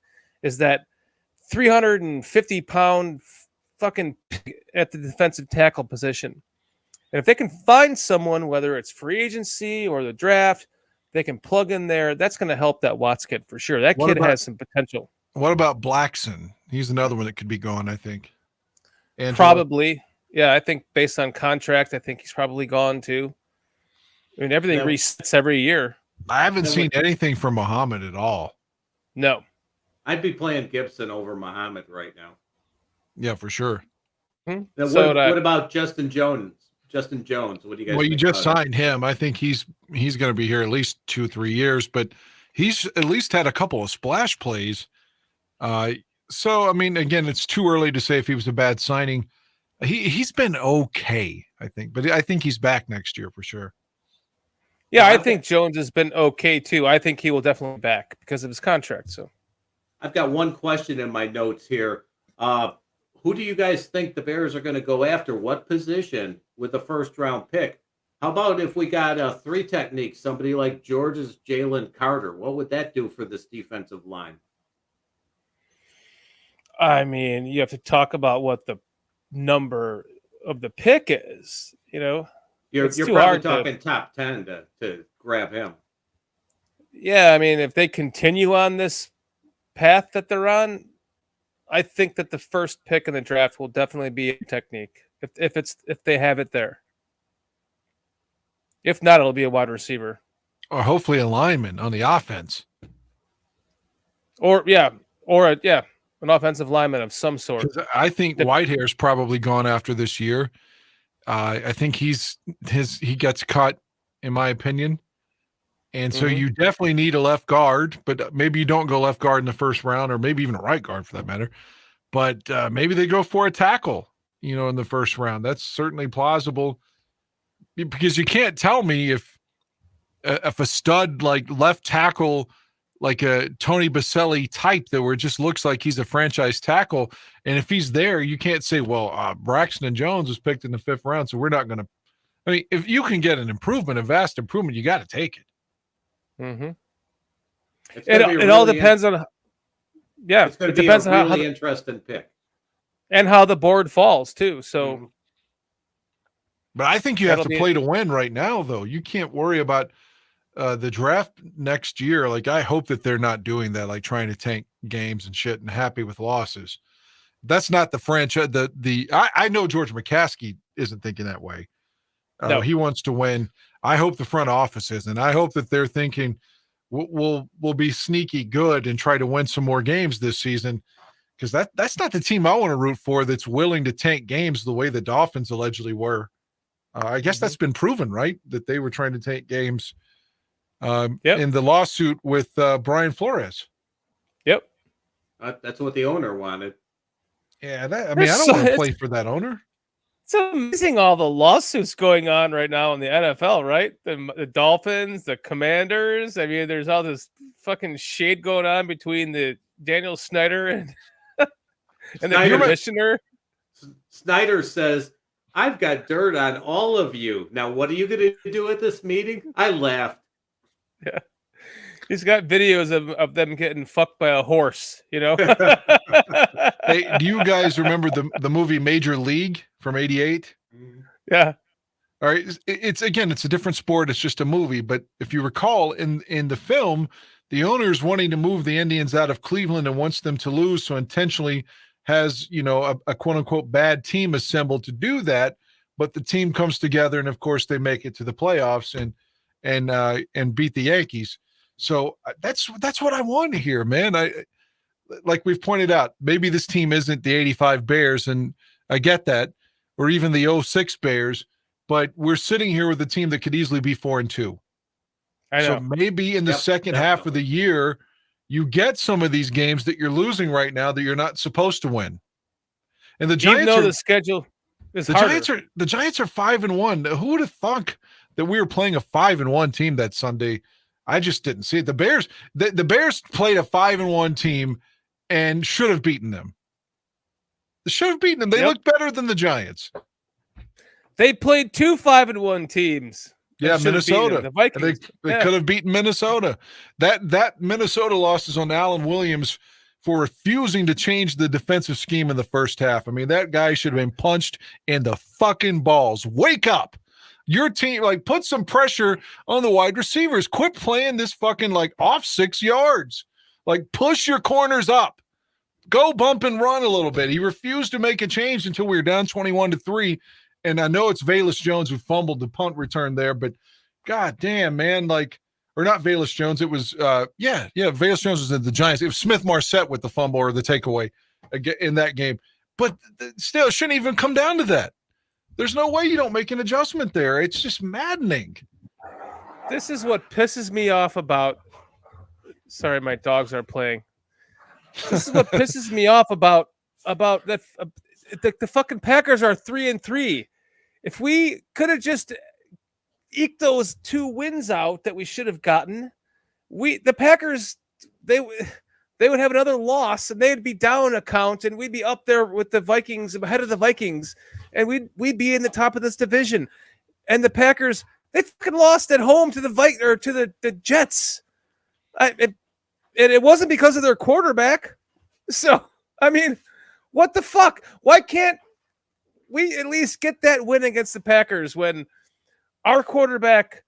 Speaker 1: is that 350-pound fucking pig at the defensive tackle position. And if they can find someone, whether it's free agency or the draft, they can plug in there. That's going to help that Watts kid for sure. That kid has some potential.
Speaker 3: What about Blackson? He's another one that could be gone, I think. Angelo?
Speaker 1: Probably. Yeah, I think based on contract, I think he's probably gone too. I mean, everything resets every year.
Speaker 3: I haven't seen anything from Muhammad at all.
Speaker 1: No.
Speaker 4: I'd be playing Gibson over Muhammad right now.
Speaker 3: Yeah, for sure.
Speaker 4: Now, what about Justin Jones? Justin Jones, what do you guys think?
Speaker 3: Well, you just signed him. I think he's going to be here at least 2-3 years, but he's at least had a couple of splash plays. So, I mean, again, it's too early to say if he was a bad signing. He's been okay, I think, but I think he's back next year for sure.
Speaker 1: Yeah, I think Jones has been okay too. I think he will definitely be back because of his contract. So,
Speaker 4: I've got one question in my notes here. Who do you guys think the Bears are going to go after? What position with the first-round pick? How about if we got a 3 technique, somebody like Georgia's Jalen Carter? What would that do for this defensive line?
Speaker 1: I mean, you have to talk about what the number of the pick is. You're
Speaker 4: probably talking top 10 to grab him.
Speaker 1: Yeah, I mean, if they continue on this path that they're on, I think that the first pick in the draft will definitely be a technique if they have it there. If not, it'll be a wide receiver,
Speaker 3: or hopefully a lineman on the offense,
Speaker 1: or an offensive lineman of some sort.
Speaker 3: I think Whitehair's probably gone after this year. I think he gets cut, in my opinion. And so you definitely need a left guard, but maybe you don't go left guard in the first round, or maybe even a right guard for that matter. But maybe they go for a tackle, in the first round. That's certainly plausible, because you can't tell me if a stud like left tackle, like a Tony Baselli type that where it just looks like he's a franchise tackle, and if he's there, you can't say, well, Braxton Jones was picked in the 5th round, so we're not going to. I mean, if you can get an improvement, a vast improvement, you got to take it.
Speaker 1: Mm-hmm. It all depends on. Yeah,
Speaker 4: it's going to be a really interesting pick,
Speaker 1: and how the board falls too. So,
Speaker 3: but I think you have to play to win right now, though. You can't worry about the draft next year. Like, I hope that they're not doing that, like trying to tank games and shit and happy with losses. That's not the franchise. I know George McCaskey isn't thinking that way. No. He wants to win. I hope the front office is, and I hope that they're thinking we'll be sneaky good and try to win some more games this season, because that's not the team I want to root for, that's willing to tank games the way the Dolphins allegedly were. I guess that's been proven, right? That they were trying to tank games in the lawsuit with Brian Flores.
Speaker 1: Yep.
Speaker 4: That's what the owner wanted.
Speaker 3: Yeah, I don't want to play for that owner.
Speaker 1: It's amazing all the lawsuits going on right now in the NFL, right? The Dolphins, the Commanders. I mean, there's all this fucking shade going on between the Daniel Snyder and the commissioner.
Speaker 4: Snyder says, I've got dirt on all of you. Now, what are you going to do at this meeting? I laughed.
Speaker 1: Yeah. He's got videos of them getting fucked by a horse, Hey,
Speaker 3: do you guys remember the movie Major League from '88?
Speaker 1: Yeah.
Speaker 3: All right. It's a different sport. It's just a movie. But if you recall, in the film, the owner's wanting to move the Indians out of Cleveland and wants them to lose, so intentionally has, a quote unquote bad team assembled to do that. But the team comes together, and of course they make it to the playoffs and beat the Yankees. So that's what I want to hear, man. Like we've pointed out, maybe this team isn't the 85 Bears, and I get that, or even the 06 Bears, but we're sitting here with a team that could easily be 4-2.
Speaker 1: I know.
Speaker 3: So maybe in the second half of the year, you get some of these games that you're losing right now that you're not supposed to win. And the Giants,
Speaker 1: even though the schedule is harder.
Speaker 3: The Giants are 5-1. Who would have thunk that we were playing a 5-1 team that Sunday? I just didn't see it. The Bears played a 5-1 team and should have beaten them. They should have beaten them. They look better than the Giants.
Speaker 1: They played 2 5-1 teams.
Speaker 3: Yeah, Minnesota.
Speaker 1: The Vikings.
Speaker 3: They could have beaten Minnesota. That Minnesota loss is on Alan Williams for refusing to change the defensive scheme in the first half. I mean, that guy should have been punched in the fucking balls. Wake up. Your team, put some pressure on the wide receivers. Quit playing this fucking off 6 yards. Push your corners up. Go bump and run a little bit. He refused to make a change until we were down 21-3. And I know it's Velus Jones who fumbled the punt return there, but god damn, man, or not Velus Jones. It was Velus Jones was in the Giants. It was Smith Marset with the fumble or the takeaway in that game. But still, it shouldn't even come down to that. There's no way you don't make an adjustment there. It's just maddening.
Speaker 1: This is what pisses me off about. Sorry, my dogs are playing. This is what pisses me off about that. The fucking Packers are 3-3. If we could have just eked those 2 wins out that we should have gotten, the Packers they would have another loss and they'd be down a count and we'd be up there with the Vikings, ahead of the Vikings, and we'd be in the top of this division. And the Packers, they fucking lost at home to the Jets. It wasn't because of their quarterback. So I mean, what the fuck? Why can't we at least get that win against the Packers when our quarterback,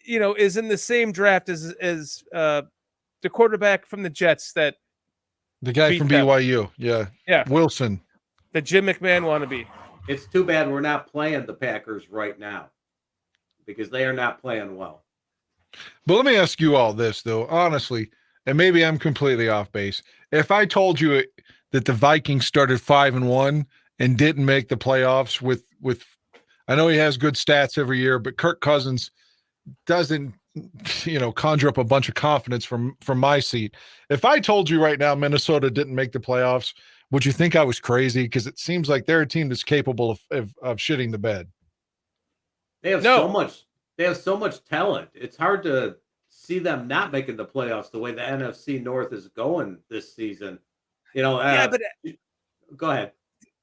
Speaker 1: is in the same draft as the quarterback from the Jets that
Speaker 3: the guy from BYU,
Speaker 1: yeah,
Speaker 3: Wilson,
Speaker 1: the Jim McMahon wannabe.
Speaker 4: It's too bad we're not playing the Packers right now because they are not playing well.
Speaker 3: But let me ask you all this, though, honestly, and maybe I'm completely off base. If I told you that the Vikings started 5-1 and didn't make the playoffs with I know he has good stats every year, but Kirk Cousins doesn't, conjure up a bunch of confidence from my seat. If I told you right now Minnesota didn't make the playoffs, would you think I was crazy? Because it seems like they're a team that's capable of shitting the bed.
Speaker 4: They have so much talent. It's hard to see them not making the playoffs the way the NFC North is going this season. But go ahead.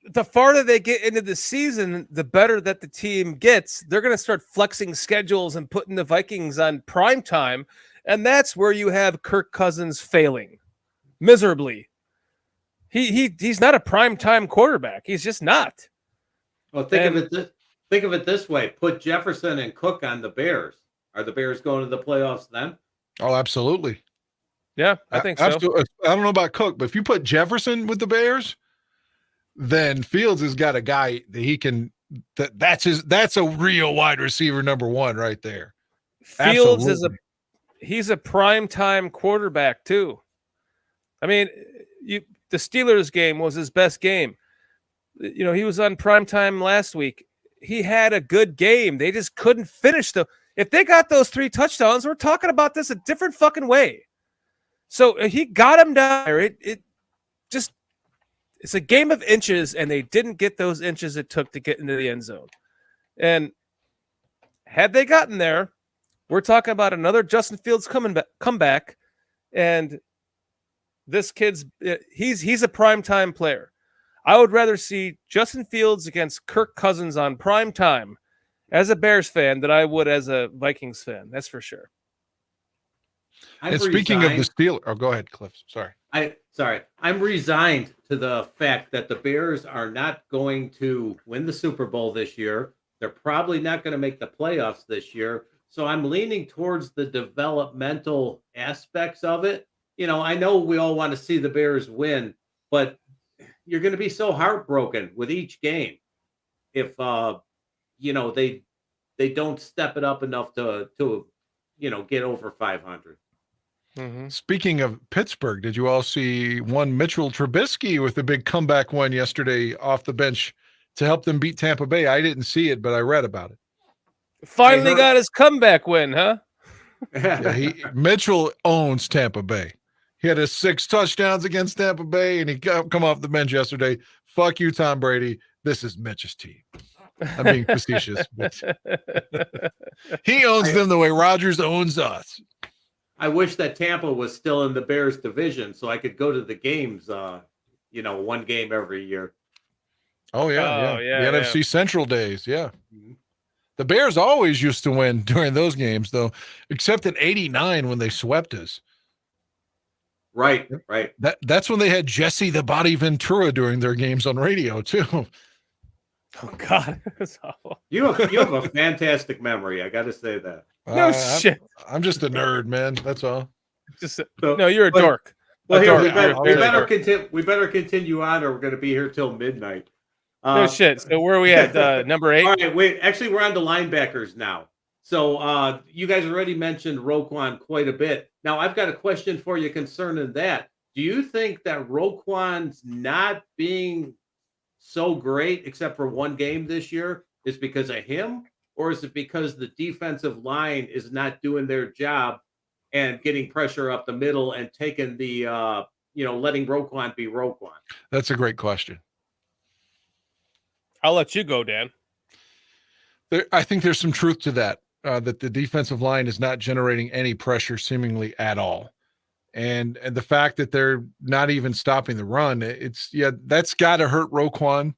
Speaker 1: The farther they get into the season, the better that the team gets. They're going to start flexing schedules and putting the Vikings on prime time, and that's where you have Kirk Cousins failing miserably. He's not a prime time quarterback. He's just not.
Speaker 4: Well, think of it this way: put Jefferson and Cook on the Bears. Are the Bears going to the playoffs then?
Speaker 3: Oh, absolutely.
Speaker 1: Yeah, I think so.
Speaker 3: I don't know about Cook, but if you put Jefferson with the Bears, then Fields has got a guy that he can. That's a real wide receiver number 1 right there.
Speaker 1: Fields he's a prime time quarterback too. I mean, the Steelers game was his best game. He was on prime time last week. He had a good game. They just couldn't finish if they got those 3 touchdowns, we're talking about this a different fucking way. So he got him down there. It's a game of inches, and they didn't get those inches it took to get into the end zone. And had they gotten there, we're talking about another Justin Fields comeback, and this kid's he's a primetime player. I would rather see Justin Fields against Kirk Cousins on prime time as a Bears fan than I would as a Vikings fan. That's for sure.
Speaker 3: Speaking of the Steelers, go ahead, Cliff. Sorry.
Speaker 4: I'm resigned to the fact that the Bears are not going to win the Super Bowl this year. They're probably not going to make the playoffs this year. So I'm leaning towards the developmental aspects of it. I know we all want to see the Bears win, but you're going to be so heartbroken with each game if they don't step it up enough to get over 500.
Speaker 1: Mm-hmm.
Speaker 3: Speaking of Pittsburgh, did you all see one Mitchell Trubisky with a big comeback win yesterday off the bench to help them beat Tampa Bay? I didn't see it, but I read about it.
Speaker 1: Finally got his comeback win, huh?
Speaker 3: Yeah, Mitchell owns Tampa Bay. He had his 6 touchdowns against Tampa Bay, and he come off the bench yesterday. Fuck you, Tom Brady. This is Mitch's team. I'm being facetious, but he owns them the way Rodgers owns us.
Speaker 4: I wish that Tampa was still in the Bears division so I could go to the games, one game every year.
Speaker 3: Oh, yeah. The NFC Central days, yeah.
Speaker 4: Mm-hmm.
Speaker 3: The Bears always used to win during those games, though, except in '89 when they swept us.
Speaker 4: Right.
Speaker 3: That's when they had Jesse the Body Ventura during their games on radio, too.
Speaker 1: Oh, God. That's awful.
Speaker 4: You have a fantastic memory. I got to say that.
Speaker 1: No shit.
Speaker 3: I'm just a nerd, man. That's all.
Speaker 1: No, you're a dork.
Speaker 4: Well,
Speaker 1: a
Speaker 4: here,
Speaker 1: dork.
Speaker 4: we better continue on, or we're going to be here till midnight.
Speaker 1: No shit. So where are we at? Number 8?
Speaker 4: All right, wait. Actually, we're on to linebackers now. So you guys already mentioned Roquan quite a bit. Now, I've got a question for you concerning that. Do you think that Roquan's not being so great, except for one game this year, is because of him? Or is it because the defensive line is not doing their job and getting pressure up the middle and taking the, letting Roquan be Roquan?
Speaker 3: That's a great question.
Speaker 1: I'll let you go, Dan.
Speaker 3: I think there's some truth to that, that the defensive line is not generating any pressure seemingly at all. And the fact that they're not even stopping the run, that's got to hurt Roquan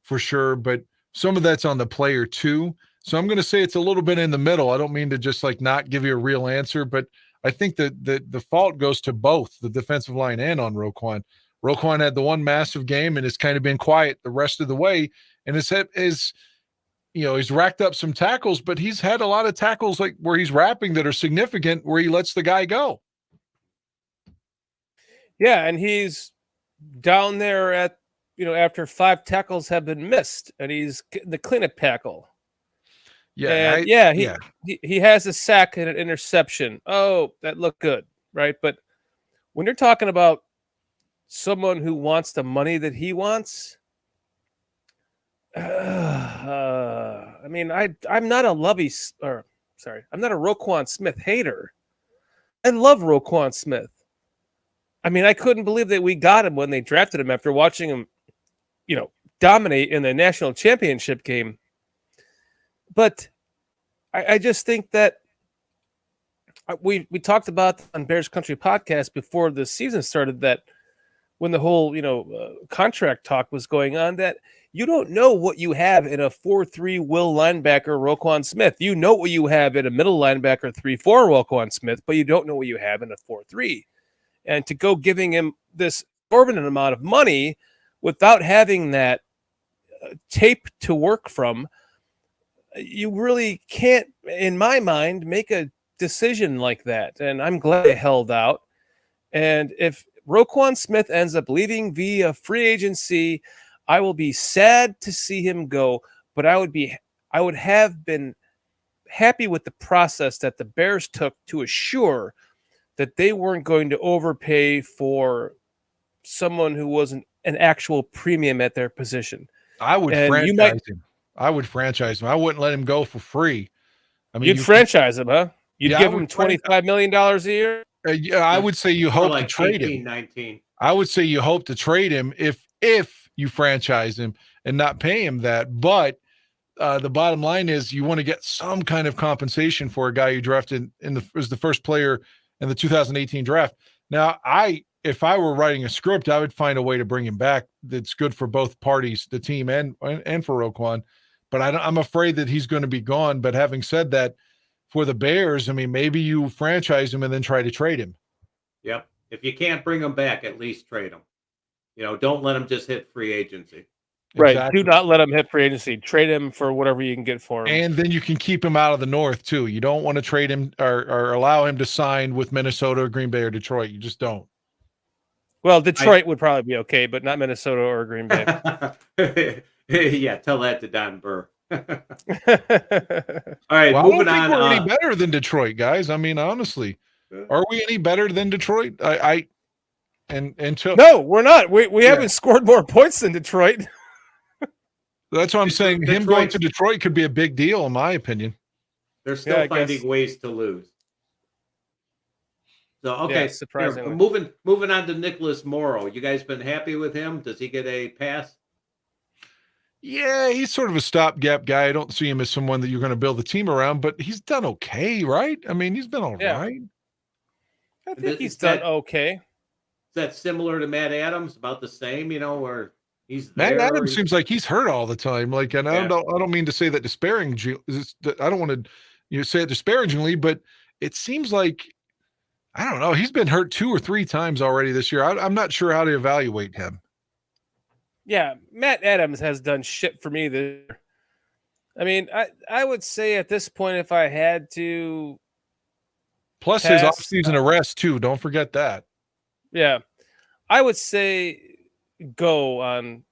Speaker 3: for sure. But some of that's on the player too. So I'm going to say it's a little bit in the middle. I don't mean to just not give you a real answer, but I think that the fault goes to both the defensive line and on Roquan. Roquan had the one massive game and has kind of been quiet the rest of the way. And he's racked up some tackles, but he's had a lot of tackles where he's wrapping that are significant where he lets the guy go.
Speaker 1: Yeah, and he's down there at, after 5 tackles have been missed, and he's getting the cleanup tackle.
Speaker 3: Yeah,
Speaker 1: he has a sack and an interception. Oh, that looked good, right? But when you're talking about someone who wants the money that he wants, I'm not a I'm not a Roquan Smith hater. I love Roquan Smith. I couldn't believe that we got him when they drafted him after watching him, dominate in the national championship game. But I just think that we talked about on Bears Country podcast before the season started that when the whole, contract talk was going on, that you don't know what you have in a 4-3 will linebacker Roquan Smith. You know what you have in a middle linebacker 3-4 Roquan Smith, but you don't know what you have in a 4-3. And to go giving him this exorbitant amount of money without having that tape to work from, you really can't, in my mind, make a decision like that. And I'm glad they held out. And if Roquan Smith ends up leaving via free agency, I will be sad to see him go, but I would have been happy with the process that the Bears took to assure that they weren't going to overpay for someone who wasn't an actual premium at their position.
Speaker 3: I would franchise him. I I wouldn't let him go for free.
Speaker 1: You'd franchise him, huh? You'd give him $25 million a year?
Speaker 3: I would say you hope to trade
Speaker 4: 18,
Speaker 3: him.
Speaker 4: 19.
Speaker 3: I would say you hope to trade him if you franchise him and not pay him that. But the bottom line is you want to get some kind of compensation for a guy you drafted as the first player in the 2018 draft. Now, if I were writing a script, I would find a way to bring him back that's good for both parties, the team and for Roquan. But I'm afraid that he's going to be gone. But having said that, for the Bears, maybe you franchise him and then try to trade him.
Speaker 4: Yep. If you can't bring him back, at least trade him. Don't let him just hit free agency.
Speaker 1: Right.
Speaker 3: Exactly.
Speaker 1: Do not let him hit free agency. Trade him for whatever you can get for him.
Speaker 3: And then you can keep him out of the North, too. You don't want to trade him or allow him to sign with Minnesota or Green Bay or Detroit. You just don't.
Speaker 1: Well, Detroit would probably be okay, but not Minnesota or Green Bay.
Speaker 4: Yeah, tell that to Don Burr. All right,
Speaker 3: well,
Speaker 4: moving
Speaker 3: I don't think
Speaker 4: on.
Speaker 3: we're any better than Detroit, guys. Honestly, Are we any better than Detroit? Until
Speaker 1: No, we're not. We haven't scored more points than Detroit.
Speaker 3: that's what I'm saying. Him going to Detroit could be a big deal, in my opinion.
Speaker 4: They're still finding ways to lose. So okay,
Speaker 1: surprisingly.
Speaker 4: Moving on to Nicholas Morrow. You guys been happy with him? Does he get a pass?
Speaker 3: Yeah, he's sort of a stopgap guy. I don't see him as someone that you're going to build a team around, but he's done okay, right? I mean, he's been all right.
Speaker 1: I think he's done okay.
Speaker 4: Is that similar to Matt Adams? About the same, where he's there?
Speaker 3: Matt Adams seems like he's hurt all the time. Like, and I don't mean to say that disparagingly. I don't want to say it disparagingly, but it seems like, I don't know. He's been hurt 2 or 3 times already this year. I'm not sure how to evaluate him.
Speaker 1: Yeah, Matt Adams has done shit for me this year. I mean, I would say at this point, if I had to,
Speaker 3: plus his offseason arrest too. Don't forget that.
Speaker 1: Yeah, I would say go on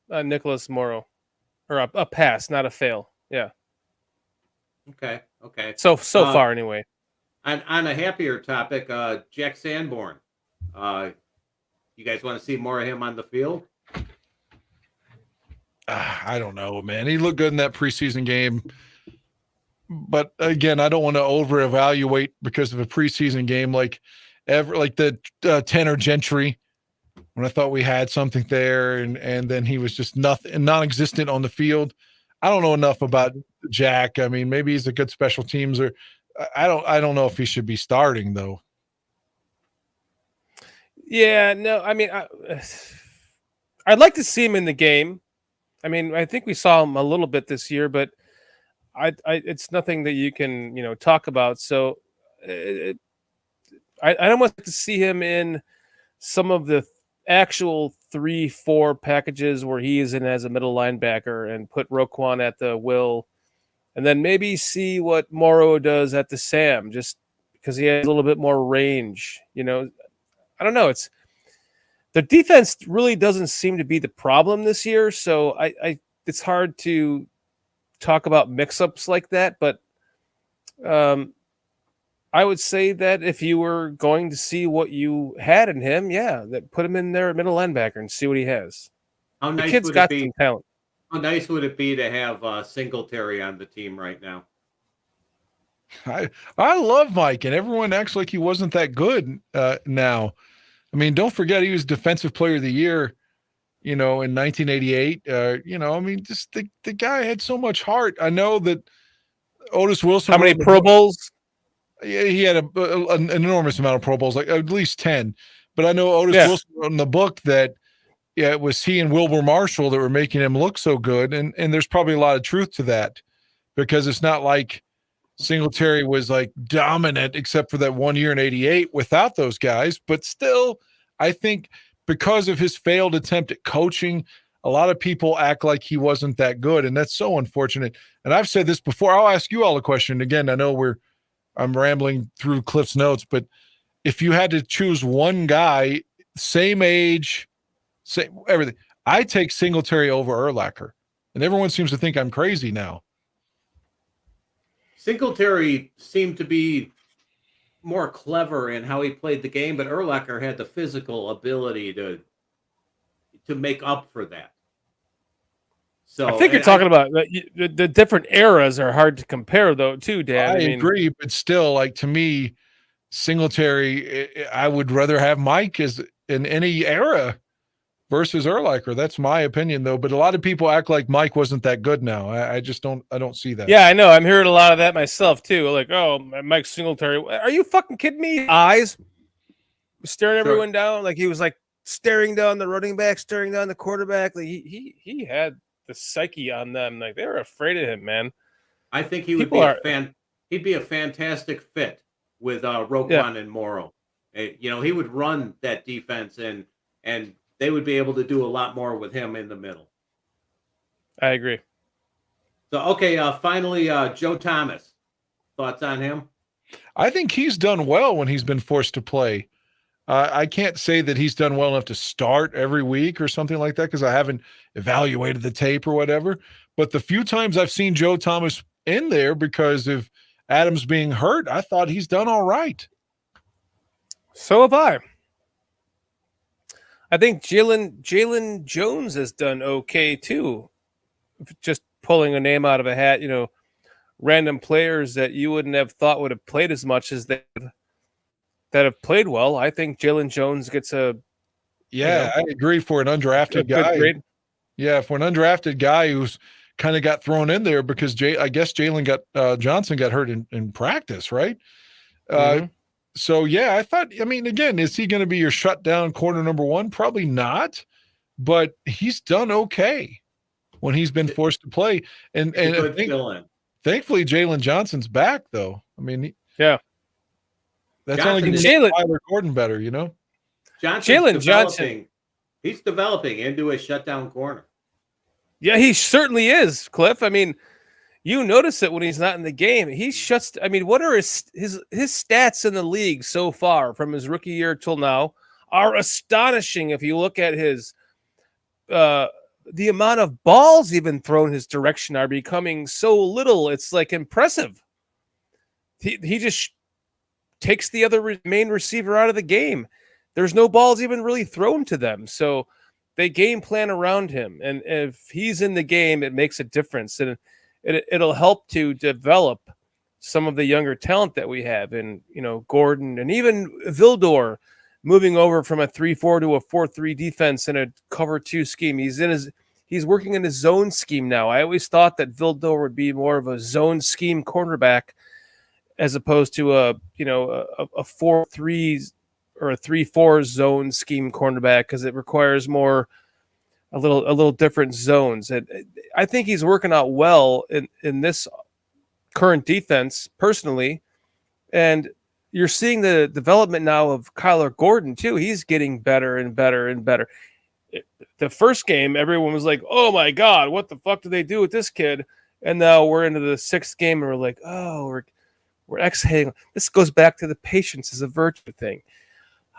Speaker 1: Nicholas Morrow, or a pass, not a fail. Yeah.
Speaker 4: Okay.
Speaker 1: So far, anyway.
Speaker 4: On a happier topic, Jack Sanborn. You guys want to see more of him on the field?
Speaker 3: I don't know, man. He looked good in that preseason game. But again, I don't want to over-evaluate because of a preseason game like the Tanner Gentry, when I thought we had something there, and then he was just non-existent on the field. I don't know enough about Jack. I mean, maybe he's a good special teams, or I don't know if he should be starting though.
Speaker 1: Yeah, no, I mean, I'd like to see him in the game. I mean, I think we saw him a little bit this year, but it's nothing that you can, talk about. So I don't want to see him in some of the actual 3-4 packages where he is in as a middle linebacker and put Roquan at the will, and then maybe see what Morrow does at the Sam, just because he has a little bit more range. I don't know. The defense really doesn't seem to be the problem this year, so it's hard to talk about mix-ups like that. But I would say that if you were going to see what you had in him, that put him in there at middle linebacker and see what he has.
Speaker 4: How nice
Speaker 1: the kid's
Speaker 4: would
Speaker 1: got
Speaker 4: it be?
Speaker 1: Some talent.
Speaker 4: How nice would it be to have Singletary on the team right now?
Speaker 3: I love Mike, and everyone acts like he wasn't that good now. I mean, don't forget he was Defensive Player of the Year, in 1988. I mean, just the guy had so much heart. I know that Otis Wilson.
Speaker 1: How many Pro Bowls?
Speaker 3: Yeah, he had an enormous amount of Pro Bowls, like at least 10. But I know Otis Wilson wrote in the book that it was he and Wilbur Marshall that were making him look so good, and there's probably a lot of truth to that, because it's not like Singletary was like dominant except for that 1 year in 88 without those guys. But still, I think because of his failed attempt at coaching, a lot of people act like he wasn't that good, and that's so unfortunate. And I've said this before. I'll ask you all a question. Again, I know I'm rambling through Cliff's notes, but if you had to choose one guy, same age, same everything, I take Singletary over Urlacher. And everyone seems to think I'm crazy now.
Speaker 4: Singletary seemed to be more clever in how he played the game, but Urlacher had the physical ability to make up for that. So
Speaker 1: I think you're talking about the different eras are hard to compare, though, too, Dan.
Speaker 3: I agree, but still, like, to me, Singletary, I would rather have Mike as in any era versus Urlacher. That's my opinion, though. But a lot of people act like Mike wasn't that good now. I just don't see that.
Speaker 1: Yeah, I know. I'm hearing a lot of that myself, too. Like, oh, Mike Singletary. Are you fucking kidding me? Eyes staring everyone down. Like, he was like staring down the running back, staring down the quarterback. Like, he had the psyche on them. Like, they were afraid of him, man.
Speaker 4: I think he would he'd be a fantastic fit with Roquan and Morrow. He would run that defense, and they would be able to do a lot more with him in the middle.
Speaker 1: I agree.
Speaker 4: So, okay, finally, Joe Thomas. Thoughts on him?
Speaker 3: I think he's done well when he's been forced to play. I can't say that he's done well enough to start every week or something like that, because I haven't evaluated the tape or whatever. But the few times I've seen Joe Thomas in there because of Adams being hurt, I thought he's done all right.
Speaker 1: So have I. I think Jalen Jones has done okay too. Just pulling a name out of a hat, random players that you wouldn't have thought would have played as much as they that have played well. I think Jalen Jones gets
Speaker 3: Yeah, I agree for an
Speaker 1: a
Speaker 3: undrafted
Speaker 1: good
Speaker 3: guy.
Speaker 1: grade.
Speaker 3: Yeah, for an undrafted guy who's kind of got thrown in there because I guess Johnson got hurt in practice, right?
Speaker 1: Mm-hmm.
Speaker 3: So yeah, I mean, again, is he going to be your shutdown corner number one? Probably not, but he's done okay when he's been forced to play. And
Speaker 4: It's a
Speaker 3: and
Speaker 4: good fill-in.
Speaker 3: thankfully, Jalen Johnson's back though. I mean,
Speaker 1: Yeah,
Speaker 3: that's only
Speaker 4: Johnson
Speaker 3: going to
Speaker 4: is
Speaker 3: make
Speaker 1: Jalen
Speaker 3: Tyler Gordon better,
Speaker 4: Johnson's
Speaker 1: Jalen
Speaker 4: developing.
Speaker 1: Johnson.
Speaker 4: He's developing into a shutdown corner.
Speaker 1: Yeah, he certainly is, Cliff. I mean, you notice it when he's not in the game. He shuts. I mean, what are his stats in the league so far from his rookie year till now are astonishing. If you look at his the amount of balls even thrown his direction are becoming so little. It's like impressive. He just takes the other main receiver out of the game. There's no balls even really thrown to them. So they game plan around him. And if he's in the game, it makes a difference. And it'll help to develop some of the younger talent that we have. And, Gordon and even Vildor moving over from a 3-4 to a 4-3 defense in a cover 2 scheme. He's working in his zone scheme now. I always thought that Vildor would be more of a zone scheme cornerback as opposed to a 4-3 or a 3-4 zone scheme cornerback, because it requires a little different zones. And I think he's working out well in this current defense personally. And you're seeing the development now of Kyler Gordon too. He's getting better and better and better. The first game, everyone was like, "Oh my God, what the fuck did they do with this kid?" And now we're into the 6th game, and we're like, "Oh, we're exhaling." This goes back to the patience is a virtue thing.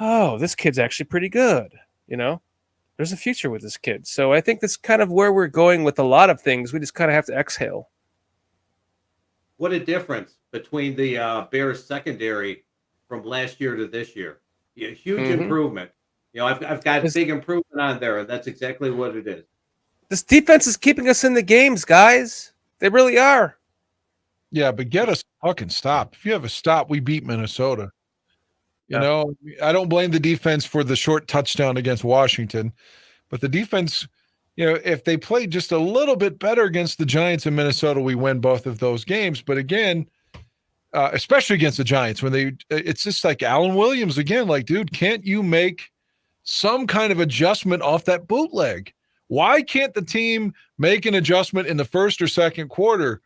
Speaker 1: Oh, this kid's actually pretty good. There's a future with this kid. So I think that's kind of where we're going with a lot of things. We just kind of have to exhale.
Speaker 4: What a difference between the Bears secondary from last year to this year. Yeah, huge improvement. I've got big improvement on there, and that's exactly what it is.
Speaker 1: This defense is keeping us in the games, guys. They really are.
Speaker 3: Yeah, but get us fucking stop. If you have a stop, we beat Minnesota. I don't blame the defense for the short touchdown against Washington, but the defense, if they played just a little bit better against the Giants in Minnesota, we win both of those games. But again, especially against the Giants, it's just like Alan Williams again, like, dude, can't you make some kind of adjustment off that bootleg? Why can't the team make an adjustment in the first or second quarter?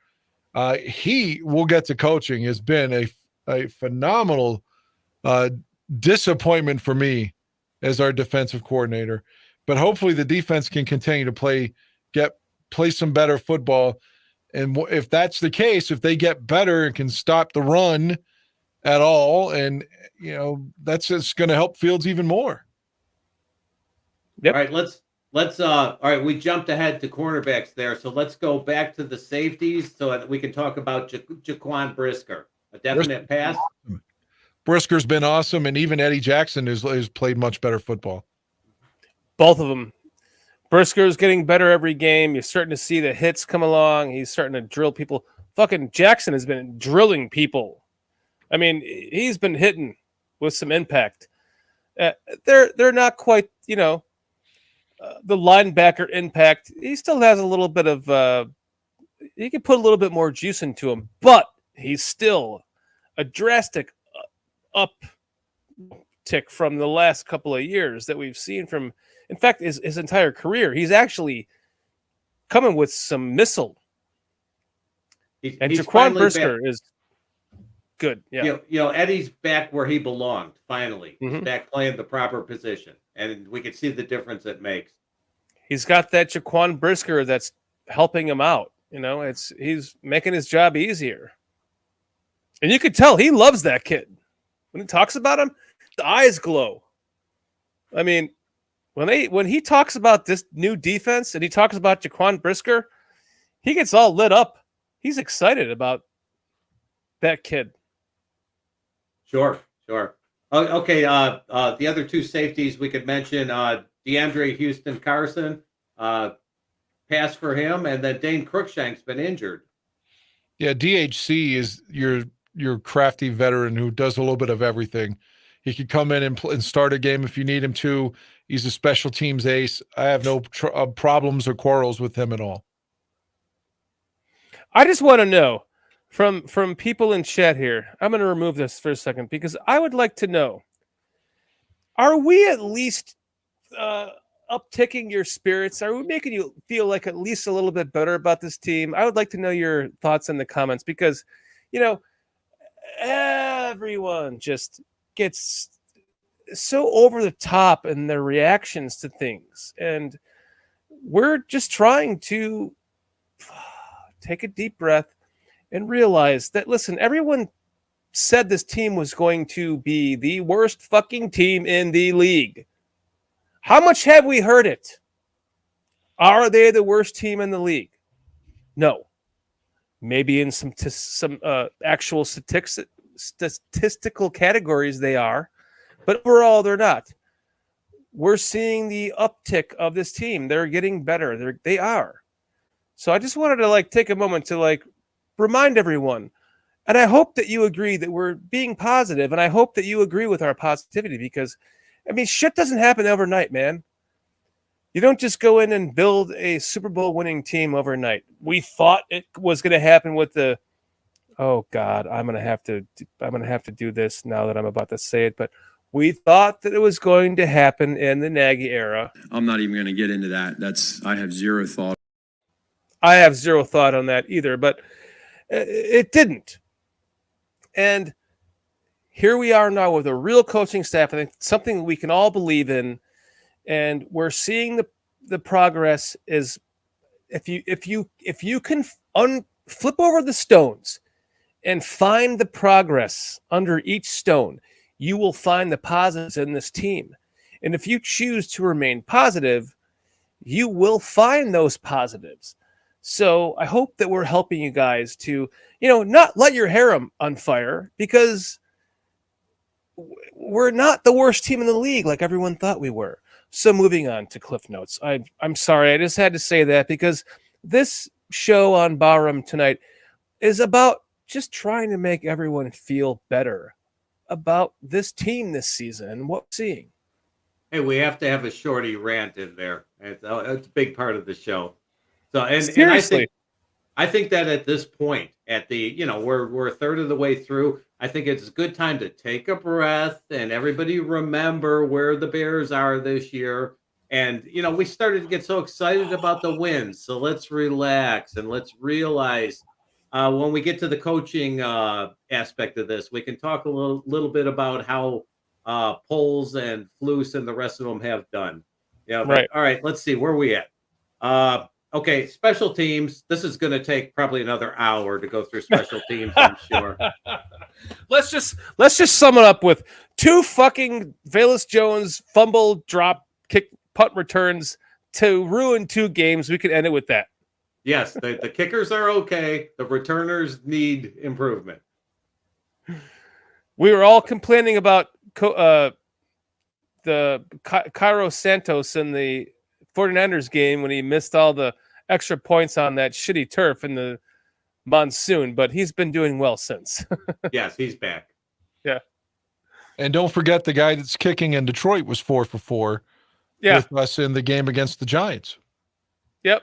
Speaker 3: He will get to coaching has been a phenomenal disappointment for me as our defensive coordinator, but hopefully the defense can continue to play some better football. And if that's the case, if they get better and can stop the run at all, and that's just going to help Fields even more.
Speaker 1: Yep.
Speaker 4: All right, let's all right, we jumped ahead to cornerbacks there, so let's go back to the safeties so that we can talk about Jaquan Brisker. A definite pass.
Speaker 3: Brisker's been awesome, and even Eddie Jackson has played much better football.
Speaker 1: Both of them. Brisker's getting better every game. You're starting to see the hits come along. He's starting to drill people. Fucking Jackson has been drilling people. I mean, he's been hitting with some impact. They're not quite, the linebacker impact. He still has a little bit of he can put a little bit more juice into him, but he's still a drastic uptick from the last couple of years that we've seen from, in fact, his entire career. He's actually coming with some missile.
Speaker 4: He's
Speaker 1: Jaquan Brisker is good. Yeah.
Speaker 4: Eddie's back where he belonged, finally.
Speaker 1: Mm-hmm.
Speaker 4: He's back playing the proper position, and we can see the difference it makes.
Speaker 1: He's got that Jaquan Brisker that's helping him out. He's making his job easier. And you could tell he loves that kid. When he talks about him, the eyes glow. I mean, when he talks about this new defense and he talks about Jaquan Brisker, he gets all lit up. He's excited about that kid.
Speaker 4: Sure. Okay. The other two safeties we could mention, DeAndre Houston Carson, pass for him, and then Dane Cruikshank's been injured.
Speaker 3: Yeah, DHC is your crafty veteran who does a little bit of everything. He could come in and start a game if you need him to. He's a special teams ace. I have no problems or quarrels with him at all.
Speaker 1: I just want to know from people in chat here. I'm going to remove this for a second because I would like to know: are we at least upticking your spirits? Are we making you feel like at least a little bit better about this team? I would like to know your thoughts in the comments because, you know, everyone just gets so over the top in their reactions to things, and we're just trying to take a deep breath and realize that, listen, everyone said this team was going to be the worst fucking team in the league. How much have we heard it? Are they the worst team in the league? No. Maybe in some actual statistical categories they are, but overall they're not. We're seeing the uptick of this team. They're getting better. They are. So I just wanted to take a moment to remind everyone. And I hope that you agree that we're being positive, and I hope that you agree with our positivity because, I mean, shit doesn't happen overnight, man. You don't just go in and build a Super Bowl winning team overnight. We thought it was going to happen with the, oh God, I'm going to have to do this now that I'm about to say it, but we thought that it was going to happen in the Nagy era.
Speaker 5: I'm not even going to get into that. I have zero thought.
Speaker 1: I have zero thought on that either, but it didn't. And here we are now with a real coaching staff. I think something we can all believe in, and we're seeing the progress. Is if you can flip over the stones and find the progress under each stone, you will find the positives in this team. And if you choose to remain positive, you will find those positives. So I hope that we're helping you guys to, not let your hair on fire, because we're not the worst team in the league like everyone thought we were. So moving on to Cliff Notes. I'm sorry, I just had to say that because this show on Barroom tonight is about just trying to make everyone feel better about this team this season and what we're seeing.
Speaker 4: Hey, we have to have a shorty rant in there. It's a big part of the show. So, and
Speaker 1: Seriously.
Speaker 4: I think that at this point, we're a third of the way through. I think it's a good time to take a breath and everybody remember where the Bears are this year. And, we started to get so excited about the wins. So let's relax and let's realize when we get to the coaching aspect of this, we can talk a little bit about how Poles and Flus and the rest of them have done. Yeah.
Speaker 1: Right.
Speaker 4: All right. Let's see where we at. Okay, special teams. This is going to take probably another hour to go through special teams, I'm sure.
Speaker 1: Let's just sum it up with two fucking Velus Jones fumble, drop, kick, punt returns to ruin 2 games. We could end it with that.
Speaker 4: Yes, the kickers are okay. The returners need improvement.
Speaker 1: We were all complaining about the Cairo Santos in the 49ers game when he missed all the extra points on that shitty turf in the monsoon, but he's been doing well since.
Speaker 4: Yes, he's back.
Speaker 1: Yeah.
Speaker 3: And don't forget the guy that's kicking in Detroit was 4 for 4 with us in the game against the Giants.
Speaker 1: Yep.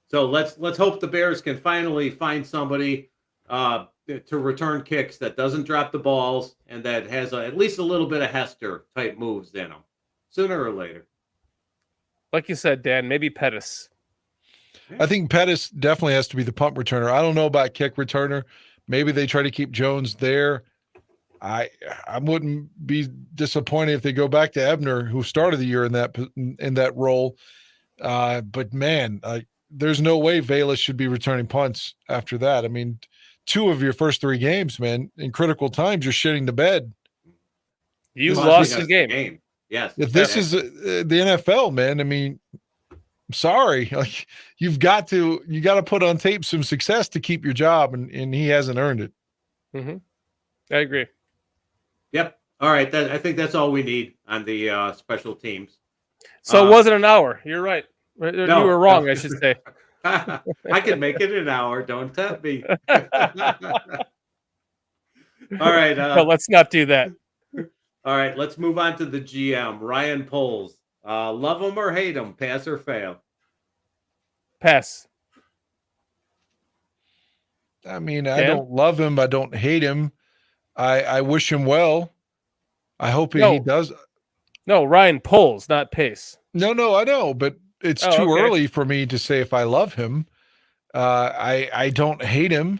Speaker 4: So let's hope the Bears can finally find somebody to return kicks that doesn't drop the balls and that has at least a little bit of Hester type moves in them sooner or later.
Speaker 1: Like you said, Dan, maybe Pettis.
Speaker 3: I think Pettis definitely has to be the punt returner. I don't know about kick returner. Maybe they try to keep Jones there. I wouldn't be disappointed if they go back to Ebner, who started the year in that role. But man, there's no way Velus should be returning punts after that. I mean, 2 of your first 3 games, man, in critical times, you're shitting the bed.
Speaker 1: You lost the game.
Speaker 4: Yes.
Speaker 3: If this is the NFL, man, I mean, I'm sorry. Like you got to put on tape some success to keep your job, and he hasn't earned it.
Speaker 1: Mm-hmm. I agree.
Speaker 4: All right, I think that's all we need on the special teams.
Speaker 1: So it wasn't an hour. You're right. You were wrong,
Speaker 4: no.
Speaker 1: I should say.
Speaker 4: I can make it an hour. Don't tempt me. All right.
Speaker 1: No, let's not do that.
Speaker 4: All right. Let's move on to the GM, Ryan Poles. Love him or hate him, pass or fail.
Speaker 1: Pass.
Speaker 3: I mean, I
Speaker 1: Dan?
Speaker 3: don't love him. I don't hate him. I wish him well. I hope he
Speaker 1: No.
Speaker 3: does.
Speaker 1: No, Ryan Poles, not Pace.
Speaker 3: No, I know, but it's too early for me to say if I love him. I don't hate him.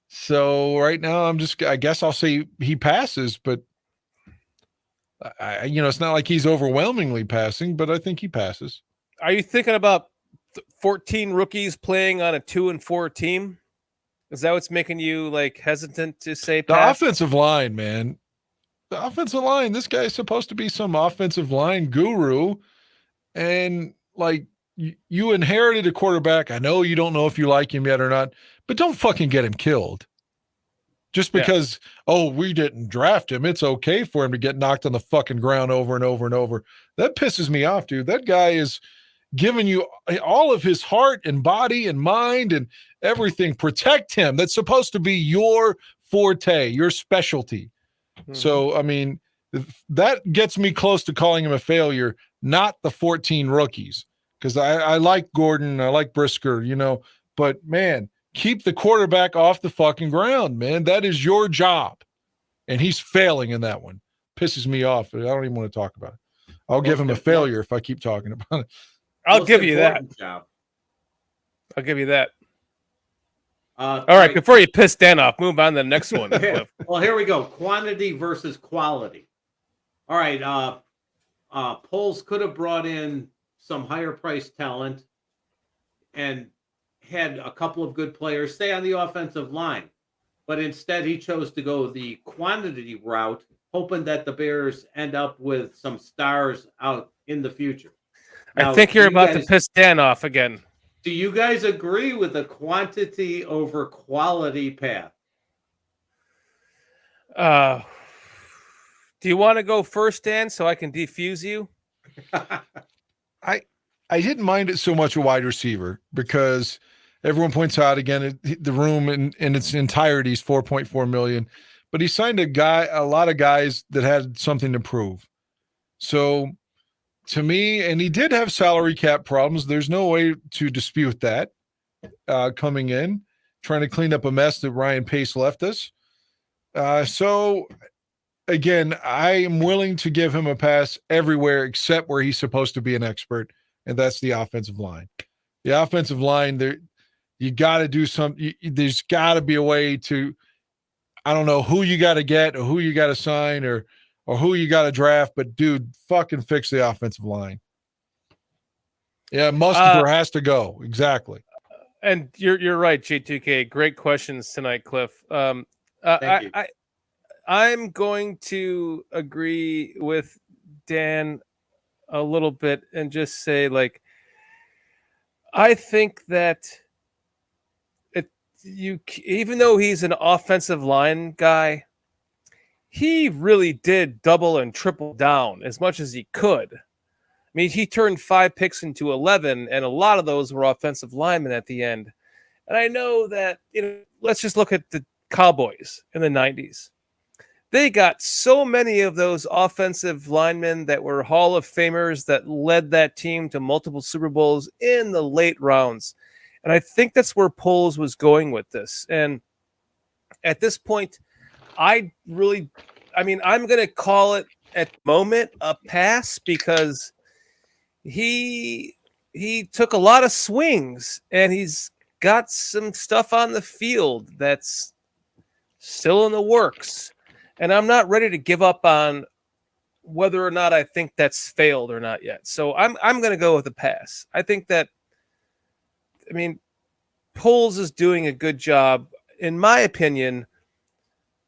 Speaker 3: So right now I guess I'll say he passes, but it's not like he's overwhelmingly passing, but I think he passes.
Speaker 1: Are you thinking about 14 rookies playing on a 2-4 team? Is that what's making you like hesitant to say pass?
Speaker 3: The offensive line, man. The offensive line. This guy's supposed to be some offensive line guru. And like you inherited a quarterback. I know you don't know if you like him yet or not, but don't fucking get him killed. Just because, we didn't draft him, it's okay for him to get knocked on the fucking ground over and over and over. That pisses me off, dude. That guy is giving you all of his heart and body and mind and everything. Protect him. That's supposed to be your forte, your specialty. Mm-hmm. So, I mean, that gets me close to calling him a failure, not the 14 rookies. Because I like Gordon, I like Brisker, but man, keep the quarterback off the fucking ground, man. That is your job. And he's failing in that one. Pisses me off. I don't even want to talk about it. I'll give him a failure if I keep talking about it.
Speaker 1: I'll give you that. I'll give you that. All right, before you piss Dan off, move on to the next one.
Speaker 4: Well, here we go. Quantity versus quality. All right. Poles could have brought in some higher priced talent and had a couple of good players stay on the offensive line. But instead, he chose to go the quantity route, hoping that the Bears end up with some stars out in the future. Now,
Speaker 1: I think you're about to piss Dan off again.
Speaker 4: Do you guys agree with the quantity over quality path?
Speaker 1: Do you want to go first, Dan, so I can defuse you?
Speaker 3: I didn't mind it so much a wide receiver because everyone points out again the room in its entirety is $4.4 million, but he signed a lot of guys that had something to prove. So to me, and he did have salary cap problems. There's no way to dispute that. Coming in, trying to clean up a mess that Ryan Pace left us. So again, I am willing to give him a pass everywhere except where he's supposed to be an expert, and that's the offensive line. The offensive line, you got to do something. There's got to be a way to, I don't know who you got to get or who you got to sign or who you got to draft, but dude, fucking fix the offensive line. Yeah, Mustafa has to go. Exactly.
Speaker 1: And you're right, J2K. Great questions tonight, Cliff.
Speaker 4: Thank you.
Speaker 1: I'm going to agree with Dan a little bit and just say, like, I think that even though he's an offensive line guy, he really did double and triple down as much as he could. I mean, he turned 5 picks into 11, and a lot of those were offensive linemen at the end. And I know that, let's just look at the Cowboys in the 90s. They got so many of those offensive linemen that were Hall of Famers that led that team to multiple Super Bowls in the late rounds. And I think that's where Poles was going with this. And at this point, I'm going to call it at the moment a pass because he took a lot of swings and he's got some stuff on the field that's still in the works. And I'm not ready to give up on whether or not I think that's failed or not yet. So I'm going to go with a pass. I think that, Poles is doing a good job, in my opinion,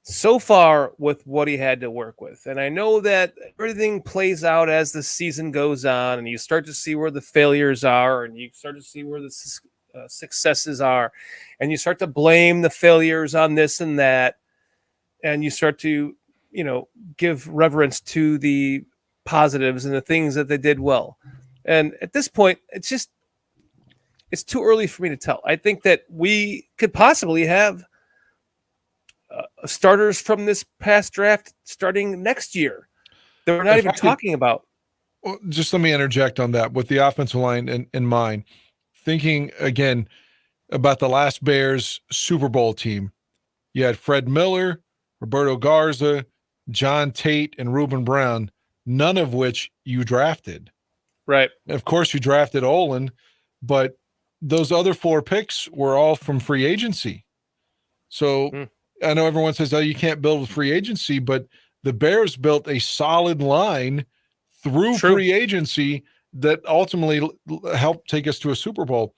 Speaker 1: so far with what he had to work with. And I know that everything plays out as the season goes on and you start to see where the failures are and you start to see where the successes are. And you start to blame the failures on this and that. And you start to, give reverence to the positives and the things that they did well. And at this point, it's too early for me to tell. I think that we could possibly have starters from this past draft starting next year that we're not even talking about.
Speaker 3: Well, just let me interject on that with the offensive line in mind. Thinking again about the last Bears Super Bowl team, you had Fred Miller, Roberto Garza, John Tate, and Reuben Brown, none of which you drafted.
Speaker 1: Right.
Speaker 3: Of course, you drafted Olin, but those other 4 picks were all from free agency. So I know everyone says, oh, you can't build with free agency, but the Bears built a solid line through free agency that ultimately helped take us to a Super Bowl.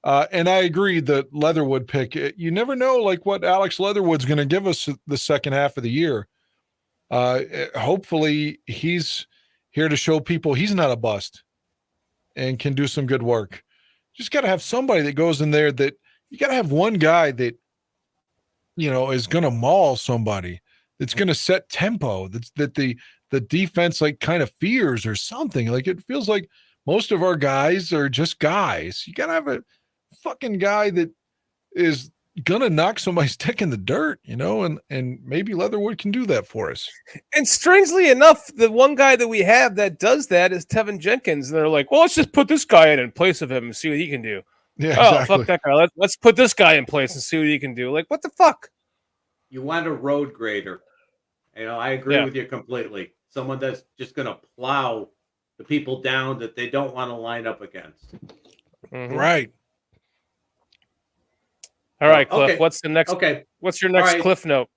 Speaker 3: And I agree that Leatherwood pick, you never know like what Alex Leatherwood's going to give us the second half of the year. Hopefully he's here to show people he's not a bust and can do some good work. Just got to have somebody that goes in there that you got to have one guy that, is going to maul somebody, that's going to set tempo, that the defense like kind of fears or something. Like it feels like most of our guys are just guys. You got to have a fucking guy that is gonna knock somebody's dick in the dirt, and maybe Leatherwood can do that for us.
Speaker 1: And strangely enough, the one guy that we have that does that is Tevin Jenkins. And they're like, well, let's just put this guy in place of him and see what he can do.
Speaker 3: Yeah, exactly.
Speaker 1: Fuck that guy. Let's put this guy in place and see what he can do. Like, what the fuck?
Speaker 4: You want a road grader. I agree with you completely. Someone that's just going to plow the people down that they don't want to line up against.
Speaker 1: Mm-hmm.
Speaker 3: Right.
Speaker 1: All right, Cliff.
Speaker 4: Okay.
Speaker 1: What's the next?
Speaker 4: Okay.
Speaker 1: What's your next Cliff note?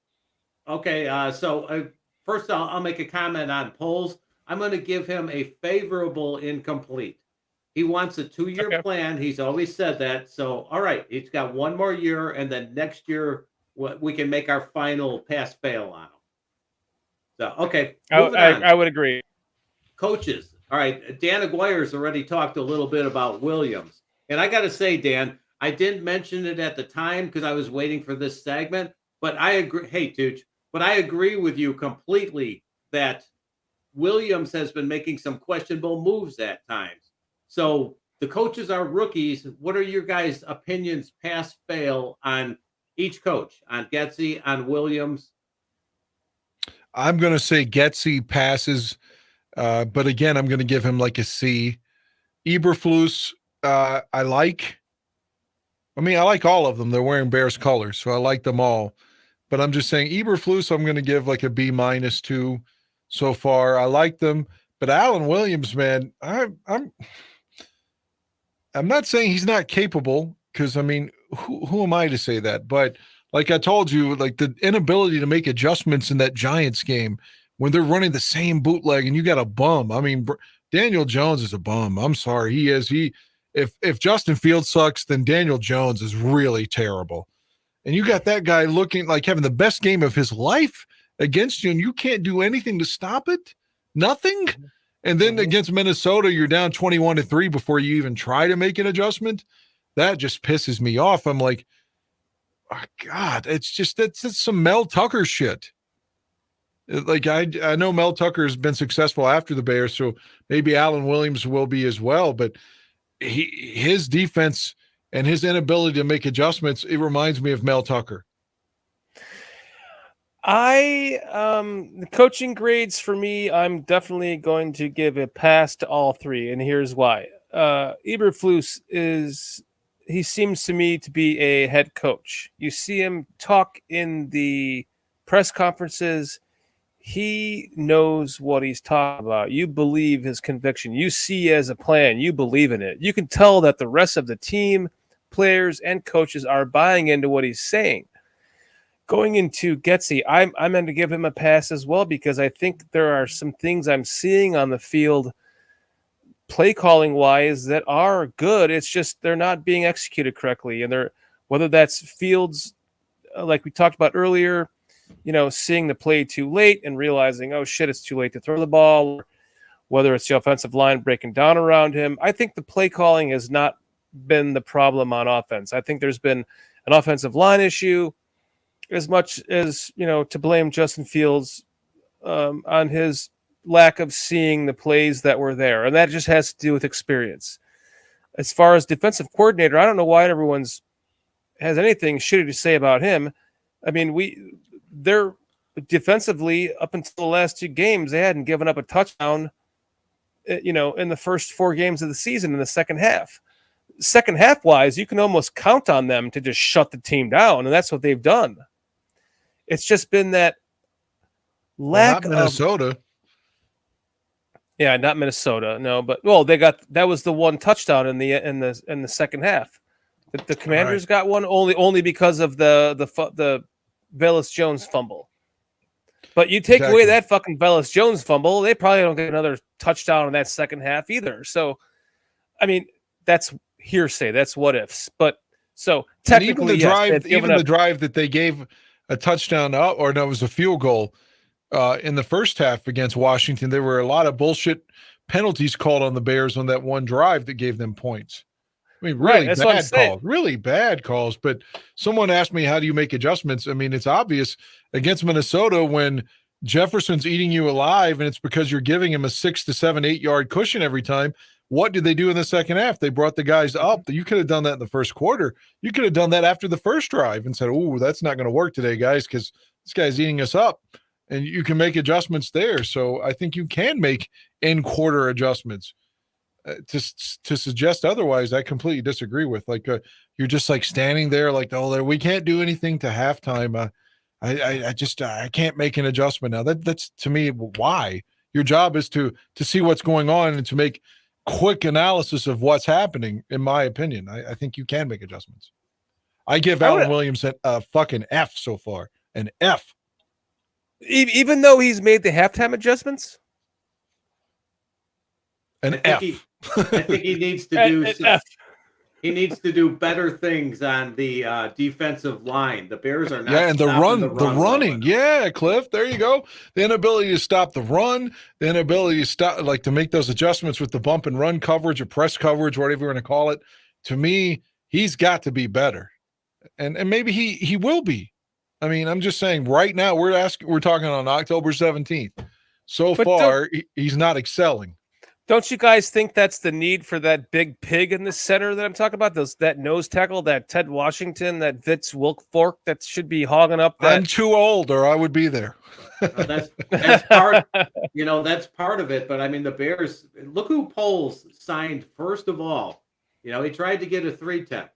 Speaker 4: Okay. So first, I'll make a comment on Poles. I'm going to give him a favorable incomplete. He wants a 2-year plan. He's always said that. So, all right, he's got 1 more year, and then next year we can make our final pass-fail on him. So, okay.
Speaker 1: I would agree.
Speaker 4: Coaches. All right. Dan Aguire's already talked a little bit about Williams. And I got to say, Dan, I didn't mention it at the time because I was waiting for this segment, but I agree. Hey, Tooch, but I agree with you completely that Williams has been making some questionable moves at times. So the coaches are rookies. What are your guys' opinions, pass, fail on each coach, on Getsy, on Williams?
Speaker 3: I'm going to say Getsy passes, but again, I'm going to give him like a C. Eberflus, I like all of them. They're wearing Bears colors, so I like them all. But I'm just saying Eberflus, I'm going to give like a B-2 so far. I like them, but Alan Williams, man, I'm not saying he's not capable because, I mean, who am I to say that? But like I told you, like the inability to make adjustments in that Giants game when they're running the same bootleg and you got a bum. I mean, Daniel Jones is a bum. I'm sorry. He is. If Justin Fields sucks, then Daniel Jones is really terrible. And you got that guy looking like having the best game of his life against you, and you can't do anything to stop it. Nothing. And then against Minnesota, you're down 21-3 before you even try to make an adjustment. That just pisses me off. I'm like, oh, God, that's some Mel Tucker shit. Like I know Mel Tucker has been successful after the Bears, so maybe Alan Williams will be as well. But his defense and his inability to make adjustments, it reminds me of Mel Tucker.
Speaker 1: The coaching grades for me, I'm definitely going to give a pass to all 3, and here's why. Eberflus he seems to me to be a head coach. You see him talk in the press conferences. He knows what he's talking about. You believe his conviction. You see as a plan. You believe in it. You can tell that the rest of the team, players, and coaches are buying into what he's saying. Going into Getsy, I'm going to give him a pass as well because I think there are some things I'm seeing on the field play calling wise that are good. It's just they're not being executed correctly. And whether that's Fields, like we talked about earlier, seeing the play too late and realizing, oh shit, it's too late to throw the ball, or whether it's the offensive line breaking down around him. I think the play calling has not been the problem on offense. I think there's been an offensive line issue as much as, to blame Justin Fields. on his lack of seeing the plays that were there, and that just has to do with experience. As far as defensive coordinator, I don't know why everyone's has anything shitty to say about him. I mean, they're defensively up until the last 2 games, they hadn't given up a touchdown, in the first 4 games of the season in the second half. Second half wise, you can almost count on them to just shut the team down, and that's what they've done. It's just been that lack
Speaker 3: not Minnesota.
Speaker 1: of. Yeah, not Minnesota, no, but that was the one touchdown in the second half. The Commanders got one only because of the Velus Jones fumble. But you take away that fucking Velus Jones fumble, they probably don't get another touchdown in that second half either. So, I mean, that's hearsay. That's what ifs. But so technically,
Speaker 3: the drive that they gave a touchdown up, or no, it was a field goal in the first half against Washington. There were a lot of bullshit penalties called on the Bears on that one drive that gave them points. I mean, really bad calls. But someone asked me, how do you make adjustments? I mean, it's obvious against Minnesota when Jefferson's eating you alive, and it's because you're giving him a 6 to 7, 8 yard cushion every time. What did they do in the second half? They brought the guys up. You could have done that in the first quarter. You could have done that after the first drive and said, "Oh, that's not going to work today, guys, because this guy's eating us up." And you can make adjustments there. So I think you can make in-quarter adjustments. To suggest otherwise, I completely disagree with. Like you're just like standing there, like, "Oh, we can't do anything to halftime." I can't make an adjustment now. That's to me why your job is to see what's going on and to make quick analysis of what's happening. In my opinion, I think you can make adjustments. I give Alan Williams a fucking F so far, an F.
Speaker 1: Even though he's made the halftime adjustments,
Speaker 4: I think he needs to do. He needs to do better things on the defensive line. The Bears are not.
Speaker 3: Yeah, and the running. Yeah, Cliff. There you go. The inability to stop the run. The inability to stop, like, to make those adjustments with the bump and run coverage or press coverage, whatever you want to call it. To me, he's got to be better, and maybe he will be. I mean, I'm just saying. Right now, we're talking on October 17th. So far, he's not excelling.
Speaker 1: Don't you guys think that's the need for that big pig in the center that I'm talking about? That nose tackle, that Ted Washington, that Vitz Wilfork that should be hogging up that.
Speaker 3: I'm too old, or I would be there.
Speaker 4: That's part. That's part of it. But I mean, the Bears. Look who Poles signed first of all. He tried to get a 3-tech,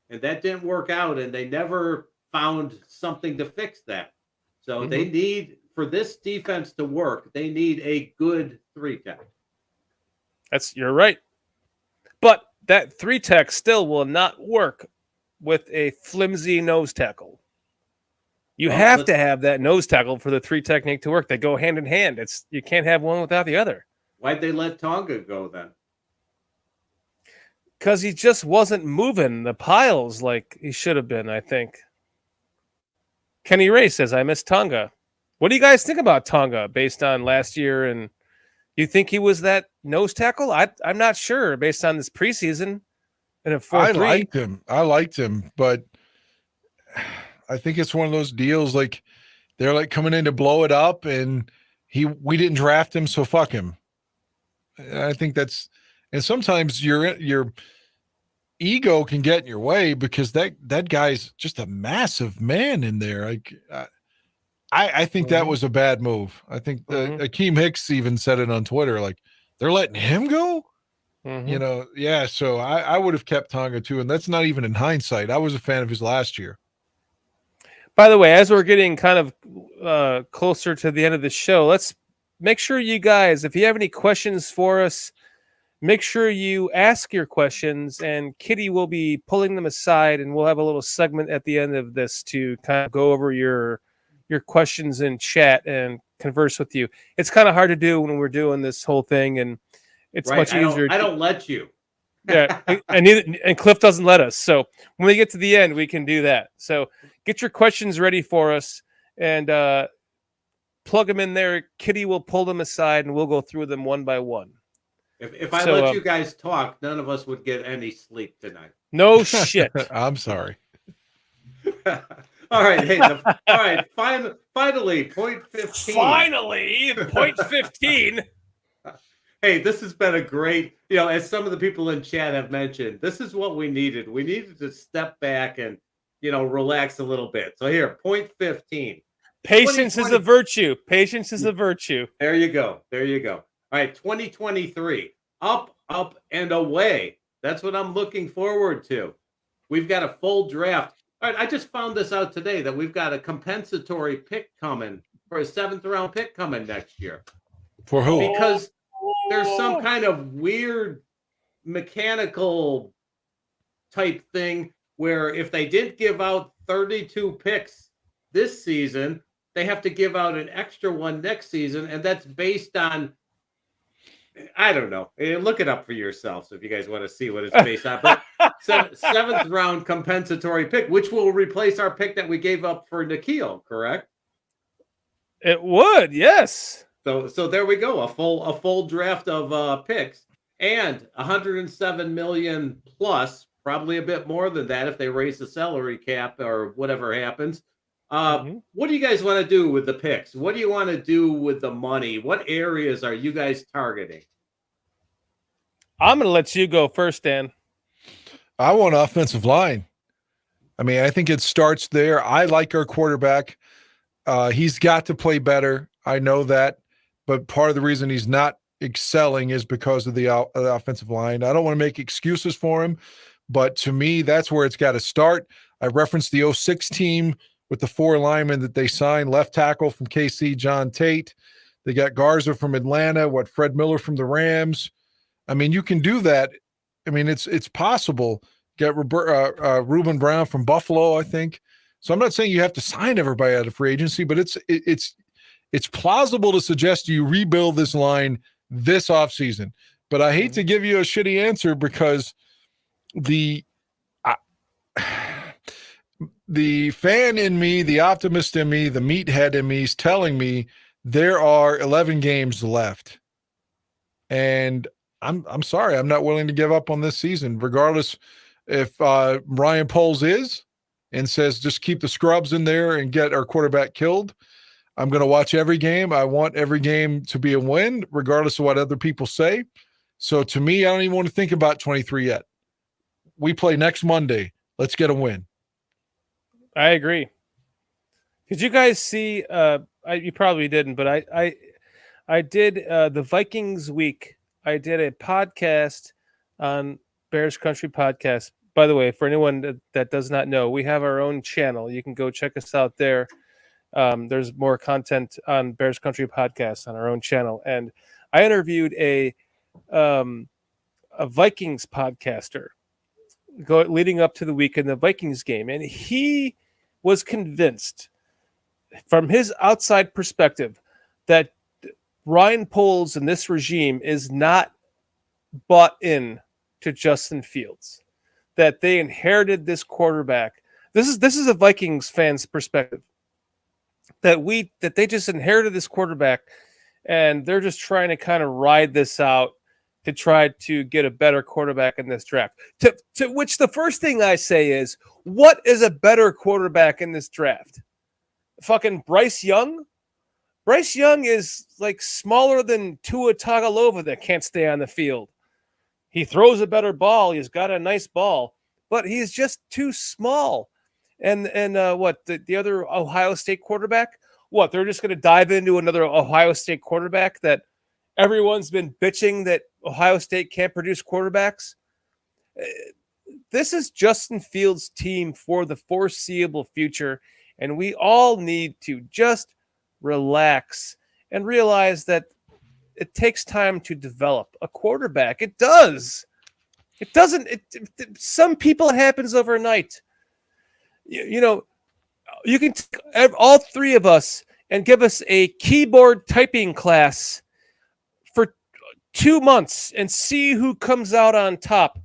Speaker 4: and that didn't work out, and they never found something to fix that. So they need, for this defense to work, they need a good 3-tech.
Speaker 1: You're right. But that 3-tech still will not work with a flimsy nose tackle. You have to have that nose tackle for the 3 technique to work. They go hand in hand. You can't have one without the other.
Speaker 4: Why'd they let Tonga go then?
Speaker 1: Because he just wasn't moving the piles like he should have been, I think. Kenny Ray says, I miss Tonga. What do you guys think about Tonga based on last year? And you think he was that nose tackle? I'm not sure based on this preseason. And a 4-3.
Speaker 3: I liked him, but I think it's one of those deals like they're like coming in to blow it up, and we didn't draft him, so fuck him. I think that's, and sometimes your ego can get in your way because that guy's just a massive man in there. Like I think that was a bad move. I think Akeem Hicks even said it on Twitter, like they're letting him go. Yeah. So I would have kept Tonga too, and that's not even in hindsight. I was a fan of his last year.
Speaker 1: By the way, as we're getting kind of closer to the end of the show, let's make sure you guys, if you have any questions for us, make sure you ask your questions, and Kitty will be pulling them aside, and we'll have a little segment at the end of this to kind of go over your questions in chat and converse with you. It's kind of hard to do when we're doing this whole thing, and it's much easier.
Speaker 4: I don't let you.
Speaker 1: Yeah, and Cliff doesn't let us. So when we get to the end, we can do that. So get your questions ready for us and plug them in there. Kitty will pull them aside, and we'll go through them one by one.
Speaker 4: If I let you guys talk, none of us would get any sleep tonight.
Speaker 1: No shit.
Speaker 3: I'm sorry.
Speaker 4: All right. Hey, all right. Finally, point 15.
Speaker 1: Finally, point 15.
Speaker 4: Hey, this has been a great, as some of the people in chat have mentioned, this is what we needed. We needed to step back and, relax a little bit. So here, point 15.
Speaker 1: Patience is a virtue. Patience is a virtue.
Speaker 4: There you go. There you go. All right, 2023. Up, and away. That's what I'm looking forward to. We've got a full draft. All right, I just found this out today that we've got a compensatory pick coming for a 7th round pick coming next year.
Speaker 3: For who?
Speaker 4: Because there's some kind of weird mechanical type thing where if they did give out 32 picks this season, they have to give out an extra one next season. And that's based on, I don't know. Look it up for yourselves if you guys want to see what it's based on. But 7th round compensatory pick, which will replace our pick that we gave up for Nikhil, correct?
Speaker 1: It would, yes.
Speaker 4: So there we go. A full draft of picks and 107 million plus, probably a bit more than that if they raise the salary cap or whatever happens. What do you guys want to do with the picks? What do you want to do with the money? What areas are you guys targeting?
Speaker 1: I'm going to let you go first, Dan.
Speaker 3: I want offensive line. I mean, I think it starts there. I like our quarterback. He's got to play better. I know that. But part of the reason he's not excelling is because of the offensive line. I don't want to make excuses for him, but to me, that's where it's got to start. I referenced the 06 team with the 4 linemen that they signed, left tackle from KC, John Tate. They got Garza from Atlanta, Fred Miller from the Rams. I mean, you can do that. I mean, it's possible. Get Reuben Brown from Buffalo, I think. So I'm not saying you have to sign everybody out of free agency, but it's plausible to suggest you rebuild this line this offseason. But I hate to give you a shitty answer because the fan in me, the optimist in me, the meathead in me is telling me there are 11 games left. And I'm sorry, I'm not willing to give up on this season, regardless if Ryan Poles is and says just keep the scrubs in there and get our quarterback killed. I'm going to watch every game. I want every game to be a win, regardless of what other people say. So to me, I don't even want to think about 23 yet. We play next Monday. Let's get a win.
Speaker 1: I agree. Did you guys see? You probably didn't, but I did the Vikings week. I did a podcast on Bears Country Podcast. By the way, for anyone that does not know, we have our own channel. You can go check us out there. There's more content on Bears Country Podcast on our own channel, and I interviewed a Vikings podcaster leading up to the week in the Vikings game, and he was convinced from his outside perspective that Ryan Poles and this regime is not bought in to Justin Fields, that they inherited this quarterback. This is a Vikings fan's perspective, that they just inherited this quarterback and they're just trying to kind of ride this out to try to get a better quarterback in this draft. To which the first thing I say is, what is a better quarterback in this draft? Fucking Bryce Young? Bryce Young is like smaller than Tua Tagovailoa that can't stay on the field. He throws a better ball. He's got a nice ball, but he's just too small. And what, the other Ohio State quarterback? What, they're just going to dive into another Ohio State quarterback that everyone's been bitching that Ohio State can't produce quarterbacks? This is Justin Fields' team for the foreseeable future, and we all need to just relax and realize that it takes time to develop a quarterback. It does. It doesn't. Some people, it happens overnight. You know, you can take all 3 of us and give us a keyboard typing class for 2 months and see who comes out on top,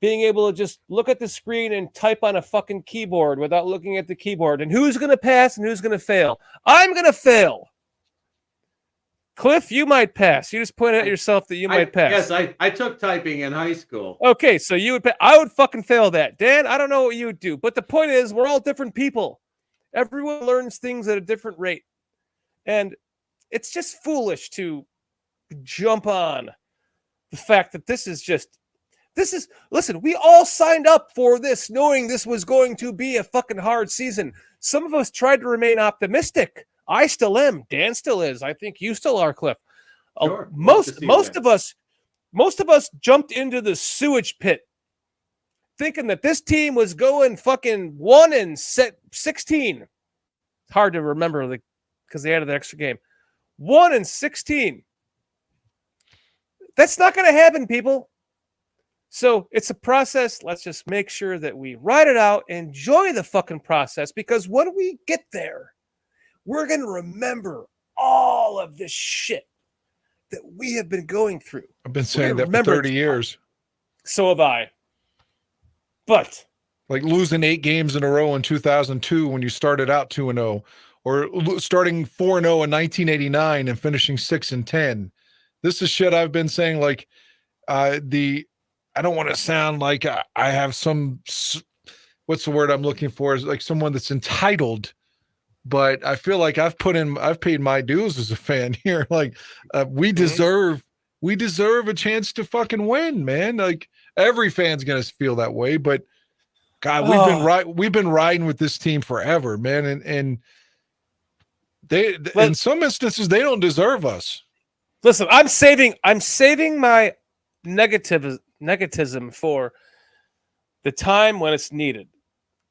Speaker 1: being able to just look at the screen and type on a fucking keyboard without looking at the keyboard, and who's going to pass and who's going to fail. I'm going to fail. Cliff, you might pass. You just pointed at yourself that you might pass.
Speaker 4: Yes, I took typing in high school.
Speaker 1: Okay, so you would. I would fucking fail that. Dan, I don't know what you would do, but the point is, we're all different people, Everyone learns things at a different rate. And it's just foolish to jump on the fact that listen, we all signed up for this knowing this was going to be a fucking hard season. Some of us tried to remain optimistic. I still am. Dan still is. I think you still are, Cliff.
Speaker 4: Sure.
Speaker 1: Most of us jumped into the sewage pit thinking that this team was going fucking 1-16. It's hard to remember because they added the extra game. 1-16. That's not going to happen, people. So it's a process. Let's just make sure that we ride it out, enjoy the fucking process, because when we get there, we're going to remember all of this shit that we have been going through.
Speaker 3: I've been saying that for 30 years.
Speaker 1: So have I. But
Speaker 3: like losing 8 games in a row in 2002 when you started out 2-0, or starting 4-0 in 1989 and finishing 6-10. This is shit I've been saying. Like I don't want to sound like I have some, what's the word I'm looking for, is like someone that's entitled, but I feel like I've paid my dues as a fan here. Like we deserve a chance to fucking win, man. Like every fan's going to feel that way, but God, we've been riding with this team forever, man. And they, in some instances, they don't deserve us.
Speaker 1: Listen, I'm saving my negativism for the time when it's needed.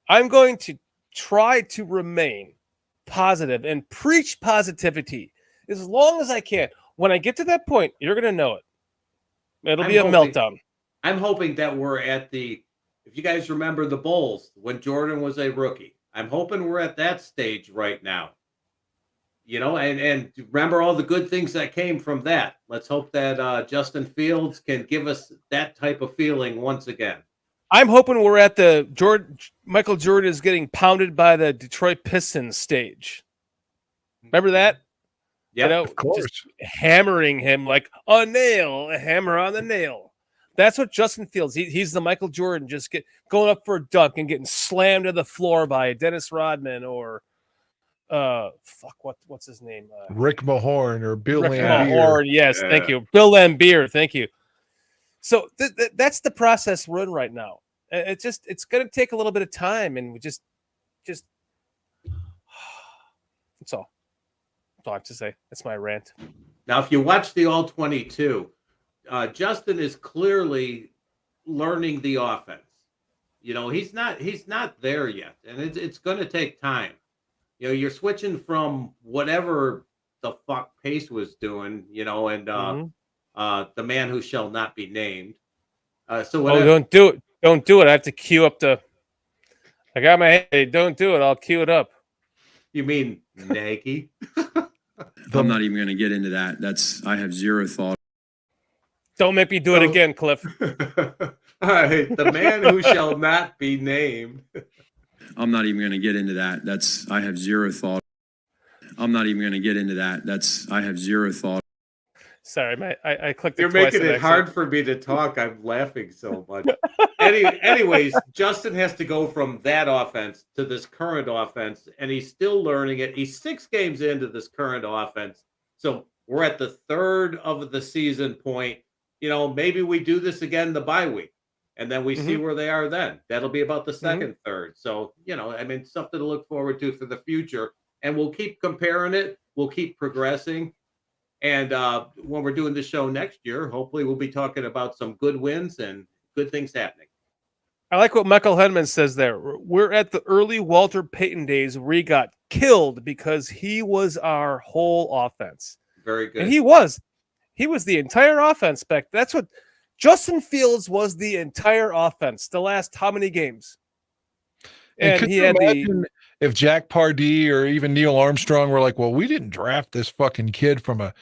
Speaker 1: I'm going to try to remain positive and preach positivity as long as I can. When I get to that point, you're going to know it. It'll be a meltdown.
Speaker 4: I'm hoping that we're at if you guys remember the Bulls when Jordan was a rookie, I'm hoping we're at that stage right now. You know, and remember all the good things that came from that. Let's hope that Justin Fields can give us that type of feeling once again.
Speaker 1: I'm hoping we're at the Michael Jordan is getting pounded by the Detroit Pistons stage. Remember that?
Speaker 4: Yeah,
Speaker 1: you know,
Speaker 3: of course.
Speaker 1: Just hammering him like a hammer on the nail. That's what Justin Fields. He's the Michael Jordan, just going up for a dunk and getting slammed to the floor by Dennis Rodman or what's his name?
Speaker 3: Rick Mahorn or Bill
Speaker 1: Rick
Speaker 3: Laimbeer.
Speaker 1: Mahorn, yes, thank you. Bill Laimbeer, thank you. So that's the process we're in right now. It's going to take a little bit of time, and we just that's all. That's all I have to say. That's my rant.
Speaker 4: Now, if you watch the All 22, Justin is clearly learning the offense. You know, he's not there yet, and it's going to take time. You know, you're switching from whatever the fuck Pace was doing, you know, and the man who shall not be named.
Speaker 1: Don't do it. Don't do it. I have to queue up I got my head. Don't do it. I'll queue it up.
Speaker 4: You mean Nagy?
Speaker 5: I'm not even going to get into that. I have zero thought.
Speaker 1: Don't make me do it again, Cliff.
Speaker 4: All right. The man who shall not be named.
Speaker 5: I'm not even going to get into that. I have zero thought. I'm not even going to get into that. I have zero thought.
Speaker 1: Sorry, I clicked it.
Speaker 4: You're
Speaker 1: twice
Speaker 4: making it hard for me to talk. I'm laughing so much. Anyways, Justin has to go from that offense to this current offense, and he's still learning it. He's 6 games into this current offense. So we're at the 3rd of the season point. You know, maybe we do this again the bye week, and then we see where they are then. That'll be about the second third. So, you know, I mean, something to look forward to for the future. And we'll keep comparing it. We'll keep progressing. And when we're doing the show next year, hopefully we'll be talking about some good wins and good things happening.
Speaker 1: I like what Michael Hedman says there. We're at the early Walter Payton days where he got killed because he was our whole offense.
Speaker 4: Very good.
Speaker 1: And he was the entire offense back. That's what Justin Fields was, the entire offense. The last how many games?
Speaker 3: And could you imagine if Jack Pardee or even Neil Armstrong were like, well, we didn't draft this fucking kid from a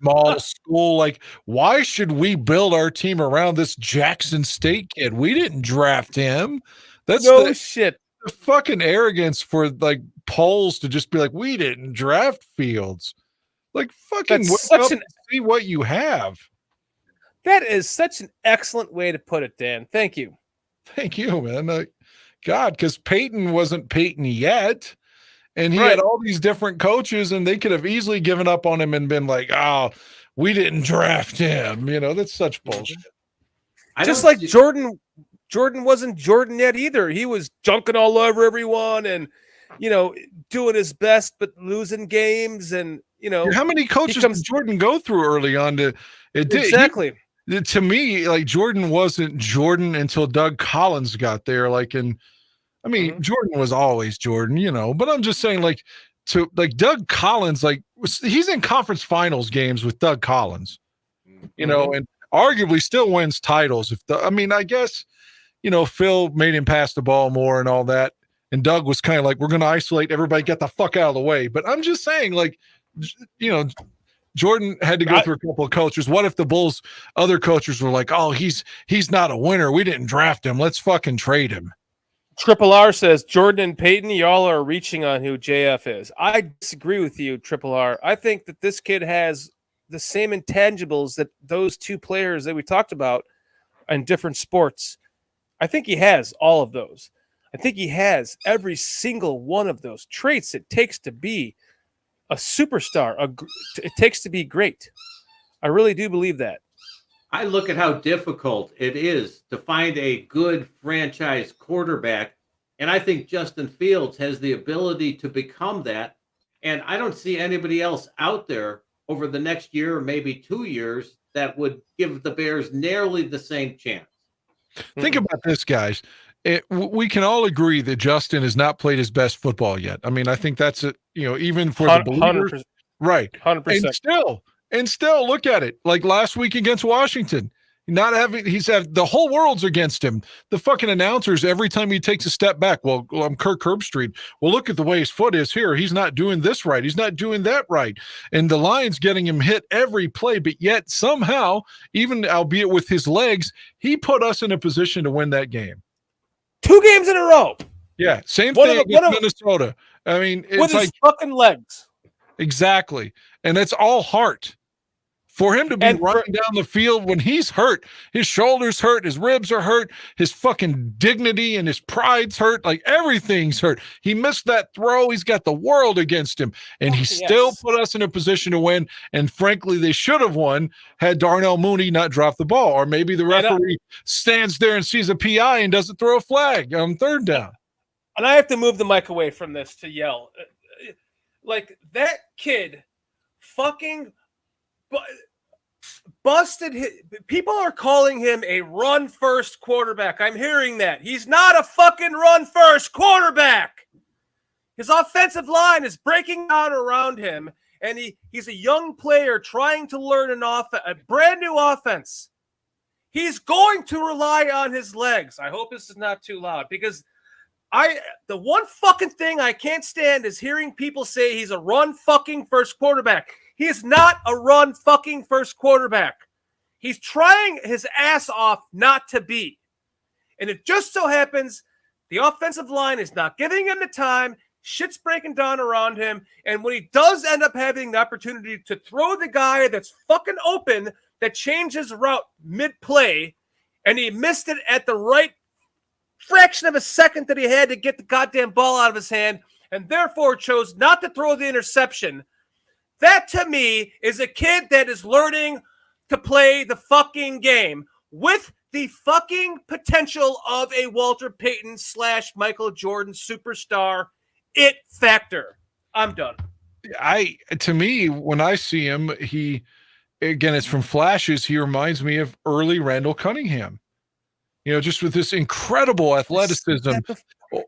Speaker 3: small school. Like, why should we build our team around this Jackson State kid? We didn't draft him. That's
Speaker 1: shit.
Speaker 3: The fucking arrogance for like polls to just be like, we didn't draft Fields. Like, fucking see what you have.
Speaker 1: That is such an excellent way to put it, Dan. Thank you.
Speaker 3: Thank you, man. God, because Peyton wasn't Peyton yet. And he
Speaker 1: Right.
Speaker 3: had all these different coaches, and they could have easily given up on him and been like, "Oh, we didn't draft him." That's such bullshit.
Speaker 1: Just like Jordan wasn't Jordan yet either. He was junking all over everyone and, doing his best, but losing games. And,
Speaker 3: How many coaches did Jordan go through early on
Speaker 1: exactly.
Speaker 3: To me, like, Jordan wasn't Jordan until Doug Collins got there. Jordan was always Jordan, but I'm just saying, like, Doug Collins, he's in conference finals games with Doug Collins, and arguably still wins titles. I guess, Phil made him pass the ball more and all that. And Doug was kind of like, we're going to isolate everybody, get the fuck out of the way. But I'm just saying, like, Jordan had to go through a couple of coaches. What if the Bulls' other coaches were like, oh, he's not a winner. We didn't draft him. Let's fucking trade him.
Speaker 1: Triple R says, Jordan and Peyton, y'all are reaching on who JF is. I disagree with you, Triple R. I think that this kid has the same intangibles that those two players that we talked about in different sports. I think he has all of those. I think he has every single one of those traits it takes to be a superstar. It takes to be great. I really do believe that.
Speaker 4: I look at how difficult it is to find a good franchise quarterback, and I think Justin Fields has the ability to become that. And I don't see anybody else out there over the next year or maybe 2 years that would give the Bears nearly the same chance.
Speaker 3: Think about this, guys. We can all agree that Justin has not played his best football yet. I think that's it. Even for the believers,
Speaker 1: 100%.
Speaker 3: right?
Speaker 1: 100%.
Speaker 3: And still, look at it. Like last week against Washington, he's had the whole world's against him. The fucking announcers every time he takes a step back. Well, I'm Kirk Herbstreit. Well, look at the way his foot is here. He's not doing this right. He's not doing that right. And the line's getting him hit every play. But yet somehow, even albeit with his legs, he put us in a position to win that game.
Speaker 1: 2 games in a row.
Speaker 3: Yeah, same thing with Minnesota. It's
Speaker 1: with his fucking legs.
Speaker 3: Exactly. And it's all heart. For him to be running down the field when he's hurt, his shoulders hurt, his ribs are hurt, his fucking dignity and his pride's hurt, like everything's hurt. He missed that throw. He's got the world against him, and he still put us in a position to win. And frankly, they should have won had Darnell Mooney not dropped the ball, or maybe the referee stands there and sees a PI and doesn't throw a flag on third down.
Speaker 1: And I have to move the mic away from this to yell. Like, that kid fucking busted people are calling him a run-first quarterback. I'm hearing that. He's not a fucking run-first quarterback. His offensive line is breaking down around him, and he's a young player trying to learn a brand new offense. He's going to rely on his legs. I hope this is not too loud, because the one fucking thing I can't stand is hearing people say he's a run fucking first quarterback. He is not a run fucking first quarterback. He's trying his ass off not to be. And it just so happens the offensive line is not giving him the time. Shit's breaking down around him. And when he does end up having the opportunity to throw the guy that's fucking open, that changes route mid-play, and he missed it at the right fraction of a second that he had to get the goddamn ball out of his hand, and therefore chose not to throw the interception. That, to me, is a kid that is learning to play the fucking game with the fucking potential of a Walter Payton / Michael Jordan superstar it factor. I'm done.
Speaker 3: To me, when I see him, it's from flashes. He reminds me of early Randall Cunningham. Just with this incredible athleticism,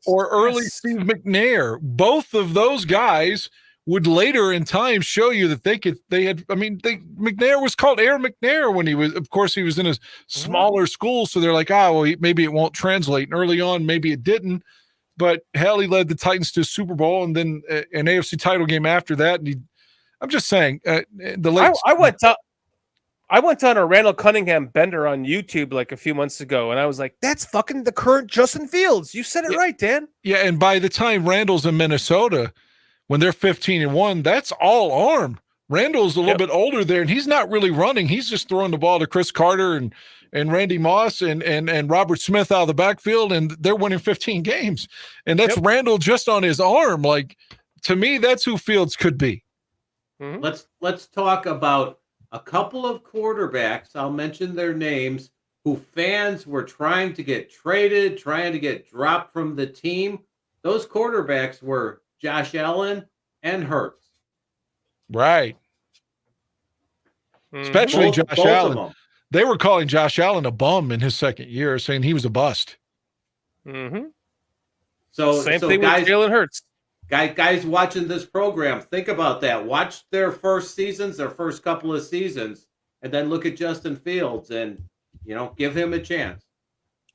Speaker 3: or early Steve McNair. Both of those guys would later in time show you that McNair was called Aaron McNair when he was in a smaller school. So they're like, maybe it won't translate. And early on, maybe it didn't, but hell, he led the Titans to a Super Bowl and then an AFC title game after that. And I'm just saying I went on a Randall Cunningham bender on YouTube like a few months ago, and I was like, that's fucking the current Justin Fields. You said it right, Dan. Yeah. And by the time Randall's in Minnesota, when they're 15-1, that's all arm. Randall's a little bit older there, and he's not really running. He's just throwing the ball to Chris Carter and Randy Moss and Robert Smith out of the backfield, and they're winning 15 games. And that's Randall just on his arm. Like, to me, that's who Fields could be.
Speaker 1: Mhm.
Speaker 4: Let's talk about a couple of quarterbacks. I'll mention their names who fans were trying to get traded, trying to get dropped from the team. Those quarterbacks were Josh Allen and Hurts.
Speaker 3: Right. Especially
Speaker 4: Both
Speaker 3: Josh
Speaker 4: of
Speaker 3: Allen.
Speaker 4: them.
Speaker 3: They were calling Josh Allen a bum in his second year, saying he was a bust.
Speaker 1: Mm-hmm.
Speaker 4: So
Speaker 1: Same thing
Speaker 4: guys,
Speaker 1: with Jalen Hurts.
Speaker 4: guys watching this program, think about that. Watch their first seasons, their first couple of seasons, and then look at Justin Fields and give him a chance.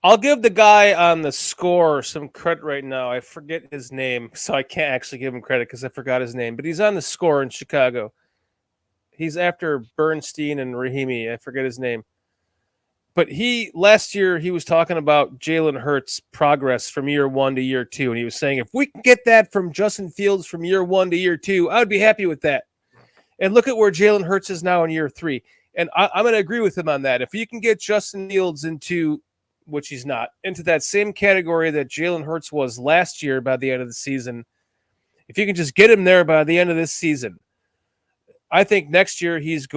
Speaker 1: I'll give the guy on the score some credit right now. I forget his name, so I can't actually give him credit because I forgot his name. But he's on the score in Chicago. He's after Bernstein and Rahimi. I forget his name. But last year he was talking about Jalen Hurts' progress from year 1 to year 2, and he was saying if we can get that from Justin Fields from year 1 to year 2, I would be happy with that. And look at where Jalen Hurts is now in year 3. And I'm going to agree with him on that. If you can get Justin Fields into, which he's not, into that same category that Jalen Hurts was last year by the end of the season, if you can just get him there by the end of this season, I think next year he has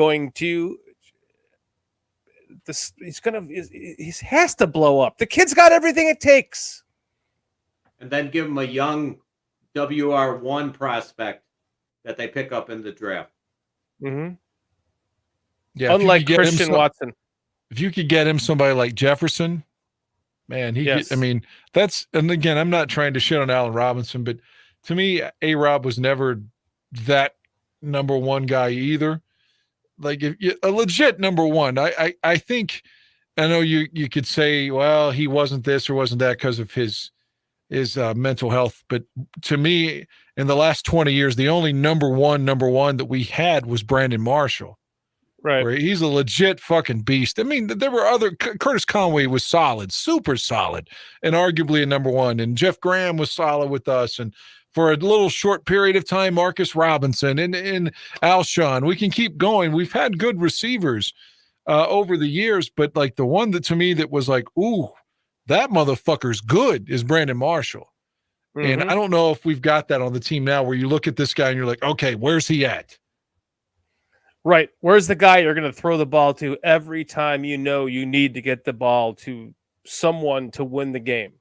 Speaker 1: to blow up. The kid's got everything it takes.
Speaker 4: And then give him a young WR1 prospect that they pick up in the draft.
Speaker 1: Mm-hmm.
Speaker 3: Yeah,
Speaker 1: unlike Christian Watson.
Speaker 3: If you could get him somebody like Jefferson, man,
Speaker 1: Yes.
Speaker 3: I mean, and again, I'm not trying to shit on Allen Robinson, but to me, A-Rob was never that number one guy either. Like a legit number one. I think, I know you could say, well, he wasn't this or wasn't that because of his mental health. But to me, in the last 20 years, the only number one that we had was Brandon Marshall.
Speaker 1: Right.
Speaker 3: Where he's a legit fucking beast. I mean, there were Curtis Conway was solid, super solid, and arguably a number one. And Jeff Graham was solid with us. And for a little short period of time, Marcus Robinson and Alshon. We can keep going. We've had good receivers over the years, but like the one that to me that was like, ooh, that motherfucker's good is Brandon Marshall.
Speaker 1: Mm-hmm.
Speaker 3: And I don't know if we've got that on the team now where you look at this guy and you're like, okay, where's he at?
Speaker 1: Right. Where's the guy you're going to throw the ball to every time you need to get the ball to someone to win the game?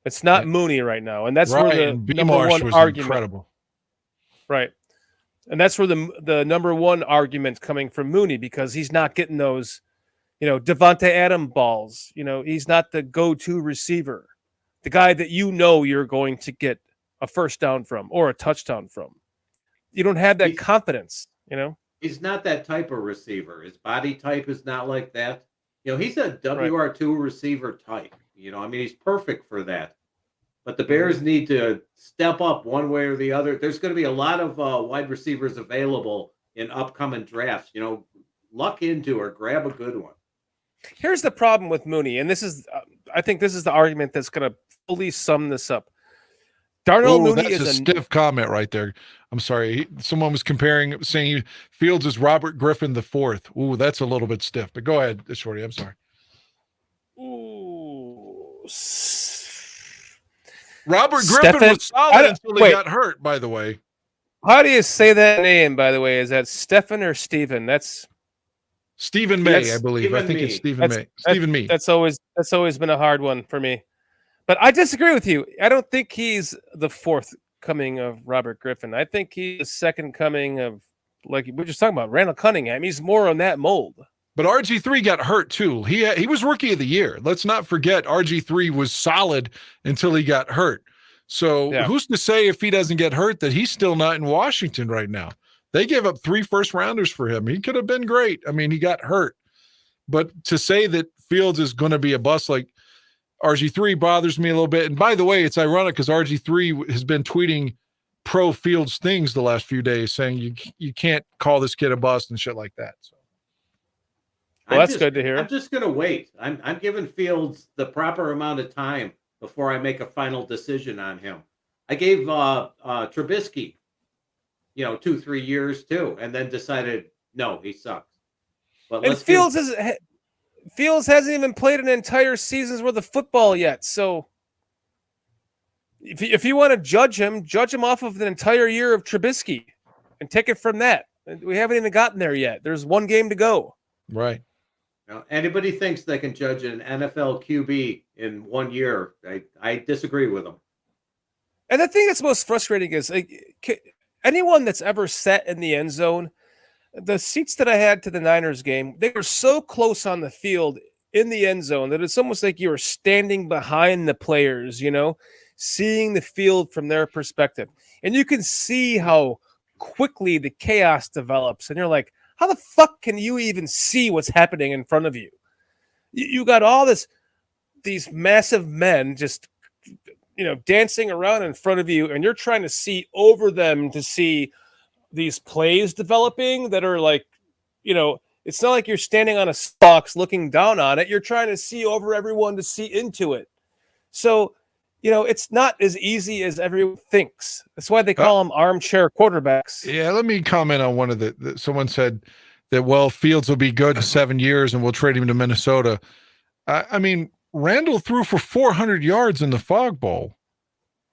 Speaker 1: It's not Mooney right now, and that's
Speaker 3: right.
Speaker 1: where the
Speaker 3: and
Speaker 1: number
Speaker 3: Marsh
Speaker 1: one
Speaker 3: was
Speaker 1: argument.
Speaker 3: Incredible.
Speaker 1: Right. And that's where the number one argument coming from Mooney, because he's not getting those, Devontae Adams balls. He's not the go-to receiver, the guy that you're going to get a first down from or a touchdown from. You don't have that confidence,
Speaker 4: He's not that type of receiver. His body type is not like that. He's a WR2 receiver type. He's perfect for that. But the Bears need to step up one way or the other. There's going to be a lot of wide receivers available in upcoming drafts. Luck into or grab a good one.
Speaker 1: Here's the problem with Mooney, and I think this is the argument that's going to fully sum this up. Darnell Mooney is
Speaker 3: a stiff comment right there. I'm sorry. Someone was saying Fields is Robert Griffin IV. Ooh, that's a little bit stiff. But go ahead, Shorty. I'm sorry.
Speaker 1: Ooh.
Speaker 3: Robert Griffin was solid until he got hurt, by the way.
Speaker 1: How do you say that name, by the way? Is that Stephen or Stephen? That's
Speaker 3: Stephen May, I believe. I think it's Stephen May. Stephen May.
Speaker 1: That's always been a hard one for me. But I disagree with you. I don't think he's the fourth coming of Robert Griffin. I think he's the second coming of, like we were just talking about, Randall Cunningham. He's more on that mold.
Speaker 3: But RG3 got hurt too. He was rookie of the year. Let's not forget RG3 was solid until he got hurt. So who's to say if he doesn't get hurt that he's still not in Washington right now? They gave up 3 first-rounders for him. He could have been great. I mean, he got hurt. But to say that Fields is going to be a bust like RG3 bothers me a little bit. And by the way, it's ironic because RG3 has been tweeting pro Fields things the last few days saying you can't call this kid a bust and shit like that. So.
Speaker 1: Well, that's good to hear.
Speaker 4: I'm just going to wait. I'm giving Fields the proper amount of time before I make a final decision on him. I gave Trubisky, 2-3 years too, and then decided, no, he sucks. But
Speaker 1: and Fields hasn't even played an entire season's worth of football yet. So, if you want to judge him off of an entire year of Trubisky and take it from that. We haven't even gotten there yet. There's one game to go.
Speaker 3: Right.
Speaker 4: Now, anybody thinks they can judge an NFL QB in 1 year, I disagree with them.
Speaker 1: And the thing that's most frustrating is anyone that's ever sat in the end zone, the seats that I had to the Niners game, they were so close on the field in the end zone that it's almost like you were standing behind the players, seeing the field from their perspective. And you can see how quickly the chaos develops. And you're like, how the fuck can you even see what's happening in front of you? You got all these massive men just dancing around in front of you, and you're trying to see over them to see these plays developing that are like, it's not like you're standing on a box looking down on it. You're trying to see over everyone to see into it. So, it's not as easy as everyone thinks. That's why they call them armchair quarterbacks.
Speaker 3: Yeah, let me comment on one of someone said that, well, Fields will be good in 7 years and we'll trade him to Minnesota. I mean, Randall threw for 400 yards in the Fog Bowl.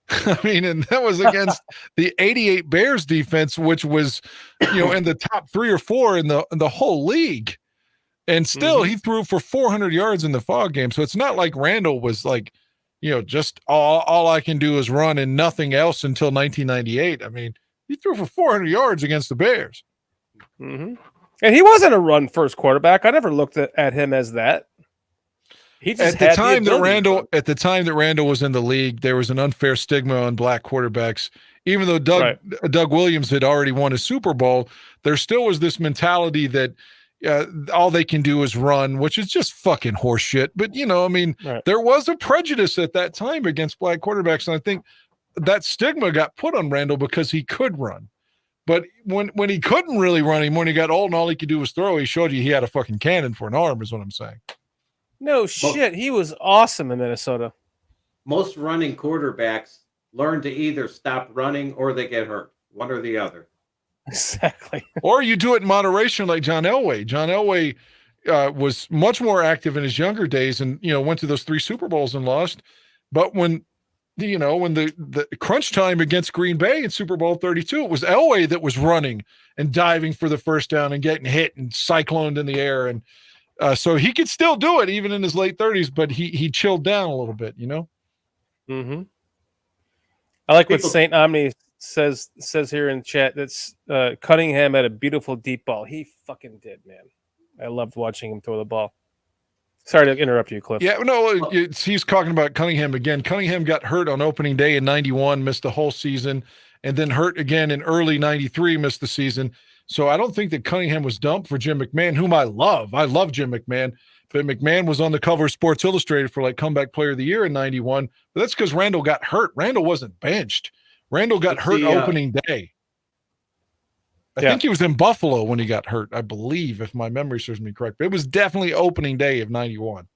Speaker 3: I mean, and that was against the 88 Bears defense, which was, in the top 3 or 4 in the whole league. And still he threw for 400 yards in the Fog game. So it's not like Randall was like, just all I can do is run and nothing else until 1998. I mean, he threw for 400 yards against the Bears.
Speaker 1: Mm-hmm. And he wasn't a run first quarterback. I never looked at him as that. He just
Speaker 3: at the time that Randall was in the league, there was an unfair stigma on black quarterbacks. Even though Doug Williams had already won a Super Bowl, there still was this mentality that all they can do is run, which is just fucking horseshit. But, there was a prejudice at that time against black quarterbacks. And I think that stigma got put on Randall because he could run. But when he couldn't really run him, when he got old and all he could do was throw, he showed you he had a fucking cannon for an arm, is what I'm saying.
Speaker 1: No shit. He was awesome in Minnesota.
Speaker 4: Most running quarterbacks learn to either stop running or they get hurt. One or the other.
Speaker 1: Exactly.
Speaker 3: Or you do it in moderation like John Elway. John Elway was much more active in his younger days and, went to those 3 Super Bowls and lost. But when the crunch time against Green Bay in Super Bowl 32, it was Elway that was running and diving for the first down and getting hit and cycloned in the air. And so he could still do it even in his late 30s, but he chilled down a little bit,
Speaker 1: Mm-hmm. I like what St. Omni says here in chat. That's Cunningham had a beautiful deep ball. He fucking did, man. I loved watching him throw the ball. Sorry to interrupt you, Cliff.
Speaker 3: Yeah, no, he's talking about Cunningham again. Cunningham got hurt on opening day in 91, missed the whole season, and then hurt again in early 93, missed the season. So I don't think that Cunningham was dumped for Jim McMahon, whom I love. I love Jim McMahon. But McMahon was on the cover of Sports Illustrated for like comeback player of the year in 91. But that's because Randall got hurt. Randall wasn't benched. Randall got hurt opening day. I think he was in Buffalo when he got hurt, I believe, if my memory serves me correct. But it was definitely opening day of 91.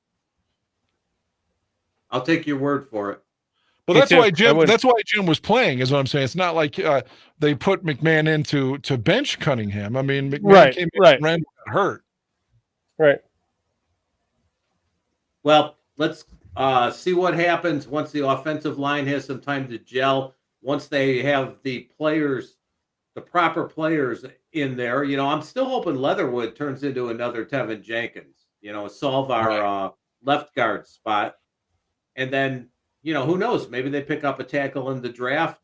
Speaker 4: I'll take your word for it.
Speaker 3: Well, that's why Jim was playing, is what I'm saying. It's not like they put McMahon in to bench Cunningham. I mean, McMahon came in and Randall got hurt.
Speaker 1: Right.
Speaker 4: Well, let's see what happens once the offensive line has some time to gel. Once they have the proper players in there, I'm still hoping Leatherwood turns into another Tevin Jenkins, solve our left guard spot. And then, who knows? Maybe they pick up a tackle in the draft.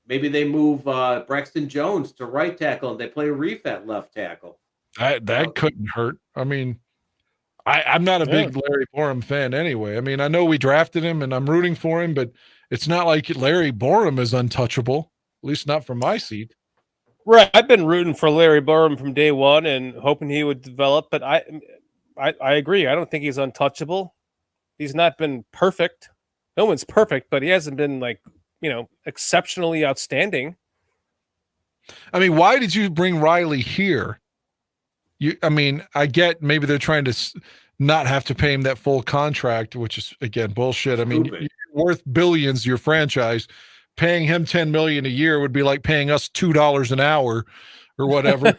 Speaker 4: Maybe they move Braxton Jones to right tackle and they play Reef at left tackle.
Speaker 3: That couldn't hurt. I mean, I'm not a big Larry Borum fan anyway. I mean, I know we drafted him and I'm rooting for him, but it's not like Larry Borum is untouchable, at least not from my seat.
Speaker 1: Right. I've been rooting for Larry Borum from day one and hoping he would develop, but I agree. I don't think he's untouchable. He's not been perfect. No one's perfect, but he hasn't been exceptionally outstanding.
Speaker 3: I mean, why did you bring Riley here? I get maybe they're trying to not have to pay him that full contract, which is, again, bullshit. I mean, you're worth billions, your franchise. Paying him $10 million a year would be like paying us $2 an hour or whatever,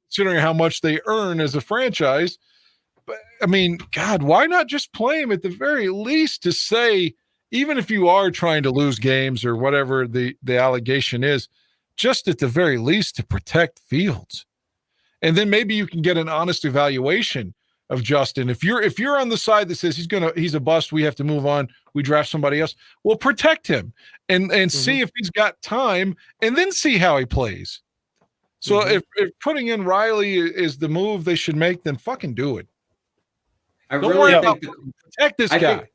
Speaker 3: considering how much they earn as a franchise. But I mean, God, why not just play him at the very least to say, even if you are trying to lose games or whatever the allegation is, just at the very least to protect Fields. And then maybe you can get an honest evaluation of Justin. If you're on the side that says he's a bust, we have to move on, we draft somebody else, well, protect him and see if he's got time, and then see how he plays. So if putting in Riley is the move they should make, then fucking do it.
Speaker 4: I really think
Speaker 3: protect this guy.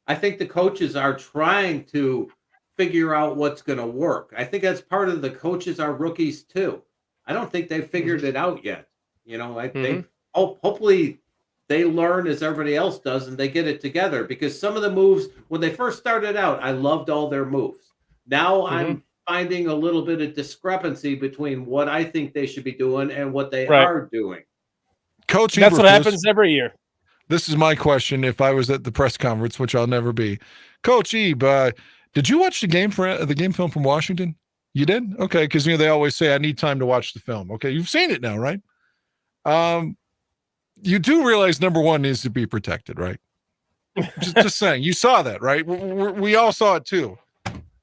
Speaker 4: I think the coaches are trying to figure out what's going to work. I think that's part of the coaches are rookies too. I don't think they've figured it out yet. You know, I think hopefully they learn as everybody else does and they get it together, because some of the moves when they first started out, I loved all their moves. Now I'm finding a little bit of discrepancy between what I think they should be doing and what they are doing.
Speaker 3: Coach,
Speaker 1: that's what happens every year.
Speaker 3: This is my question if I was at the press conference, which I'll never be. Coach Ebe, did you watch the game film from Washington? You did? Okay, because they always say I need time to watch the film. Okay, you've seen it now, right? You do realize number one needs to be protected, right? just saying. You saw that, right? We all saw it too.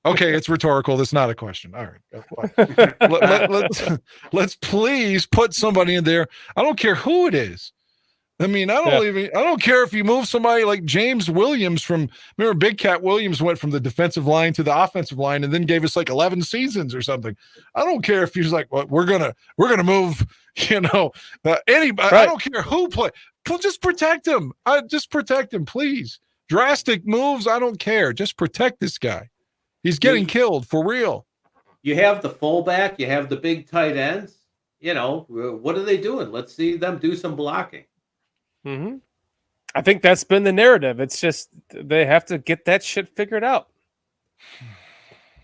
Speaker 3: Okay, it's rhetorical. That's not a question. All right. Let's please put somebody in there. I don't care who it is. I mean, I don't care if you move somebody like James Williams remember Big Cat Williams went from the defensive line to the offensive line and then gave us like 11 seasons or something. I don't care if he's like, well, we're going to move, anybody. I don't care who play. Just protect him. Just protect him, please. Drastic moves. I don't care. Just protect this guy. He's getting killed for real.
Speaker 4: You have the fullback, you have the big tight ends. What are they doing? Let's see them do some blocking.
Speaker 1: I think that's been the narrative. It's just they have to get that shit figured out.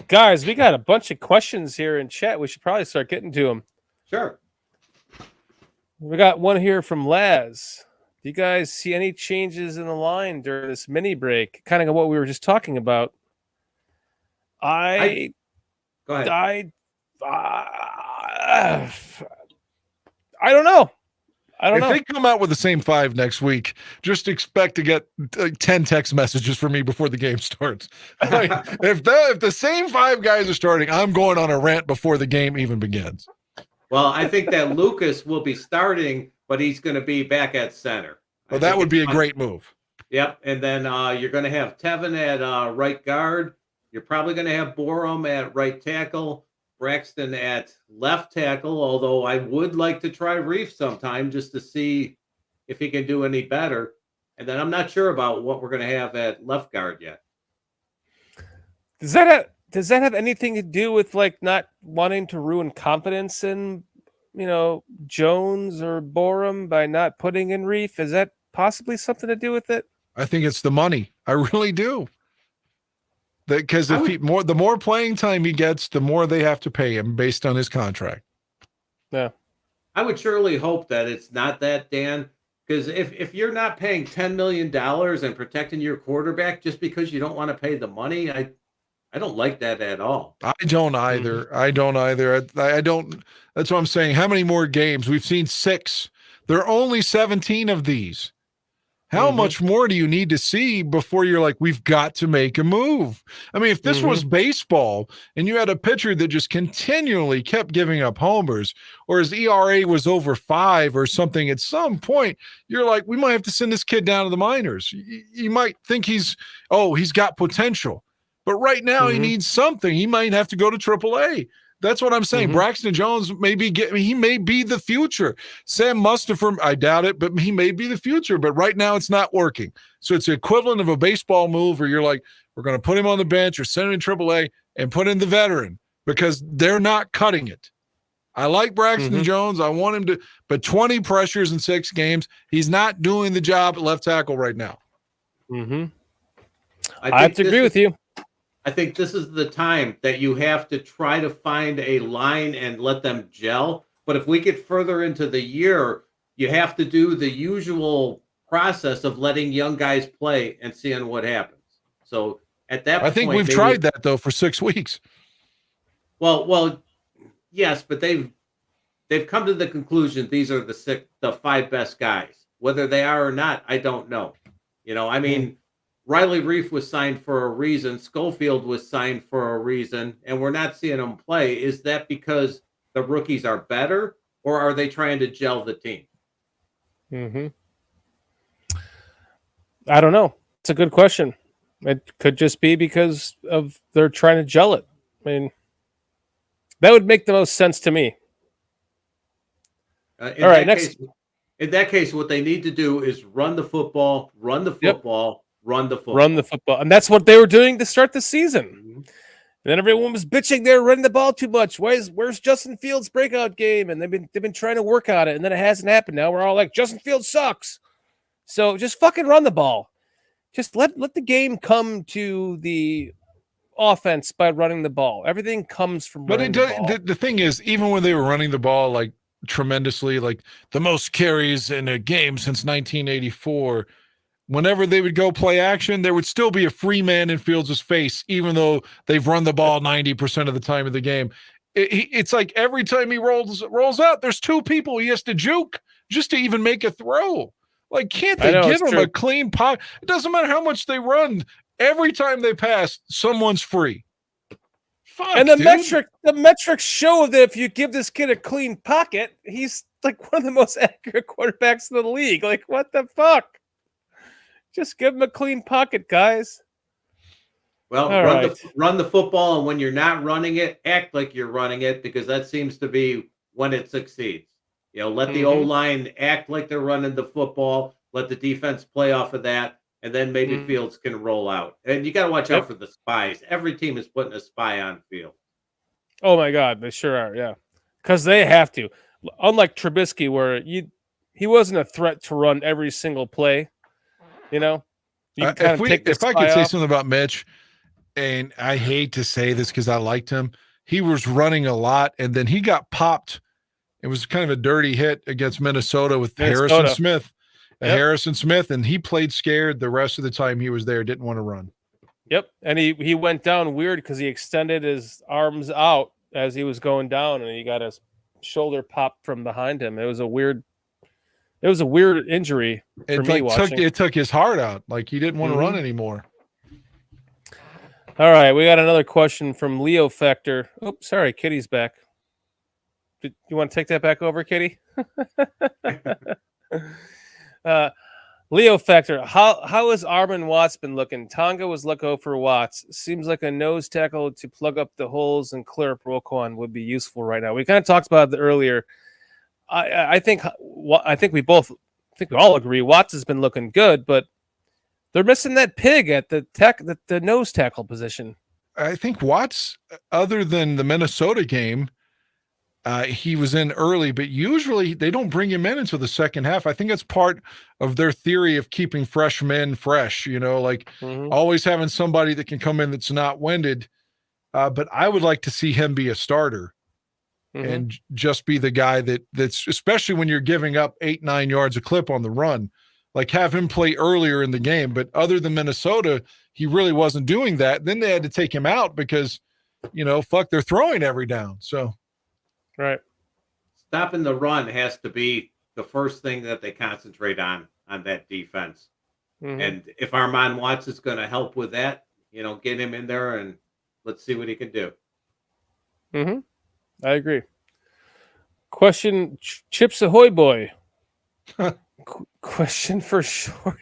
Speaker 1: Guys, we got a bunch of questions here in chat. We should probably start getting to them.
Speaker 4: Sure.
Speaker 1: We got one here from Laz. Do you guys see any changes in the line during this mini break? Kind of what we were just talking about.
Speaker 4: Go ahead.
Speaker 1: I don't know. If
Speaker 3: they come out with the same five next week, just expect to get 10 text messages from me before the game starts. If the same five guys are starting, I'm going on a rant before the game even begins.
Speaker 4: Well, I think that Lucas will be starting, but he's going to be back at center.
Speaker 3: Well, that would be a great move.
Speaker 4: Yep. And then you're going to have Tevin at right guard. You're probably going to have Barroom at right tackle, Braxton at left tackle, although I would like to try Reef sometime just to see if he can do any better. And then I'm not sure about what we're going to have at left guard yet.
Speaker 1: Does that have anything to do with like not wanting to ruin confidence in, Jones or Barroom by not putting in Reef? Is that possibly something to do with it?
Speaker 3: I think it's the money. I really do. Because the more playing time he gets, the more they have to pay him based on his contract.
Speaker 1: Yeah,
Speaker 4: I would surely hope that it's not that, Dan. Because if you're not paying $10 million and protecting your quarterback just because you don't want to pay the money, I don't like that at all.
Speaker 3: I don't either. I don't either. I don't. That's what I'm saying. How many more games? We've seen 6. There are only 17 of these. How much more do you need to see before you're like, we've got to make a move? I mean, if this was baseball and you had a pitcher that just continually kept giving up homers, or his ERA was over 5 or something, at some point, you're like, we might have to send this kid down to the minors. You might think he's got potential. But right now he needs something. He might have to go to AAA. That's what I'm saying. Braxton Jones he may be the future. Sam Mustipher, I doubt it, but he may be the future. But right now it's not working. So it's the equivalent of a baseball move where you're like, we're going to put him on the bench or send him to AAA and put in the veteran because they're not cutting it. I like Braxton Jones. I want him to, but 20 pressures in 6 games. He's not doing the job at left tackle right now.
Speaker 1: I have to agree with you.
Speaker 4: I think this is the time that you have to try to find a line and let them gel. But if we get further into the year, you have to do the usual process of letting young guys play and seeing what happens. So at that point,
Speaker 3: I think we've tried that though for 6 weeks.
Speaker 4: Well, yes, but they've come to the conclusion these are the 5 best guys. Whether they are or not, I don't know. Riley Reef was signed for a reason. Schofield was signed for a reason, and we're not seeing them play. Is that because the rookies are better, or are they trying to gel the team?
Speaker 1: Mm-hmm. I don't know. It's a good question. It could just be because of they're trying to gel it. I mean, that would make the most sense to me. All right, next.
Speaker 4: In that case, what they need to do is run the football, run the
Speaker 1: Yep.
Speaker 4: football, run the football.
Speaker 1: Run the football. And that's what they were doing to start the season.
Speaker 4: Mhm.
Speaker 1: And then everyone was bitching they were running the ball too much. Where's Justin Fields' breakout game? And they've been trying to work on it, and then it hasn't happened. Now we're all like, Justin Fields sucks. So just fucking run the ball. Just let the game come to the offense by running the ball. Everything comes from
Speaker 3: But
Speaker 1: running the ball.
Speaker 3: the thing is, even when they were running the ball like tremendously, like the most carries in a game since 1984, whenever they would go play action, there would still be a free man in Fields' face, even though they've run the ball 90% of the time of the game. It's like every time he rolls out, there's two people he has to juke just to even make a throw. Like, can't they give him a clean pot? It doesn't matter how much they run. Every time they pass, someone's free. Fuck,
Speaker 1: and the
Speaker 3: dude.
Speaker 1: metrics show that if you give this kid a clean pocket, he's like one of the most accurate quarterbacks in the league. Like, what the fuck? Just give him a clean pocket, guys.
Speaker 4: Well, run the football, and when you're not running it, act like you're running it, because that seems to be when it succeeds. You know, let the O-line act like they're running the football, let the defense play off of that, and then maybe Fields can roll out. And you got to watch out for the spies. Every team is putting a spy on field.
Speaker 1: Oh my God, they sure are, yeah. Because they have to. Unlike Trubisky, where he wasn't a threat to run every single play. You know? You can
Speaker 3: if I could say something about Mitch, and I hate to say this because I liked him, he was running a lot, and then he got popped. It was kind of a dirty hit against Minnesota with Harrison Smith. Harrison Smith, and he played scared the rest of the time he was there, didn't want to run.
Speaker 1: Yep, and he went down weird because he extended his arms out as he was going down, and he got his shoulder popped from behind him. It was a weird injury for me watching.
Speaker 3: It took his heart out. Like, he didn't want to run anymore.
Speaker 1: All right, we got another question from Leo Factor. Oh, sorry, Kitty's back. You want to take that back over, Kitty? Leo Factor, how has Armin Watts been looking? Tonga was let go for Watts. Seems like a nose tackle to plug up the holes and clear up Roquan would be useful right now. We kind of talked about it earlier. I think we all agree Watts has been looking good, but they're missing that pig at the nose tackle position.
Speaker 3: I think Watts, other than the Minnesota game, he was in early, but usually they don't bring him in until the second half. I think that's part of their theory of keeping freshmen fresh, like always having somebody that can come in that's not winded. But I would like to see him be a starter and just be the guy that's, especially when you're giving up 8-9 yards a clip on the run, like have him play earlier in the game. But other than Minnesota, he really wasn't doing that. Then they had to take him out because, they're throwing every down. So.
Speaker 1: Right.
Speaker 4: Stopping the run has to be the first thing that they concentrate on that defense. And if Armon Watts is going to help with that, get him in there and let's see what he can do.
Speaker 1: I agree. Question, Chips Ahoy boy. Question for Shorty.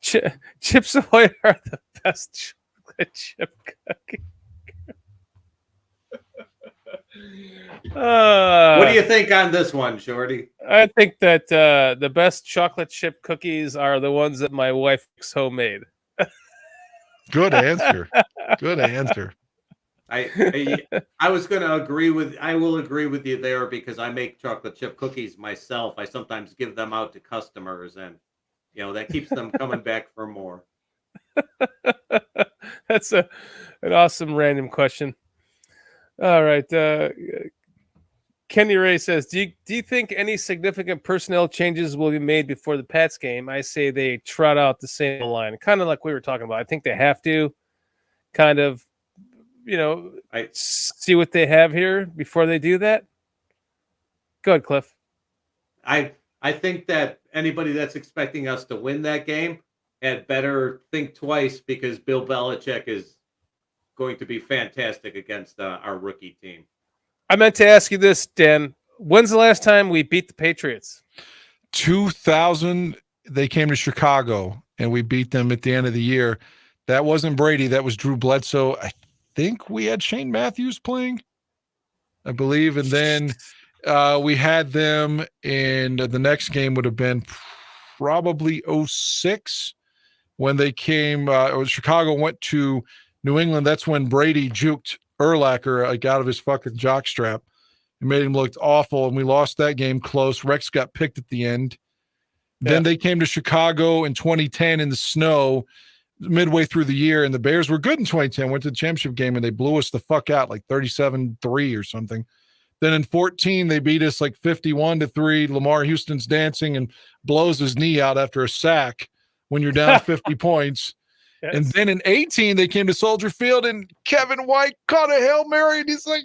Speaker 1: Chips Ahoy are the best chocolate chip cookie.
Speaker 4: What do you think on this one, Shorty?
Speaker 1: I think that the best chocolate chip cookies are the ones that my wife makes homemade.
Speaker 3: Good answer. Good answer.
Speaker 4: I was going to agree with. I will agree with you there because I make chocolate chip cookies myself. I sometimes give them out to customers, and that keeps them coming back for more.
Speaker 1: That's an awesome random question. All right. Kenny Ray says, do you think any significant personnel changes will be made before the Pats game? I say they trot out the same line, kind of like we were talking about. I think they have to kind of, see what they have here before they do that. Go ahead, Cliff.
Speaker 4: I think that anybody that's expecting us to win that game had better think twice because Bill Belichick is going to be fantastic against our rookie team.
Speaker 1: I meant to ask you this, Dan. When's the last time we beat the Patriots?
Speaker 3: 2000, they came to Chicago and we beat them at the end of the year. That wasn't Brady. That was Drew Bledsoe. I think we had Shane Matthews playing, I believe. And then we had them in the next game would have been probably 06 when they came. Chicago went to New England. That's when Brady juked Urlacher out of his fucking jockstrap. It made him look awful, and we lost that game close. Rex got picked at the end. Yeah. Then they came to Chicago in 2010 in the snow midway through the year, and the Bears were good in 2010, went to the championship game, and they blew us the fuck out, like 37-3 or something. Then in 14, they beat us like 51-3. Lamar Houston's dancing and blows his knee out after a sack when you're down 50 points. Yes. And then in 18, they came to Soldier Field, and Kevin White caught a Hail Mary, and he's like,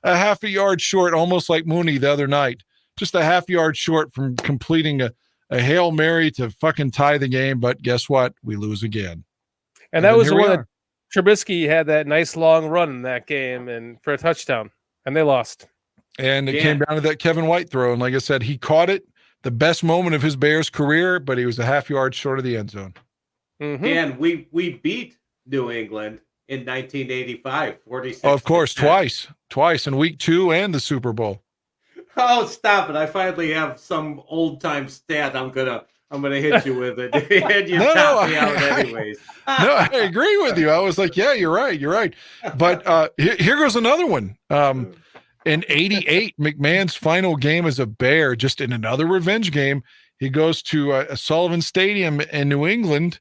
Speaker 3: a half a yard short, almost like Mooney the other night. Just a half yard short from completing a Hail Mary to fucking tie the game. But guess what? We lose again.
Speaker 1: And that was the one that Trubisky had that nice long run in that game and for a touchdown, and they lost.
Speaker 3: And it came down to that Kevin White throw. And like I said, he caught it, the best moment of his Bears career, but he was a half yard short of the end zone.
Speaker 4: Mm-hmm. And we beat New England in 1985, 46.
Speaker 3: Oh, of course, twice in week 2 and the Super Bowl.
Speaker 4: Oh, stop it! I finally have some old time stat. I'm gonna hit you with it. And you tap me out anyways.
Speaker 3: No, I agree with you. I was like, yeah, you're right. But here goes another one. In 88, McMahon's final game as a Bear, just in another revenge game, he goes to Sullivan Stadium in New England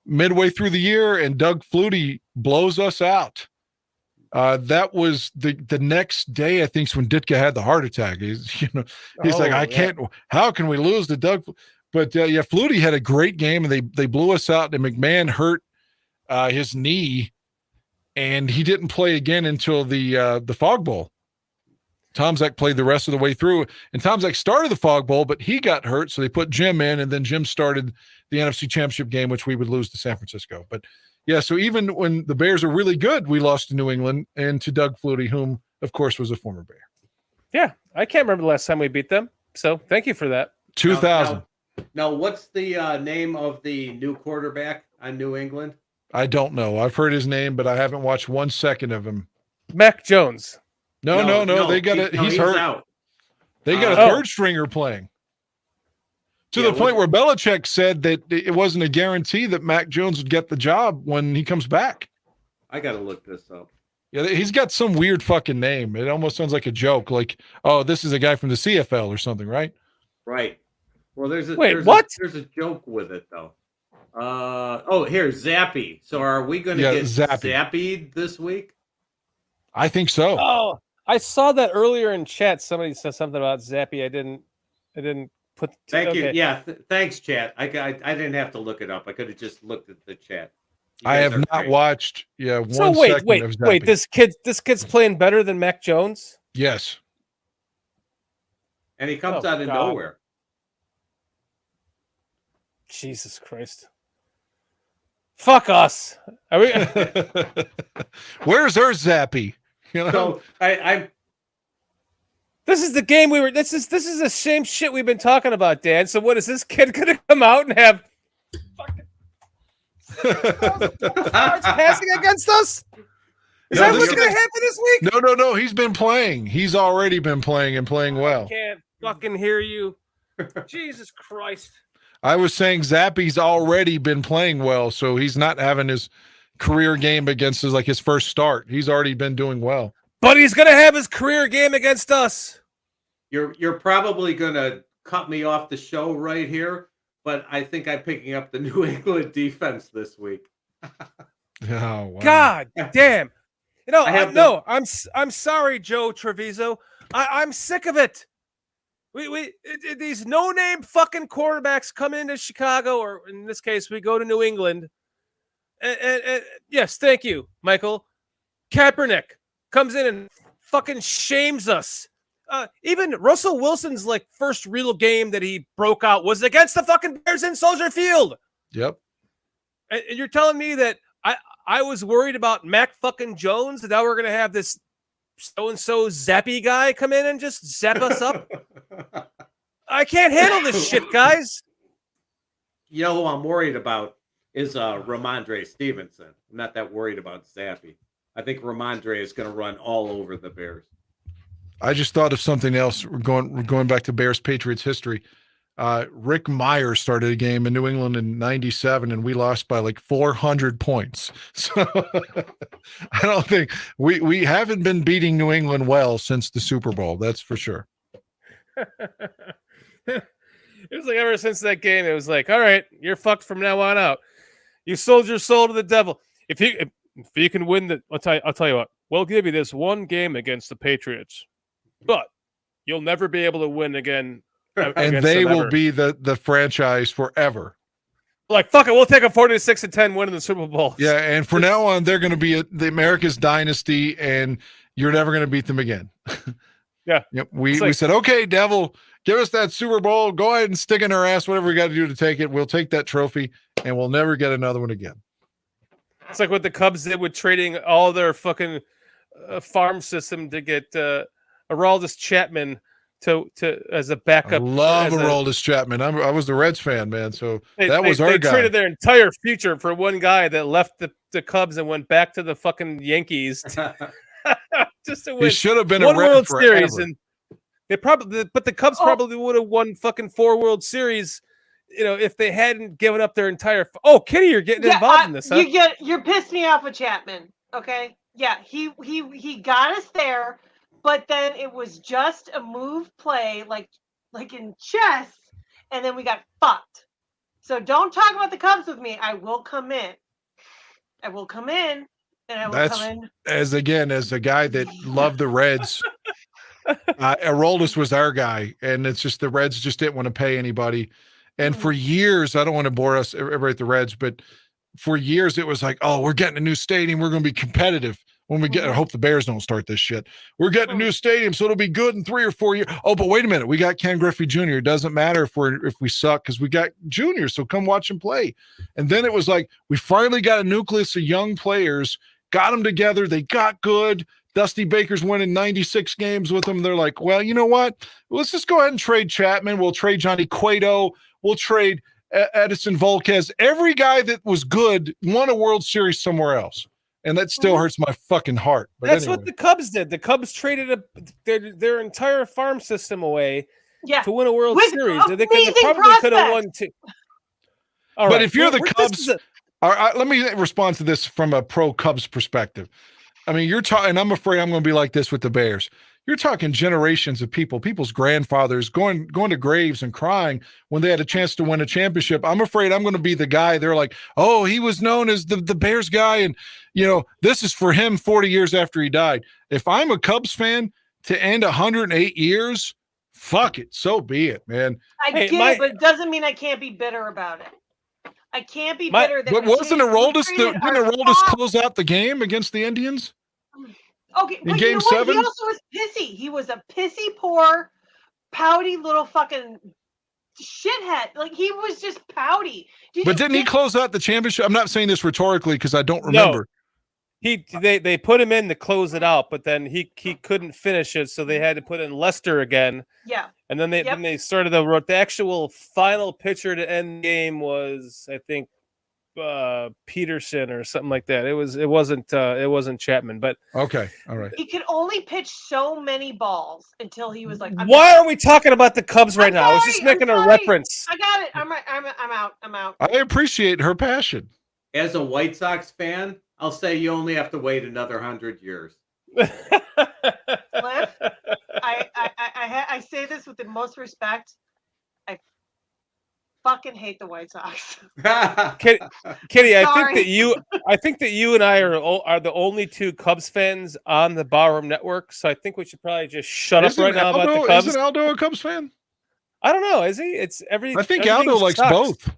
Speaker 3: midway through the year, and Doug Flutie blows us out. That was the next day, I think, is when Ditka had the heart attack. He's like, I can't. How can we lose to Doug? But Flutie had a great game, and they blew us out. And McMahon hurt his knee, and he didn't play again until the Fog Bowl. Tom Zach played the rest of the way through, and Tom Zach started the Fog Bowl, but he got hurt, so they put Jim in, and then Jim started the NFC Championship game, which we would lose to San Francisco. But yeah, so even when the Bears are really good, we lost to New England and to Doug Flutie, whom, of course, was a former Bear.
Speaker 1: Yeah, I can't remember the last time we beat them, so thank you for that.
Speaker 3: 2000.
Speaker 4: Now, what's the name of the new quarterback on New England?
Speaker 3: I don't know. I've heard his name, but I haven't watched 1 second of him.
Speaker 1: Mac Jones.
Speaker 3: No. They got it. He's hurt.
Speaker 4: Out.
Speaker 3: They got a third stringer playing. To the point where Belichick said that it wasn't a guarantee that Mac Jones would get the job when he comes back.
Speaker 4: I got to look this up.
Speaker 3: Yeah, he's got some weird fucking name. It almost sounds like a joke. Like, oh, this is a guy from the CFL or something, right?
Speaker 4: Right. Well, there's a joke with it though. Here's Zappy. So are we going to get Zappy this week?
Speaker 3: I think so.
Speaker 1: Oh, I saw that earlier in chat. Somebody said something about Zappy. I didn't put.
Speaker 4: Thank you. Yeah, thanks, chat. I didn't have to look it up. I could have just looked at the chat.
Speaker 3: I have not watched. Yeah.
Speaker 1: Wait. This kid's playing better than Mac Jones.
Speaker 3: Yes.
Speaker 4: And he comes out of nowhere.
Speaker 1: Jesus Christ. Fuck us. Are we?
Speaker 3: Where's our Zappy?
Speaker 4: So I
Speaker 1: This is the game we were. This is the same shit we've been talking about, Dan. So what is this kid gonna come out and have fucking passing against us? Is that what's gonna happen this week?
Speaker 3: No. He's been playing. He's already been playing and playing well.
Speaker 1: I can't fucking hear you. Jesus Christ.
Speaker 3: I was saying Zappy's already been playing well, so he's not having his career game against his first start. He's already been doing well.
Speaker 1: But he's gonna have his career game against us.
Speaker 4: You're probably gonna cut me off the show right here, but I think I'm picking up the New England defense this week.
Speaker 3: Oh, wow.
Speaker 1: God damn! I'm sorry, Joe Treviso. I'm sick of it. These no-name fucking quarterbacks come into Chicago, or in this case, we go to New England. And yes, thank you, Michael. Kaepernick comes in and fucking shames us. Even Russell Wilson's first real game that he broke out was against the fucking Bears in Soldier Field.
Speaker 3: Yep.
Speaker 1: And you're telling me that I was worried about Mac fucking Jones, and now we're gonna have this so-and-so zappy guy come in and just zap us up? I can't handle this shit, guys.
Speaker 4: You know who I'm worried about is Ramondre Stevenson. I'm not that worried about Zappy. I think Ramondre is going to run all over the Bears.
Speaker 3: I just thought of something else. We're going back to Bears Patriots history. Rick Meyer started a game in New England in '97, and we lost by like 400 points. So I don't think we haven't been beating New England well since the Super Bowl. That's for sure.
Speaker 1: It was like ever since that game, it was like, all right, you're fucked from now on out. You sold your soul to the devil. If you can win I'll tell you what. We'll give you this one game against the Patriots, but you'll never be able to win again.
Speaker 3: And they will be the franchise forever.
Speaker 1: Like, fuck it, we'll take a 46-10 win in the Super Bowl.
Speaker 3: Yeah, and from now on, they're going to be the America's dynasty, and you're never going to beat them again.
Speaker 1: Yeah.
Speaker 3: Yep. We said, okay, devil, give us that Super Bowl. Go ahead and stick in our ass whatever we got to do to take it. We'll take that trophy, and we'll never get another one again.
Speaker 1: It's like what the Cubs did with trading all their fucking farm system to get Aroldis Chapman to as a backup.
Speaker 3: I love Aroldis Chapman. I was the Reds fan, man. So that was our guy. They
Speaker 1: traded their entire future for one guy that left the Cubs and went back to the fucking Yankees. Just to win.
Speaker 3: He should have been
Speaker 1: one
Speaker 3: a Red
Speaker 1: World
Speaker 3: forever.
Speaker 1: Series, and but the Cubs probably would have won fucking 4 World Series, if they hadn't given up their entire. Oh, Kitty, you're getting involved in this, huh?
Speaker 6: You're pissed me off with Chapman. Okay, yeah, he got us there, but then it was just a move play, like in chess, and then we got fucked. So don't talk about the Cubs with me. I will come in. And I will come in.
Speaker 3: As a guy that loved the Reds, Aroldis was our guy, and it's just the Reds just didn't want to pay anybody. And for years, I don't want to bore us everybody at the Reds, but for years it was like, oh, we're getting a new stadium, we're going to be competitive when we get. I hope the Bears don't start this shit. We're getting a new stadium, so it'll be good in 3 or 4 years. Oh, but wait a minute, we got Ken Griffey Jr. It doesn't matter if we suck because we got Junior, so come watch him play. And then it was like we finally got a nucleus of young players. Got them together. They got good. Dusty Baker's winning 96 games with them. They're like, well, you know what? Let's just go ahead and trade Chapman. We'll trade Johnny Cueto. We'll trade Edison Volquez. Every guy that was good won a World Series somewhere else. And that still hurts my fucking heart. But
Speaker 1: that's
Speaker 3: anyway.
Speaker 1: what the Cubs did. The Cubs traded their entire farm system away to win a World Series. They probably could have won 2. All right.
Speaker 3: But if you're the Cubs... All right, let me respond to this from a pro Cubs perspective. I mean, you're talking, and I'm afraid I'm going to be like this with the Bears. You're talking generations of people's grandfathers going to graves and crying when they had a chance to win a championship. I'm afraid I'm going to be the guy. They're like, oh, he was known as the Bears guy. And, this is for him 40 years after he died. If I'm a Cubs fan to end 108 years, fuck it. So be it, man.
Speaker 6: I get it, but it doesn't mean I can't be bitter about it. I can't be bitter.
Speaker 3: But wasn't Aroldis didn't Aroldis close out the game against the Indians?
Speaker 6: Okay,
Speaker 3: in Game 7?
Speaker 6: He also was pissy. He was a pissy, poor, pouty little fucking shithead. Like, he was just pouty.
Speaker 3: But didn't he close out the championship? I'm not saying this rhetorically because I don't remember.
Speaker 1: They put him in to close it out, but then he couldn't finish it, so they had to put in Lester again.
Speaker 6: Yeah.
Speaker 1: And then they started the actual final pitcher to end the game was, I think, Peterson or something like that. It wasn't Chapman, but
Speaker 3: okay, all right.
Speaker 6: He could only pitch so many balls until he was like,
Speaker 1: why are we talking about the Cubs right now? I was just making a reference.
Speaker 6: I got it. I'm out.
Speaker 3: I appreciate her passion.
Speaker 4: As a White Sox fan, I'll say you only have to wait another 100 years.
Speaker 6: Cliff, I say this with the most respect. I fucking hate the White Sox.
Speaker 1: Kitty, I think that you and I are the only 2 Cubs fans on the Barroom Network, so I think we should probably just shut up right now about the Cubs.
Speaker 3: Isn't Aldo a Cubs fan?
Speaker 1: I don't know. Is he? It's every.
Speaker 3: I think Aldo likes both.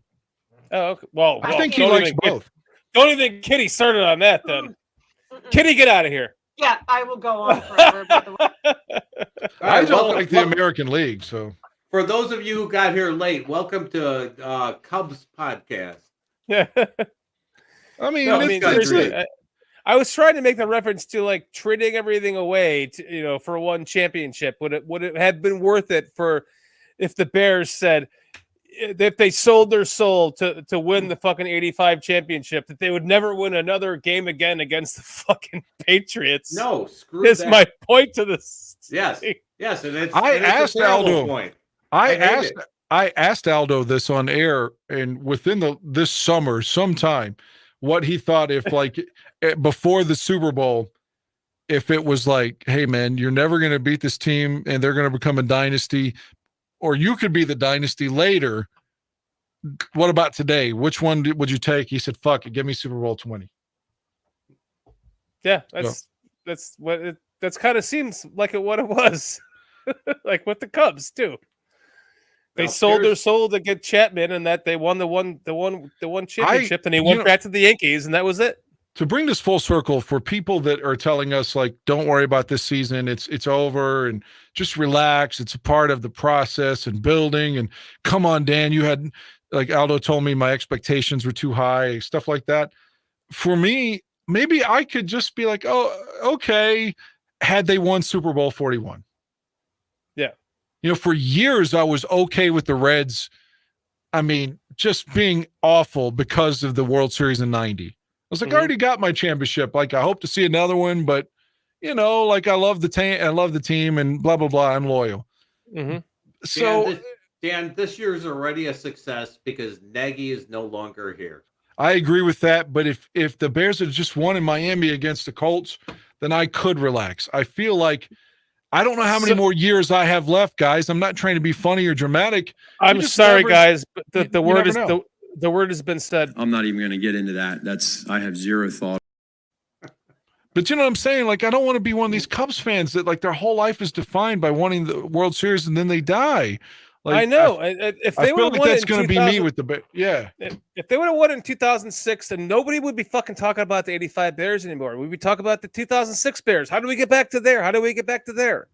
Speaker 1: Oh, okay. Well,
Speaker 3: I think he likes both.
Speaker 1: Don't even Kitty started on that then. Kitty, get out of here.
Speaker 6: Yeah, I will go on forever. By the way.
Speaker 3: I don't like the American League, so.
Speaker 4: For those of you who got here late, welcome to Cubs podcast.
Speaker 1: Yeah.
Speaker 3: I mean,
Speaker 4: No,
Speaker 1: I
Speaker 3: it's,
Speaker 1: mean,
Speaker 4: guys
Speaker 3: it's
Speaker 4: are
Speaker 1: seriously,
Speaker 4: good.
Speaker 1: I was trying to make the reference to like trading everything away to, for one championship. Would it have been worth it for if the Bears said if they sold their soul to win the fucking 85 championship, that they would never win another game again against the fucking Patriots?
Speaker 4: No, screw
Speaker 1: Is
Speaker 4: that.
Speaker 1: my point to this.
Speaker 4: Yes, yes, and it's
Speaker 3: I
Speaker 4: and it's
Speaker 3: asked
Speaker 4: a terrible
Speaker 3: Aldo.
Speaker 4: point.
Speaker 3: I
Speaker 4: hate
Speaker 3: asked
Speaker 4: it.
Speaker 3: I asked Aldo this on air and within this summer sometime what he thought if like before the Super Bowl, if it was like, hey man, you're never going to beat this team and they're going to become a dynasty, or you could be the dynasty later. What about today? Which one would you take? He said, fuck it, give me Super Bowl 20.
Speaker 1: Yeah, that's what it that's kind of seems like what it was. Like with the Cubs too. They
Speaker 4: Well,
Speaker 1: sold their
Speaker 4: here's-
Speaker 1: soul to get Chapman, and that they won the one championship, and he went back to the Yankees, and that was it.
Speaker 3: To bring this full circle for people that are telling us like, don't worry about this season, it's over and just relax. It's a part of the process and building. And come on, Dan, you had like Aldo told me my expectations were too high, stuff like that. For me, maybe I could just be like, oh, okay, had they won Super Bowl 41.
Speaker 1: Yeah.
Speaker 3: For years I was okay with the Reds. I mean, just being awful because of the World Series in 90. I was like, I already got my championship. Like, I hope to see another one, but like I love the team and blah, blah, blah. I'm loyal.
Speaker 1: Mm-hmm.
Speaker 3: So
Speaker 4: Dan, this year is already a success because Nagy is no longer here.
Speaker 3: I agree with that. But if the Bears had just won in Miami against the Colts, then I could relax. I feel like I don't know how many more years I have left, guys. I'm not trying to be funny or dramatic.
Speaker 1: I'm sorry, guys, but the word is
Speaker 3: know.
Speaker 1: the word has been said.
Speaker 5: I'm not even going to get into that. I have zero thought.
Speaker 3: But you know what I'm saying? Like, I don't want to be one of these Cubs fans that like their whole life is defined by winning the World Series and then they die. Like,
Speaker 1: I know. If they
Speaker 3: I
Speaker 1: would
Speaker 3: feel
Speaker 1: have
Speaker 3: like
Speaker 1: won
Speaker 3: that's
Speaker 1: in
Speaker 3: going to be me with the yeah.
Speaker 1: If they would have won in 2006, then nobody would be fucking talking about the 85 Bears anymore. We'd be talking about the 2006 Bears. How do we get back to there? How do we get back to there?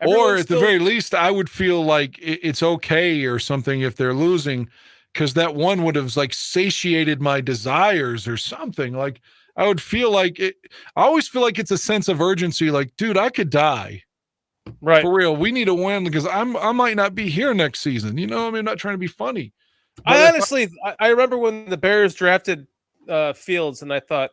Speaker 3: Or at the very least, I would feel like it's okay or something if they're losing, because that one would have like satiated my desires or something. Like I would feel like it. I always feel like it's a sense of urgency. Like, dude, I could die.
Speaker 1: Right.
Speaker 3: For real. We need to win because I might not be here next season. I mean, I'm not trying to be funny.
Speaker 1: I honestly, I remember when the Bears drafted Fields, and I thought,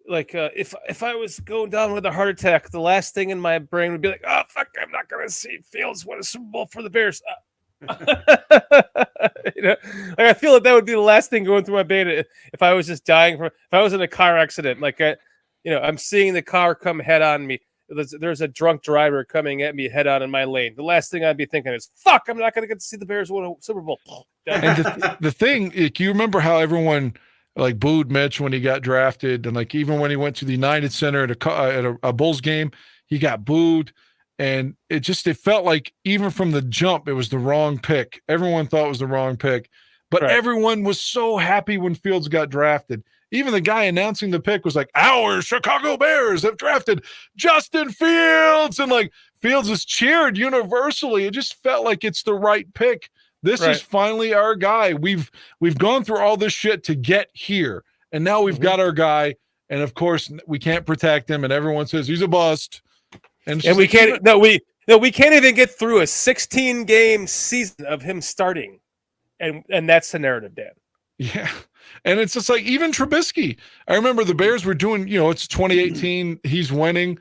Speaker 1: like, if I was going down with a heart attack, the last thing in my brain would be like, oh fuck, I'm not going to see Fields win a Super Bowl for the Bears. Like I feel like that would be the last thing going through my brain if I was just dying if I was in a car accident. Like I'm seeing the car come head on me. There's a drunk driver coming at me head on in my lane. The last thing I'd be thinking is, fuck, I'm not going to get to see the Bears win a Super Bowl.
Speaker 3: And the thing, you remember how everyone like booed Mitch when he got drafted, and like even when he went to the United Center at a Bulls game, he got booed, and it felt like even from the jump it was the wrong pick. Everyone thought it was the wrong pick, but everyone was so happy when Fields got drafted. Even the guy announcing the pick was like, our Chicago Bears have drafted Justin Fields, and like Fields is cheered universally. It just felt like it's the right pick. This is finally our guy. We've gone through all this shit to get here, and now we've got our guy. And of course, we can't protect him, and everyone says he's a bust. And
Speaker 1: we can't. We can't even get through a 16-game season of him starting, and that's the narrative, Dan.
Speaker 3: Yeah, and it's just like even Trubisky. I remember the Bears were doing. It's 2018. He's winning,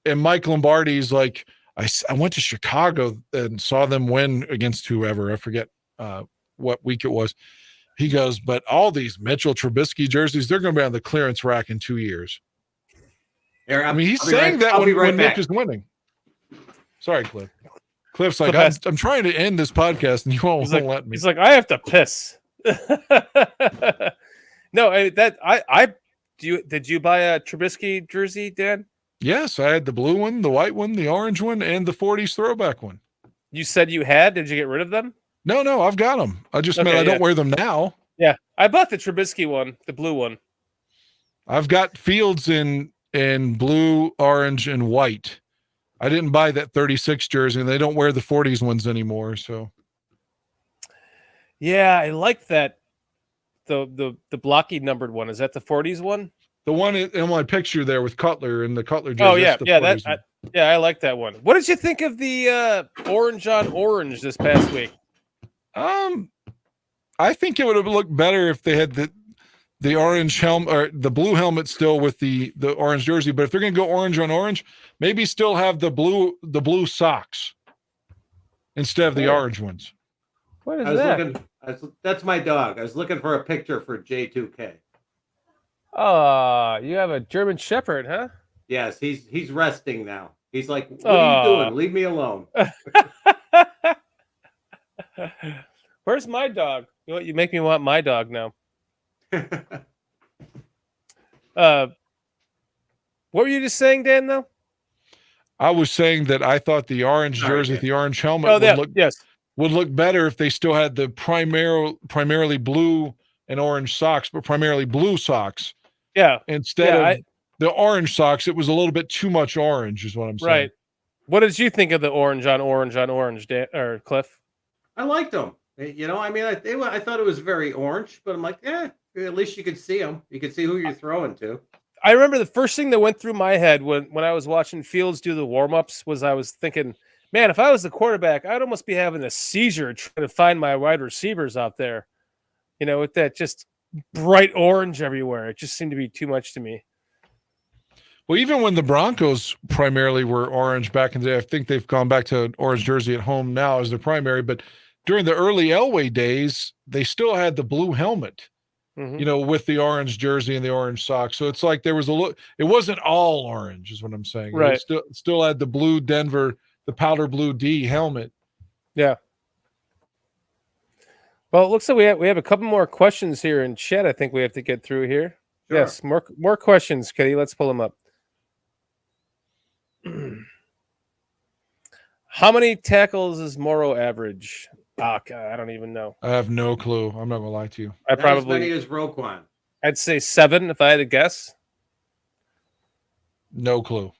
Speaker 3: and Mike Lombardi's like, I went to Chicago and saw them win against whoever. I forget what week it was. He goes, but all these Mitchell Trubisky jerseys, they're going to be on the clearance rack in 2 years.
Speaker 4: Aaron,
Speaker 3: I mean, he's saying that when Nick is winning. Sorry, Cliff. Cliff's like, I'm trying to end this podcast, and you won't let me.
Speaker 1: He's like, I have to piss. No, did you buy a Trubisky jersey, Dan?
Speaker 3: Yes, I had the blue one, the white one, the orange one, and the 40s throwback one.
Speaker 1: You said you had. Did you get rid of them?
Speaker 3: No, I've got them. I just meant I don't wear them now.
Speaker 1: Yeah, I bought the Trubisky one, the blue one.
Speaker 3: I've got Fields in blue, orange, and white. I didn't buy that 36 jersey, and they don't wear the 40s ones anymore. So,
Speaker 1: yeah, I like that. the blocky numbered one. Is that the 40s one?
Speaker 3: The one in my picture there with Cutler and the Cutler jersey.
Speaker 1: Oh yeah,
Speaker 3: the
Speaker 1: yeah.
Speaker 3: 40s one.
Speaker 1: I like that one. What did you think of the orange on orange this past week?
Speaker 3: I think it would have looked better if they had the orange helmet or the blue helmet still with the orange jersey. But if they're going to go orange on orange, maybe still have the blue socks instead of the orange ones.
Speaker 1: What is
Speaker 4: I was
Speaker 1: that?
Speaker 4: looking. That's my dog. I was looking for a picture for J2K.
Speaker 1: Oh, you have a German Shepherd, huh?
Speaker 4: Yes, he's resting now. He's like, what are you doing? Leave me alone.
Speaker 1: Where's my dog? You know what? You make me want my dog now. What were you just saying, Dan? Though
Speaker 3: I was saying that I thought the orange jersey, the orange helmet would look better if they still had the primarily blue and orange socks, but primarily blue socks.
Speaker 1: Yeah.
Speaker 3: Instead of the orange socks, it was a little bit too much orange, is what I'm saying.
Speaker 1: Right. What did you think of the orange on orange, Dan, or Cliff?
Speaker 4: I liked them. You know, I mean, I thought it was very orange, but I'm like, at least you could see them. You could see who you're throwing to.
Speaker 1: I remember the first thing that went through my head when I was watching Fields do the warm-ups was I was thinking, man, if I was the quarterback, I'd almost be having a seizure trying to find my wide receivers out there. You know, with that just bright orange everywhere. It just seemed to be too much to me.
Speaker 3: Well, even when the Broncos primarily were orange back in the day, I think they've gone back to an orange jersey at home now as their primary, but during the early Elway days, they still had the blue helmet, you know, with the orange jersey and the orange socks. So it's like there was a look. It wasn't all orange, is what I'm saying.
Speaker 1: Right.
Speaker 3: It still had the blue Denver, the powder blue D helmet.
Speaker 1: Yeah. Well, it looks like we have a couple more questions here in chat. I think we have to get through here. Sure. Yes, more questions, Kitty. Let's pull them up. How many tackles is Morrow average? Oh, God, I don't even know.
Speaker 3: I have no clue. I'm not gonna lie to you.
Speaker 4: Not as many as Roquan.
Speaker 1: I'd say 7 if I had to guess.
Speaker 3: No clue.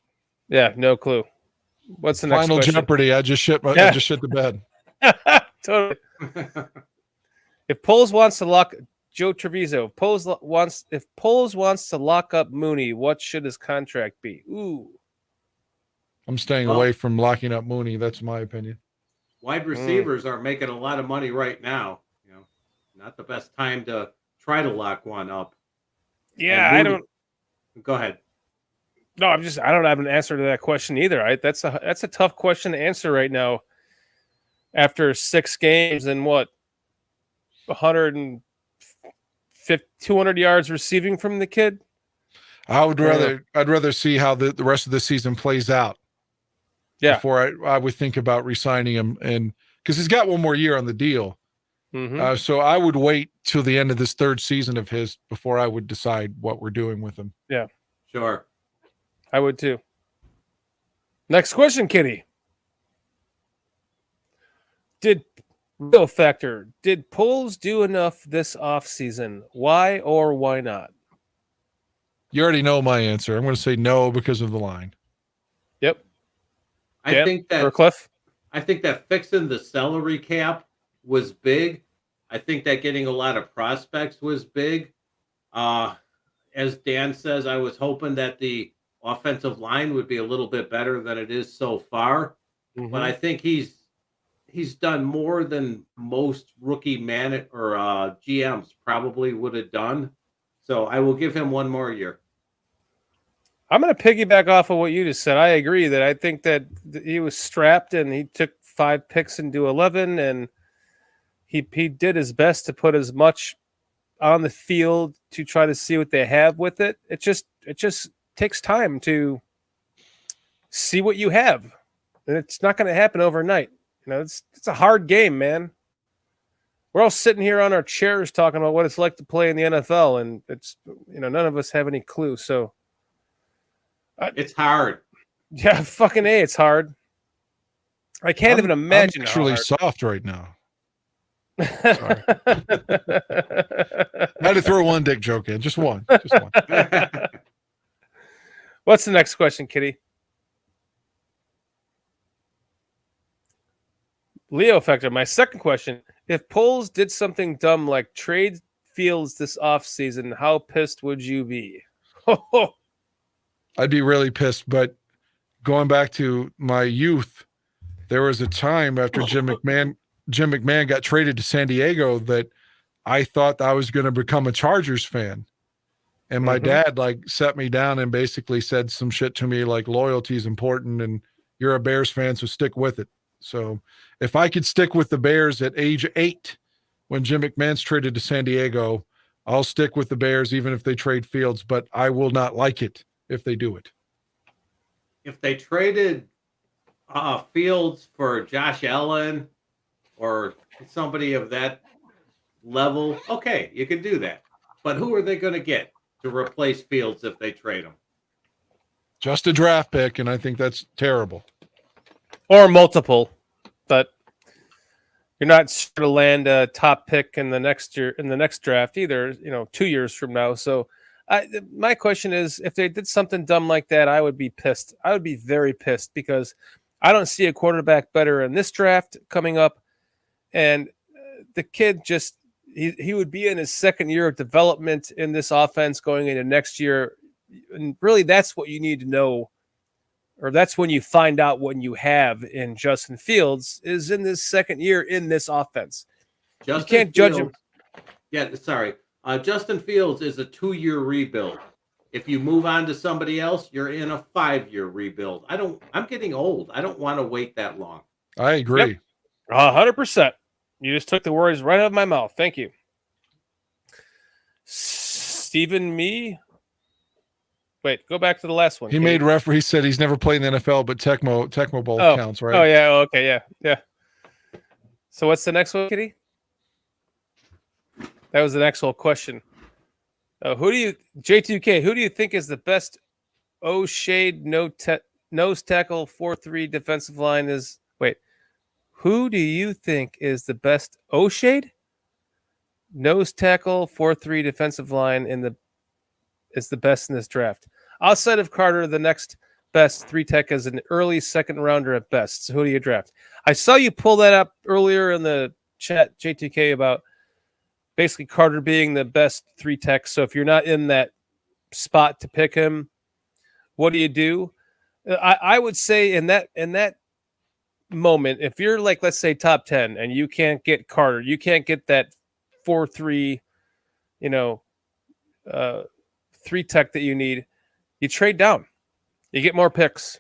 Speaker 1: Yeah, no clue. What's the next
Speaker 3: Final
Speaker 1: question?
Speaker 3: Jeopardy. I just shit the bed.
Speaker 1: Totally. If Poles wants to lock Joe Treviso, if Poles wants to lock up Mooney, what should his contract be? Ooh.
Speaker 3: I'm staying away from locking up Mooney. That's my opinion.
Speaker 4: Wide receivers are making a lot of money right now. You know, not the best time to try to lock one up.
Speaker 1: Yeah, I don't.
Speaker 4: Go ahead.
Speaker 1: No, I don't have an answer to that question either. That's a tough question to answer right now. After 6 games and what, 200 yards receiving from the kid.
Speaker 3: I'd rather see how the rest of the season plays out.
Speaker 1: Yeah.
Speaker 3: Before I would think about re-signing him, and because he's got one more year on the deal. So I would wait till the end of this 3rd season of his before I would decide what we're doing with him.
Speaker 1: Yeah.
Speaker 4: Sure.
Speaker 1: I would too. Next question, Kitty. Did Poles do enough this offseason? Why or why not?
Speaker 3: You already know my answer. I'm going to say no because of the line.
Speaker 1: Yep.
Speaker 4: I think
Speaker 1: Cliff?
Speaker 4: I think that fixing the salary cap was big. I think that getting a lot of prospects was big. As Dan says, I was hoping that the offensive line would be a little bit better than it is so far. But I think he's done more than most rookie GMs probably would have done. So I will give him one more year.
Speaker 1: I'm going to piggyback off of what you just said. I agree that I think that he was strapped and he took 5 picks into 11, and he did his best to put as much on the field to try to see what they have with it. It just takes time to see what you have, and it's not going to happen overnight. You know, it's a hard game, man. We're all sitting here on our chairs talking about what it's like to play in the NFL, and it's, you know, none of us have any clue. So
Speaker 4: it's hard.
Speaker 1: Yeah, fucking A, it's hard. I can't even imagine.
Speaker 3: I'm actually soft right now. Sorry. I had to throw one dick joke in. Just one.
Speaker 1: What's the next question, Kitty? Leo Factor, my second question. If Poles did something dumb like trade Fields this offseason, how pissed would you be?
Speaker 3: I'd be really pissed, but going back to my youth, there was a time after Jim McMahon got traded to San Diego that I thought I was going to become a Chargers fan. And my dad set me down and basically said some shit to me like loyalty is important and you're a Bears fan, so stick with it. So if I could stick with the Bears at age 8 when Jim McMahon's traded to San Diego, I'll stick with the Bears even if they trade Fields, but I will not like it if they do it.
Speaker 4: If they traded Fields for Josh Allen or somebody of that level, okay, you can do that. But who are they going to get to replace Fields if they trade him?
Speaker 3: Just a draft pick, and I think that's terrible.
Speaker 1: Or multiple, but you're not sure to land a top pick in the next year in the next draft either. 2 years from now. So, my question is, if they did something dumb like that, I would be pissed. I would be very pissed because I don't see a quarterback better in this draft coming up, and the kid just. He would be in his second year of development in this offense going into next year. And really, that's what you need to know, or that's when you find out what you have in Justin Fields is in this second year in this offense. You can't judge him.
Speaker 4: Yeah, sorry. Justin Fields is a 2-year rebuild. If you move on to somebody else, you're in a 5-year rebuild. I'm getting old. I don't want to wait that long.
Speaker 3: I agree.
Speaker 1: Yep. 100%. You just took the words right out of my mouth. Thank you. Stephen Me. Wait, go back to the last one.
Speaker 3: He said he's never played in the NFL, but Tecmo Bowl counts, right?
Speaker 1: Oh, yeah. Okay, yeah. So what's the next one, Kitty? That was an excellent question. J2K, who do you think is the best shade nose tackle 4-3 defensive line is? Wait. Who do you think is the best shade nose tackle 4-3 defensive line is the best in this draft? Outside of Carter, the next best 3-tech is an early second rounder at best. So who do you draft? I saw you pull that up earlier in the chat, J2K, about basically Carter being the best 3-tech. So if you're not in that spot to pick him, what do you do? I would say in that moment, if you're like, let's say top 10 and you can't get Carter, you can't get that 4-3 3-tech that you need, you trade down, you get more picks.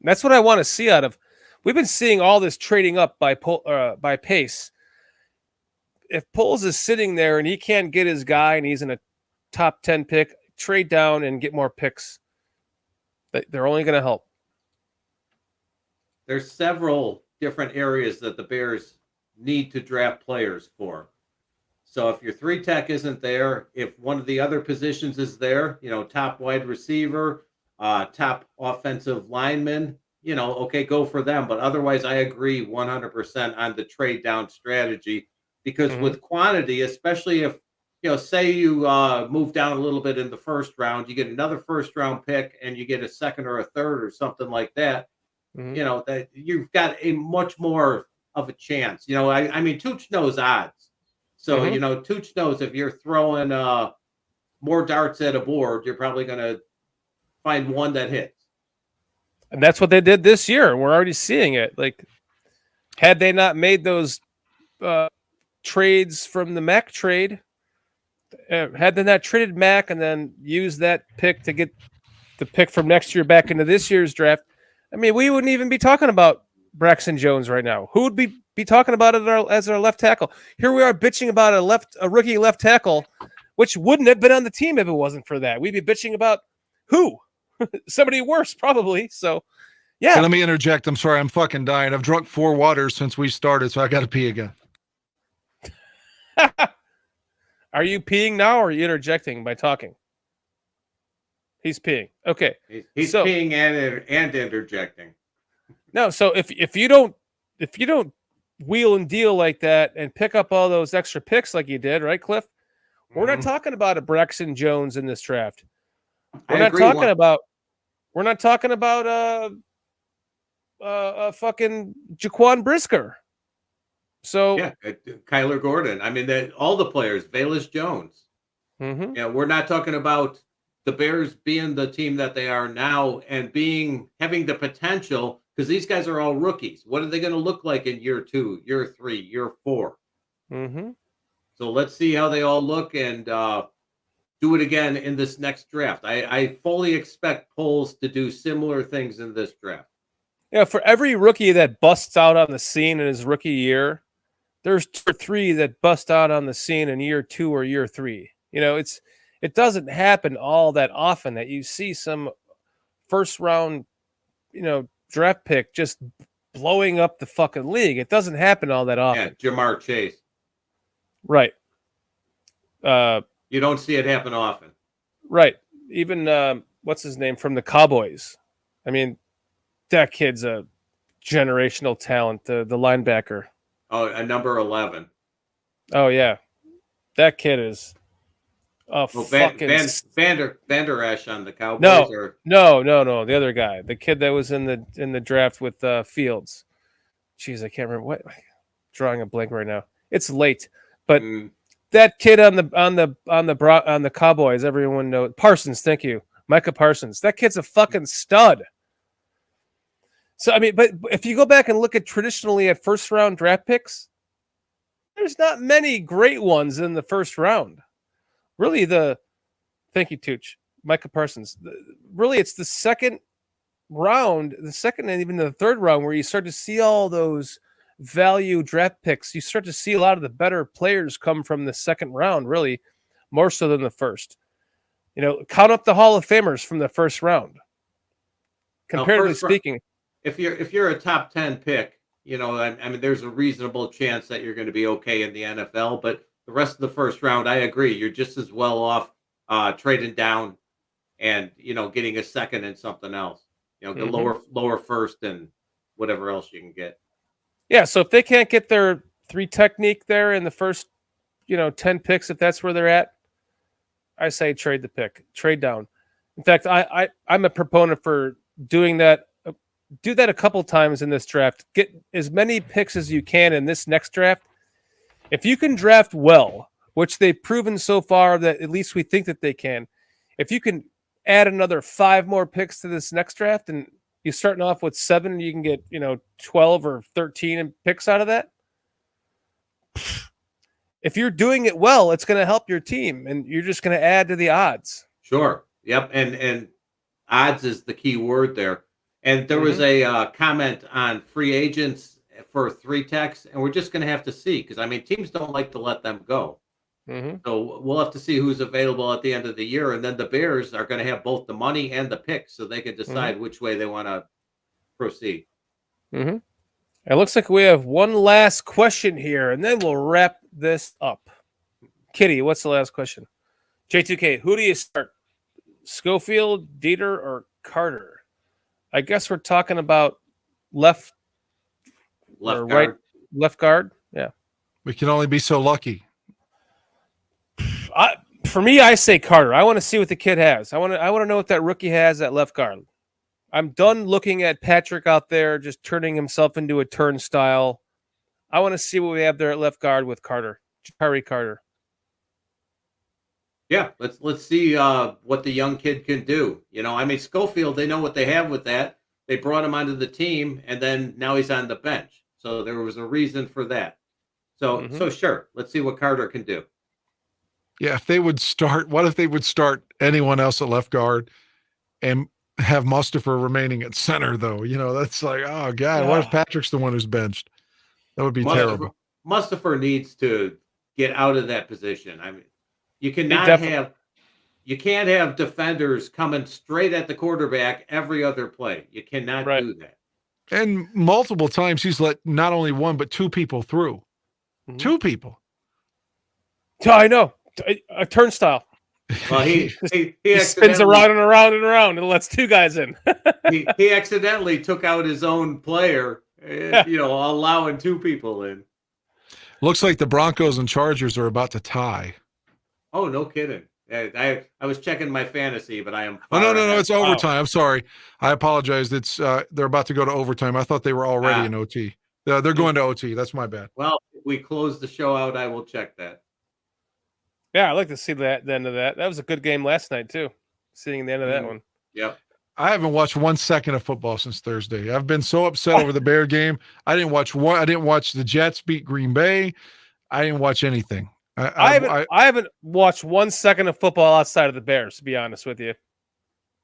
Speaker 1: And that's what I want to see out of. We've been seeing all this trading up by pace. If Poles is sitting there and he can't get his guy and he's in a top 10 pick, trade down and get more picks. They're only going to help.
Speaker 4: There's several different areas that the Bears need to draft players for. So if your 3-tech isn't there, if one of the other positions is there, top wide receiver, top offensive lineman, okay, go for them. But otherwise, I agree 100% on the trade down strategy because with quantity, especially if, say you move down a little bit in the first round, you get another first round pick and you get a second or a third or something like that. That you've got a much more of a chance. I mean, Tooch knows odds. So, Tooch knows if you're throwing more darts at a board, you're probably going to find one that hits.
Speaker 1: And that's what they did this year. We're already seeing it. Like, had they not made those trades from the Mac trade, had they not traded Mac and then used that pick to get the pick from next year back into this year's draft, I mean, we wouldn't even be talking about Braxton Jones right now. Who would be talking about it as our left tackle? Here we are bitching about a rookie left tackle, which wouldn't have been on the team if it wasn't for that. We'd be bitching about who? Somebody worse, probably. So, yeah.
Speaker 3: Hey, let me interject. I'm sorry. I'm fucking dying. I've drunk 4 waters since we started, so I got to pee again.
Speaker 1: Are you peeing now or are you interjecting by talking? He's peeing. Okay.
Speaker 4: He's peeing and interjecting.
Speaker 1: No, so if you don't wheel and deal like that and pick up all those extra picks like you did, right, Cliff? We're not talking about a Braxton Jones in this draft. We're not talking about a fucking Jaquan Brisker. So
Speaker 4: Yeah, Kyler Gordon. I mean, all the players, Velus Jones.
Speaker 1: mhm,
Speaker 4: Yeah, we're not talking about the Bears being the team that they are now and having the potential because these guys are all rookies. What are they going to look like in year 2, year 3, year 4?
Speaker 1: mhm.
Speaker 4: So let's see how they all look and do it again in this next draft. I fully expect Poles to do similar things in this draft.
Speaker 1: Yeah, for every rookie that busts out on the scene in his rookie year, there's 2 or 3 that bust out on the scene in year 2 or year 3. It doesn't happen all that often that you see some first round, draft pick just blowing up the fucking league. It doesn't happen all that
Speaker 4: Yeah,
Speaker 1: often.
Speaker 4: Jamar Chase.
Speaker 1: Right.
Speaker 4: You don't see it happen often.
Speaker 1: Right. Even what's his name from the Cowboys? I mean, that kid's a generational talent, the linebacker.
Speaker 4: Oh, a number 11.
Speaker 1: Oh yeah. That kid is a
Speaker 4: Oh,
Speaker 1: fucking
Speaker 4: Vander Esch on the Cowboys
Speaker 1: no,
Speaker 4: or
Speaker 1: no. The other guy, the kid that was in the draft with Fields. Jeez, I can't remember what. Drawing a blank right now. It's late, but that kid on the Cowboys, everyone knows Parsons. Thank you, Micah Parsons. That kid's a fucking stud. So I mean, but if you go back and look at traditionally at first round draft picks, there's not many great ones in the first round. Really, thank you, Tooch, Micah Parsons. Really, it's the second round, the second and even the third round where you start to see all those value draft picks. You start to see a lot of the better players come from the second round, really, more so than the first. Count up the Hall of Famers from the first round. Comparatively speaking.
Speaker 4: If you're a top 10 pick, I mean, there's a reasonable chance that you're going to be okay in the NFL. But the rest of the first round, I agree, you're just as well off trading down and getting a second and something else. The lower first and whatever else you can get.
Speaker 1: Yeah, so if they can't get their 3 technique there in the first, 10 picks, if that's where they're at, I say trade the pick, trade down. In fact, I'm a proponent for doing that. Do that a couple times in this draft. Get as many picks as you can in this next draft. If you can draft well, which they've proven so far that at least we think that they can, if you can add another 5 more picks to this next draft and you're starting off with 7, you can get, 12 or 13 picks out of that. If you're doing it well, it's going to help your team and you're just going to add to the odds.
Speaker 4: Sure. Yep. And odds is the key word there. And there was a comment on free agents for 3 techs, and we're just going to have to see because, I mean, teams don't like to let them go. So we'll have to see who's available at the end of the year. And then the Bears are going to have both the money and the picks so they can decide which way they want to proceed.
Speaker 1: It looks like we have one last question here, and then we'll wrap this up. Kitty, what's the last question? J2K, who do you start? Schofield, Dieter, or Carter? I guess we're talking about left
Speaker 4: guard.
Speaker 1: Right left guard. Yeah.
Speaker 3: We can only be so lucky.
Speaker 1: For me, I say Carter. I want to see what the kid has. I want to know what that rookie has at left guard. I'm done looking at Patrick out there just turning himself into a turnstile. I want to see what we have there at left guard with Carter. Ja'Kyrie Carter.
Speaker 4: Yeah, let's see what the young kid can do. I mean, Schofield, they know what they have with that. They brought him onto the team, and then now he's on the bench. So there was a reason for that. So sure, let's see what Carter can do.
Speaker 3: Yeah, what if they would start anyone else at left guard and have Mustafa remaining at center, though? That's like, oh, God, what if Patrick's the one who's benched? That would be terrible.
Speaker 4: Mustafa needs to get out of that position. I mean, you can't have defenders coming straight at the quarterback every other play. You cannot do that.
Speaker 3: And multiple times he's let not only 1 but 2 people through. 2 people.
Speaker 1: Yeah, I know. A turnstile.
Speaker 4: Well, he
Speaker 1: spins around and around and around and lets 2 guys in.
Speaker 4: he accidentally took out his own player, allowing 2 people in.
Speaker 3: Looks like the Broncos and Chargers are about to tie.
Speaker 4: Oh, no kidding. I was checking my fantasy, but I am.
Speaker 3: Oh, no. It's overtime. I'm sorry. I apologize. It's they're about to go to overtime. I thought they were already in OT. They're going to OT. That's my bad.
Speaker 4: Well, if we close the show out, I will check that.
Speaker 1: Yeah, I'd like to see the end of that. That was a good game last night too. Seeing the end of that one.
Speaker 4: Yep.
Speaker 3: I haven't watched 1 second of football since Thursday. I've been so upset over the Bear game. I didn't watch the Jets beat Green Bay. I didn't watch anything.
Speaker 1: I haven't watched 1 second of football outside of the Bears, to be honest with you.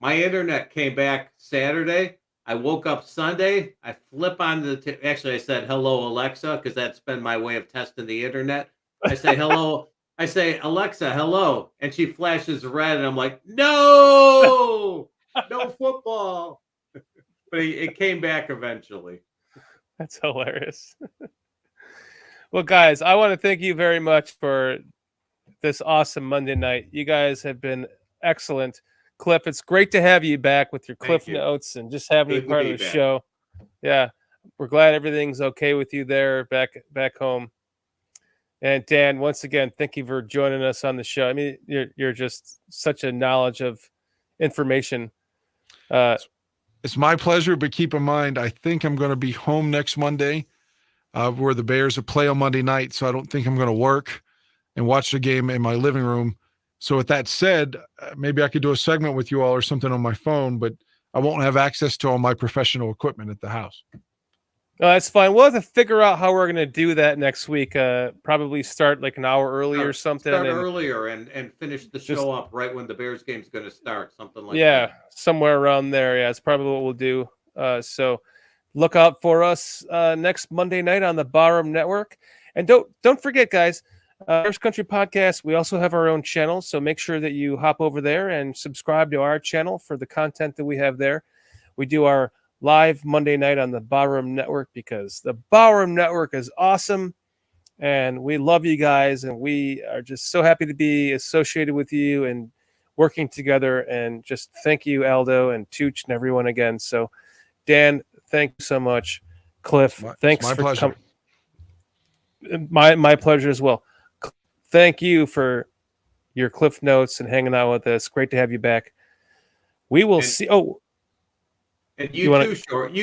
Speaker 4: My internet came back Saturday. I woke up Sunday. I flip on actually, I said, hello, Alexa, because that's been my way of testing the internet. I say, hello. I say, Alexa, hello. And she flashes red, and I'm like, no, no football. But it came back eventually.
Speaker 1: That's hilarious. Well, guys, I want to thank you very much for this awesome Monday night. You guys have been excellent. Cliff, it's great to have you back with your Cliff Notes and just having you part of the show. Yeah, we're glad everything's okay with you there back home. And Dan, once again, thank you for joining us on the show. I mean, you're just such a knowledge of information.
Speaker 3: It's my pleasure, but keep in mind, I think I'm going to be home next Monday, where the Bears will play on Monday night, so I don't think I'm going to work and watch the game in my living room. So with that said, maybe I could do a segment with you all or something on my phone, but I won't have access to all my professional equipment at the house.
Speaker 1: No, that's fine. We'll have to figure out how we're going to do that next week. Probably start like an hour early or something.
Speaker 4: Start earlier and finish the show up right when the Bears game's going to start, something like that.
Speaker 1: Yeah, somewhere around there. Yeah, it's probably what we'll do. So look out for us next Monday night on the Barroom Network. And don't forget, guys, Bears Country Podcast, we also have our own channel, so make sure that you hop over there and subscribe to our channel for the content that we have there. We do our live Monday night on the Barroom Network because the Barroom Network is awesome, and we love you guys, and we are just so happy to be associated with you and working together. And just thank you, Aldo and Tooch and everyone again. So, Dan, thank you so much. Cliff, thanks for coming. My pleasure as well. Thank you for your Cliff Notes and hanging out with us. Great to have you back. We will see. Oh,
Speaker 4: and you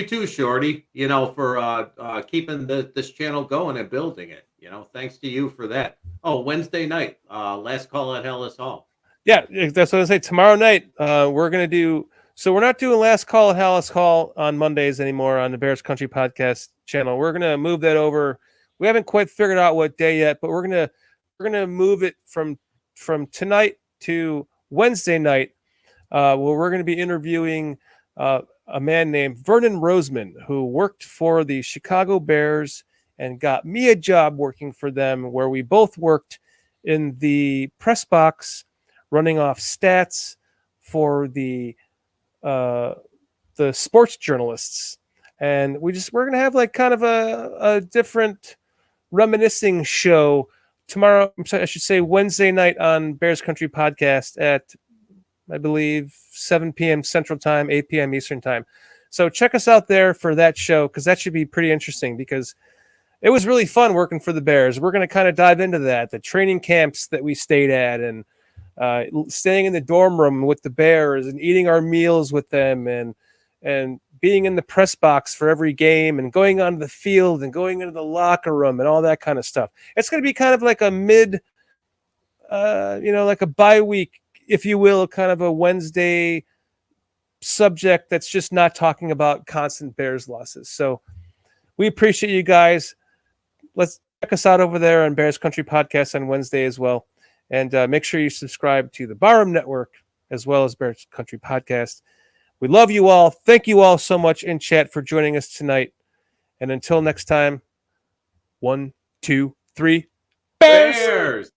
Speaker 4: too, Shorty. You know, for keeping this channel going and building it. You know, thanks to you for that. Oh, Wednesday night, last call at Hellas Hall.
Speaker 1: Yeah, that's what I say. Tomorrow night, we're gonna do. So we're not doing last call at Hellas Hall on Mondays anymore on the Bears Country Podcast channel. We're gonna move that over. We haven't quite figured out what day yet, but we're gonna move it from tonight to Wednesday night, where we're gonna be interviewing a man named Vernon Roseman, who worked for the Chicago Bears and got me a job working for them, where we both worked in the press box, running off stats for the sports journalists. And we're gonna have like kind of a different reminiscing show tomorrow. I should say Wednesday night on Bears Country Podcast at, I believe, 7 p.m. Central Time, 8 p.m. Eastern Time. So check us out there for that show, because that should be pretty interesting, because it was really fun working for the Bears. We're going to kind of dive into that, the training camps that we stayed at, and staying in the dorm room with the Bears and eating our meals with them, and being in the press box for every game, and going onto the field and going into the locker room and all that kind of stuff. It's going to be kind of like a like a bye week, if you will, kind of a Wednesday subject that's just not talking about constant Bears losses. So we appreciate you guys. Let's check us out over there on Bears Country Podcast on Wednesday as well. And make sure you subscribe to the Barroom Network as well as Bears Country Podcast. We love you all. Thank you all so much in chat for joining us tonight. And until next time, 1, 2, 3, Bears!